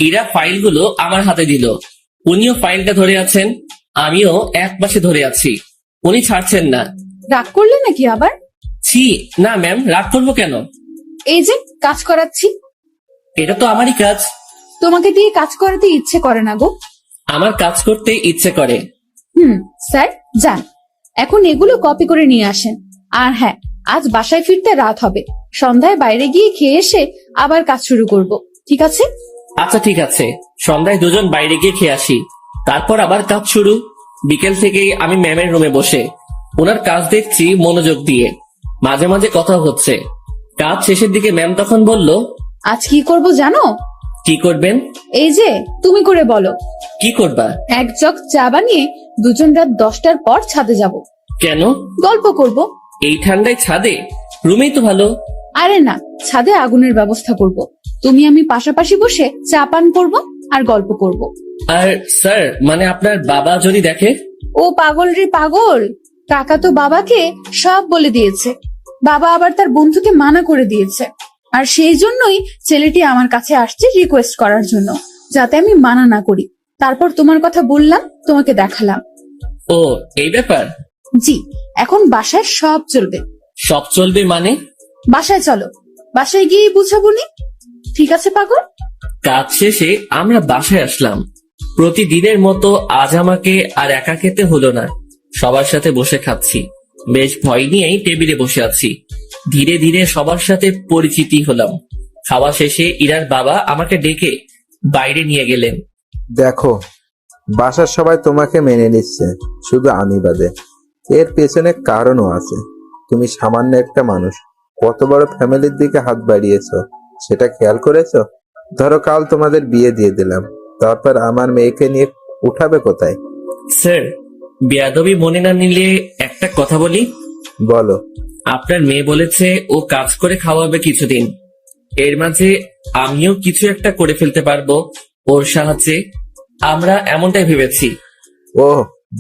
ইরা ফাইলগুলো আমার হাতে দিল। উনিও ফাইলটা ধরে আছেন, আমিও এক পাশে ধরে আছি। উনি ছাড়ছেন না। রাগ করলে নাকি আবার? ছি, না ম্যাম, রাগ করবো কেন? এই যে কাজ করাচ্ছি। এটা তো আমারই কাজ। তোমাকে দিয়ে কাজ করাতে ইচ্ছে করে না গো। আমার কাজ করতে ইচ্ছে করে। স্যার, যান এখন এগুলো কপি করে নিয়ে আসেন। আর হ্যাঁ, আজ বাসায় ফিরতে রাত হবে, সন্ধ্যায় বাইরে গিয়ে খেয়ে এসে আবার কাজ শুরু করব, ঠিক আছে? আচ্ছা ঠিক আছে, সন্ধ্যায় দুজন বাইরে গিয়ে খেয়ে আসি, তারপর আবার কাজ শুরু। বিকেল থেকেই আমি ম্যামের রুমে বসে ওনার কাজ দেখছি মনোযোগ দিয়ে। মাঝে মাঝে কথা হচ্ছে। কাজ শেষের দিকে ম্যাম তখন বলল, আজ কি করব জানো? কি করবেন? এই যে তুমি করে বলো। কি করবা? এক জগ চা বানিয়ে দুজন রাত 10টার পর ছাদে যাব। কেন? গল্প করব। এই ঠান্ডায় ছাদে? রুমেই তো ভালো। আরে না, ছাদে আগুনের ব্যবস্থা করব, তুমি আমি পাশাপাশি বসে চা পান করব আর গল্প করব। আর স্যার, মানে আপনার বাবা যদি দেখে? ও পাগল রে পাগল, কাকা তো বাবাকে সব বলে দিয়েছে। বাবা আবার তার বন্ধুকে মানা করে দিয়েছে, আর সেই জন্যই ছেলেটি আমার কাছে আসছে রিকোয়েস্ট করার জন্য, যাতে আমি মানা না করি। তারপর তোমার কথা বললাম, তোমাকে দেখালাম। ও, এই ব্যাপার? জি, এখন বাসায় সব চলবে। সব চলবে মানে? বাসায় চলো, বাসায় গিয়ে বুঝাবনি, ঠিক আছে পাগল? কাজ শেষে আমরা বাসায় আসলাম। প্রতিদিনের মতো আজ আমাকে আর একা খেতে হলো না, সবার সাথে বসে খাচ্ছি। বেশ ভয় নিয়েই টেবিলে বসে আছি। ধীরে ধীরে সবার সাথে পরিচিতি হলাম। খাওয়া শেষে ইরার বাবা আমাকে ডেকে বাইরে নিয়ে গেলেন। দেখো, বাসার সবাই তোমাকে মেনে নিচ্ছে, শুধু আমি বাদে। এর পেছনে কারণও আছে। তুমি সামান্য একটা মানুষ, কত বড় ফ্যামিলির দিকে হাত বাড়িয়েছো, সেটা খেয়াল করেছো? ধরো কাল তোমাদের বিয়ে দিয়ে দিলাম, তারপর আমার মেয়েকে নিয়ে উঠাবে কোথায়? স্যার, বেয়াদবি মনে না নিলে একটা কথা বলি। বলো। আপনার মেয়ে বলেছে ও কাজ করে খাওয়াবে কিছুদিন, এর মাঝে আমিও কিছু একটা করে ফেলতে পারবো ওর সাহায্যে। আমরা এমনটাই ভেবেছি। ও,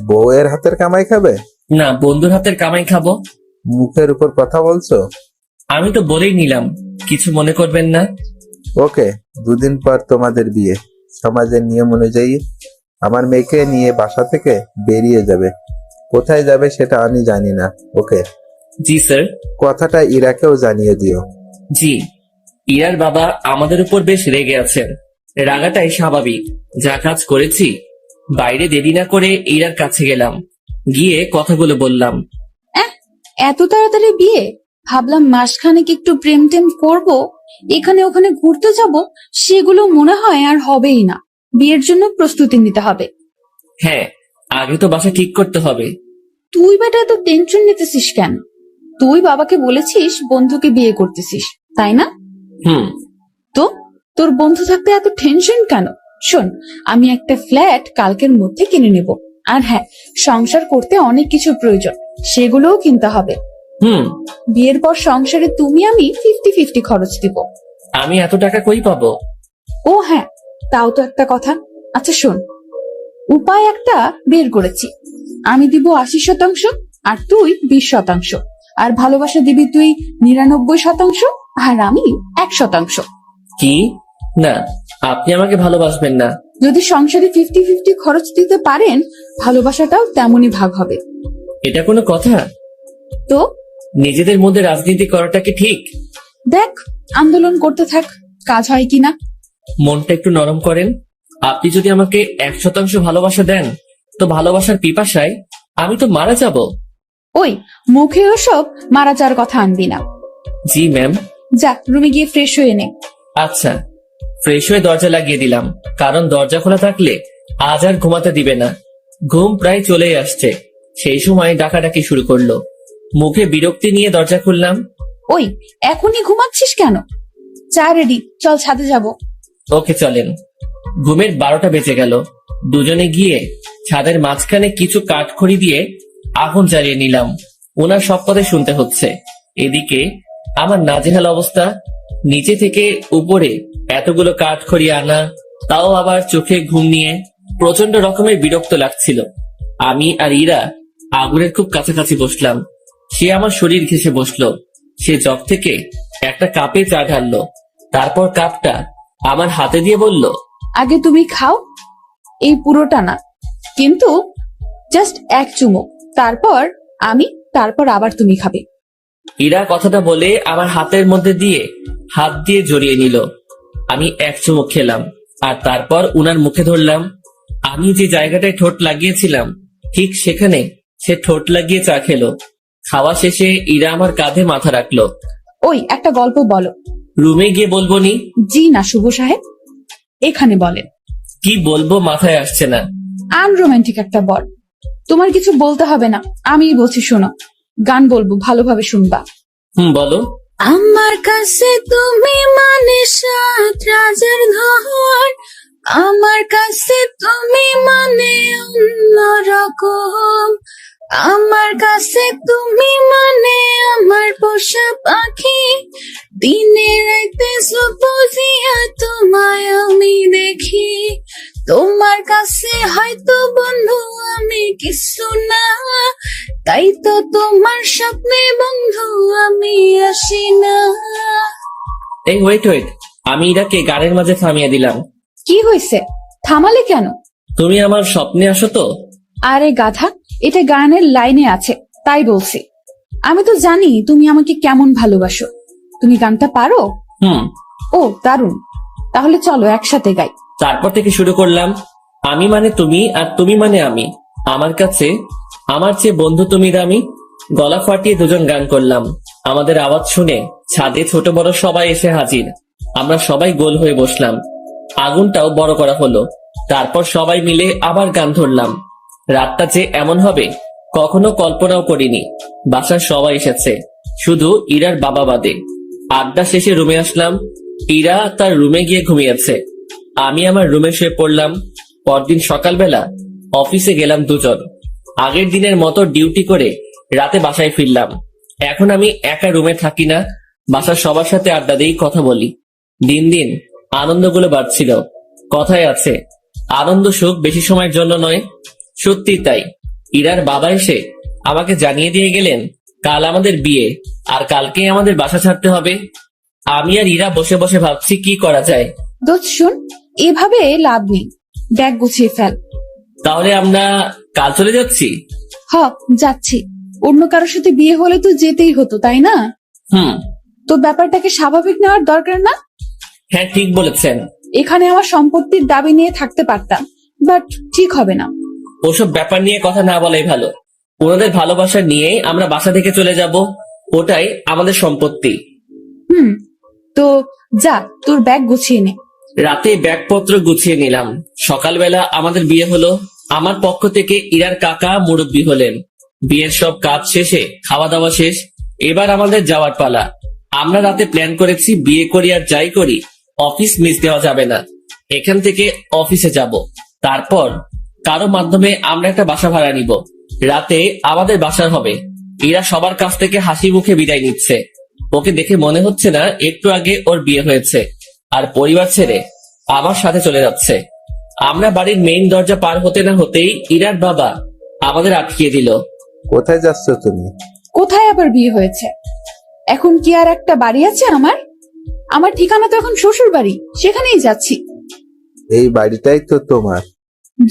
বউয়ের হাতের কামাই খাবে? না, বন্ধুর হাতের কামাই খাবো। মুখের উপর কথা বলছো। আমি তো বলেই নিলাম, কিছু মনে করবেন না। ওকে, দুদিন পর তোমাদের বিয়ে। সমাজের নিয়ম অনুযায়ী আমার মেয়েকে নিয়ে বাসা থেকে বেরিয়ে যাবে। কোথায় যাবে সেটা আমি জানি না। ওকে? জি স্যার। কথাটা ইরাকেও জানিয়ে দিও। জি। ইরার বাবা আমাদের উপর বেশ রেগে আছেন। রাগাটাই স্বাভাবিক, যা কাজ করেছি। বাইরে দেরি না করে ইরার কাছে গেলাম, গিয়ে কথাগুলো বললাম। এত তাড়াতাড়ি বিয়ে? ভাবলাম মাসখানেক একটু প্রেম টেম করবো, এখানে ওখানে ঘুরতে যাব, সেগুলো মনে হয় আর হবেই না। বিয়ের জন্য প্রস্তুতি নিতে হবে। হ্যাঁ, আগে তো বাসা ঠিক করতে হবে। তুই বেটা এত টেনশন নিতেছিস কেন? তুই বাবাকে বলেছিস বন্ধুকে বিয়ে করতেছিস, তাই না? তো তোর বন্ধু থাকতে এত টেনশন কেন? শোন, আমি একটা ফ্ল্যাট কালকের মধ্যে কিনে নেব। আর হ্যাঁ, সংসার করতে অনেক কিছু প্রয়োজন, সেগুলোও কিনতে হবে। বিয়ের পর সংসারে তুমি আমি 50-50 খরচ দিব। আমি এত টাকা কই পাবো? ও হ্যাঁ, তাও তো একটা কথা। আচ্ছা শোন, উপায় একটা বের করেছি। আমি দিব 80%, আর তুই 20%, আর ভালোবাসা দিবি তুই 99%, আর আমি 1%। কি? না, আপনি আমাকে ভালোবাসবেন না। যদি সংসারে 50-50 খরচ দিতে পারেন, ভালোবাসাটাও তেমনই ভাগ হবে। এটা কোনো কথা? তো নিজেদের মধ্যে রাজনীতি করাটা কি ঠিক? দেখ, আন্দোলন করতে থাক, কাজ হয় কিনা। মনটা একটু নরম করেন। আপনি যদি আমাকে 100% ভালোবাসা দেন, তো ভালোবাসার পিপাসায় আমি তো মারা যাব। ওই মুখে ওসব মারা যাওয়ার কথা আনবি না। জি ম্যাম। যা রুমে গিয়ে ফ্রেশ হয়ে নে। আচ্ছা। ফ্রেশ হয়ে দরজা লাগিয়ে দিলাম, কারণ দরজা খোলা থাকলে আজ আর ঘুমাতে দিবে না। ঘুম প্রায় চলেই আসছে, সেই সময় ডাকাডাকি শুরু করলো। মুখে বিরক্তি নিয়ে দরজা খুললাম। ওই এখনই ঘুমাচ্ছিস কেন? চা রেডি, চল ছাদে যাব। ওকে চলেন। ঘুমের 12টা বেজে গেল। দুজনে গিয়ে ছাদের মাঝখানে কিছু কাঠখড়ি দিয়ে আগুন জ্বালিয়ে নিলাম। ওনার সব কথা শুনতে হচ্ছে। এদিকে আমার নাজেহাল অবস্থা। নিচে থেকে উপরে এতগুলো কাঠখড়ি আনা, তাও আবার চোখে ঘুম নিয়ে প্রচন্ড রকমের বিরক্ত লাগছিল। আমি আর ইরা আগুনের খুব কাছাকাছি বসলাম। সে আমার শরীর ঘেঁষে বসলো। সে জগ থেকে একটা কাপে চা ঢাললো, তারপর কাপটা আমার হাতে দিয়ে বলল, আগে তুমি খাও, এই পুরোটা না, কিন্তু জাস্ট এক চুমুক, তারপর আমি, তারপর আবার তুমি খাবে। ইরা কথাটা বলে আমার হাতের মধ্যে দিয়ে হাত দিয়ে জড়িয়ে নিল। আমি এক চুমুক খেলাম, আর তারপর উনার মুখে ধরলাম। আমি যে জায়গাটায় ঠোঁট লাগিয়েছিলাম, ঠিক সেখানে সে ঠোঁট লাগিয়ে চা খেলো। খাওয়া শেষে ইরা আমার কাঁধে মাথা রাখলো। ওই একটা গল্প বলো। রুমে গিয়ে বলবো নি? জি না শুভ সাহেব, এখানে বলেন। কি বলবো মাথায় আসছে না। আনরোমান্টিক একটা বল। তোমার কিছু বলতে হবে না, আমিই বলছি শোনো। গান বলবো, ভালোভাবে শুনবা। বলো। আমার কাছে তুমি মানে সাত রাজার ধন, আমার কাছে তুমি মানে অন্যরকম, আমার কাছে তুমি মানে আমার পোষা পাখি, দিনে রাতে সুপুজিয়া তোমায় আমি দেখি, তোমার কাছে হয়তো বন্ধু আমি কিছু না, তাই তো তোমার স্বপ্নে বন্ধু আমি আসি না। এই ওয়েট ওয়েট, আমি ইরাকে গানের মাঝে থামিয়ে দিলাম। কি হয়েছে, থামালে কেন? তুমি আমার স্বপ্নে আসো তো? আরে গাধা, এটা গানের লাইনে আছে তাই বলছি। আমি তো জানি তুমি আমাকে কেমন ভালোবাসো। তুমি গানটা পারো? ও দারুণ, তাহলে চলো একসাথে গাই। তারপর থেকে শুরু করলাম। আমি মানে তুমি, আর তুমি মানে আমি। আমার কাছে আমার চেয়ে বন্ধু তুমি দামি। গলা ফাটিয়ে দুজন গান করলাম। আমাদের আওয়াজ শুনে ছাদে ছোট বড় সবাই এসে হাজির। আমরা সবাই গোল হয়ে বসলাম। আগুনটাও বড় করা হলো। তারপর সবাই মিলে আবার গান ধরলাম। রাতটা যে এমন হবে কখনো কল্পনাও করিনি। বাসার সবাই এসেছে, শুধু ইরার বাবা বাদে। আড্ডা শেষে রুমে আসলাম। ইরা তার রুমে গিয়ে ঘুমিয়েছে, আমি আমার রুমে শুয়ে পড়লাম। পরদিন সকালবেলা অফিসে গেলাম দুজন। আগের দিনের মতো ডিউটি করে রাতে বাসায় ফিরলাম। এখন আমি একা রুমে থাকি না, বাসার সবার সাথে আড্ডা দিই, কথা বলি। দিন দিন আনন্দগুলো বাড়ছিল। কথায় আছে, আনন্দ সুখ বেশি সময়ের জন্য নয়। সত্যি তাই। ইরার বাবা এসে আমাকে জানিয়ে দিয়ে গেলেন কাল আমাদের বিয়ে, আর কালকেই আমাদের বাসা ছাড়তে হবে। আমি আর ইরা বসে বসে ভাবছি কি করা যায়। দোস্ত শুন, এভাবে লাভ নেই, ব্যাগ গুছিয়ে ফেল। তাহলে আমরা কাল চলে যাচ্ছি? হ, যাচ্ছি। অন্য কারোর সাথে বিয়ে হলে তো যেতেই হতো, তাই না? তো ব্যাপারটাকে স্বাভাবিক নেওয়ার দরকার না? হ্যাঁ, ঠিক বলেছেন। এখানে আমার সম্পত্তির দাবি নিয়ে থাকতে পারতাম, বাট ঠিক হবে না। ওসব ব্যাপার নিয়ে কথা না বলাই ভালো। ওনাদের ভালোবাসা নিয়ে আমরা বাসা থেকে চলে যাব, ওটাই আমাদের সম্পত্তি। তো যা, তোর ব্যাগ গুছিয়ে নে। রাতে ব্যাগপত্র গুছিয়ে নিলাম। সকালবেলা আমাদের বিয়ে হলো। আমার পক্ষ থেকে ইরার কাকা মুরব্বি হলেন। বিয়ের সব কাজ শেষে খাওয়া দাওয়া শেষ, এবার আমাদের যাওয়ার পালা। আমরা রাতে প্ল্যান করেছি বিয়ে করি আর যাই করি অফিস মিস দেওয়া যাবে না। এখান থেকে অফিসে যাব, তারপর কারো মাধ্যমে আমরা একটা বাসা ভাড়া নিব। রাতে আমাদের বাসার হবে। ইরা সবার কাছ থেকে হাসি মুখে বিদায় নিচ্ছে। ওকে দেখে মনে হচ্ছে না একটু আগে ওর বিয়ে হয়েছে, আর পরিবার ছেড়ে আমার সাথে চলে যাচ্ছে। আমরা বাড়ির মেইন দরজা পার হতে না হতেই ইরার বাবা আমাদের আটকিয়ে দিল। কোথায় যাচ্ছ তুমি? কোথায় আবার বিয়ে হয়েছে? এখন কি আর একটা বাড়ি আছে আমার? আমার ঠিকানা তো এখন শ্বশুর বাড়ি, সেখানেই যাচ্ছি। এই বাড়িটাই তো তোমার।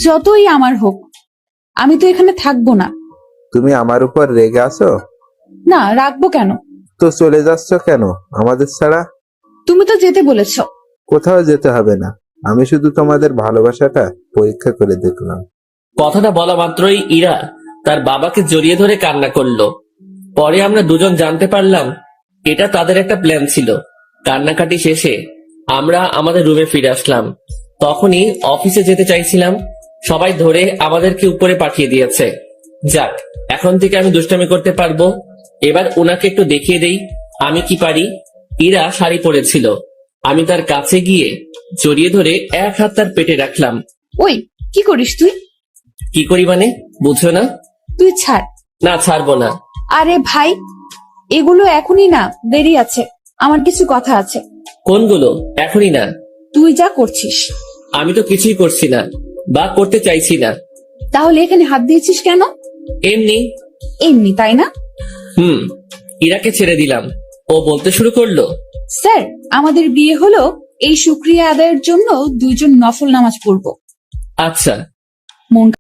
যতই আমার হোক, আমি তো এখানে থাকবো না। তুমি আমার উপর রেগে আছো? না, রাখবো কেন? তো চলে যাচ্ছ কেন আমাদের ছাড়া? তুমি তো যেতে বলেছো। কোথাও যেতে হবে না, আমি শুধু তোমাদের ভালোবাসাটা পরীক্ষা করে দেখলাম। কথাটা বলা মাত্রই ইরা তার বাবাকে জড়িয়ে ধরে কান্না করলো। পরে আমরা দুজন জানতে পারলাম এটা তাদের একটা প্ল্যান ছিল। কান্নাকাটি শেষে আমরা আমাদের রুমে ফিরে আসলাম। তখনই অফিসে যেতে চাইছিলাম, সবাই ধরে আমাদেরকে উপরে পাঠিয়ে দিয়েছে। যাক, এখন থেকে আমি দুষ্টামি করতে পারবো। এবার ওনাকে একটু দেখিয়ে দেই আমি কি পারি। ইরা শাড়ি পরেছিল, আমি তার কাছে গিয়ে জড়িয়ে ধরে এক হাত তার পেটে রাখলাম। ওই, কি করিস তুই? কি করি মানে, বুঝছো না? তুই ছাড়। না, ছাড়বো না। আরে ভাই, এগুলো এখনই না, দেরি আছে, আমার কিছু কথা আছে। কোনগুলো? এখনই না। তুই যা করছিস। আমি তো কিছুই করছি না বা করতে চাইছি না। তাহলে এখানে হাত দিয়েছিস কেন? এমনি। এমনি, তাই না? ইরাকে ছেড়ে দিলাম, ও বলতে শুরু করলো। স্যার, আমাদের বিয়ে হলো, এই শুকরিয়া আদায়ের জন্য দুইজন নফল নামাজ পড়বো। আচ্ছা। মন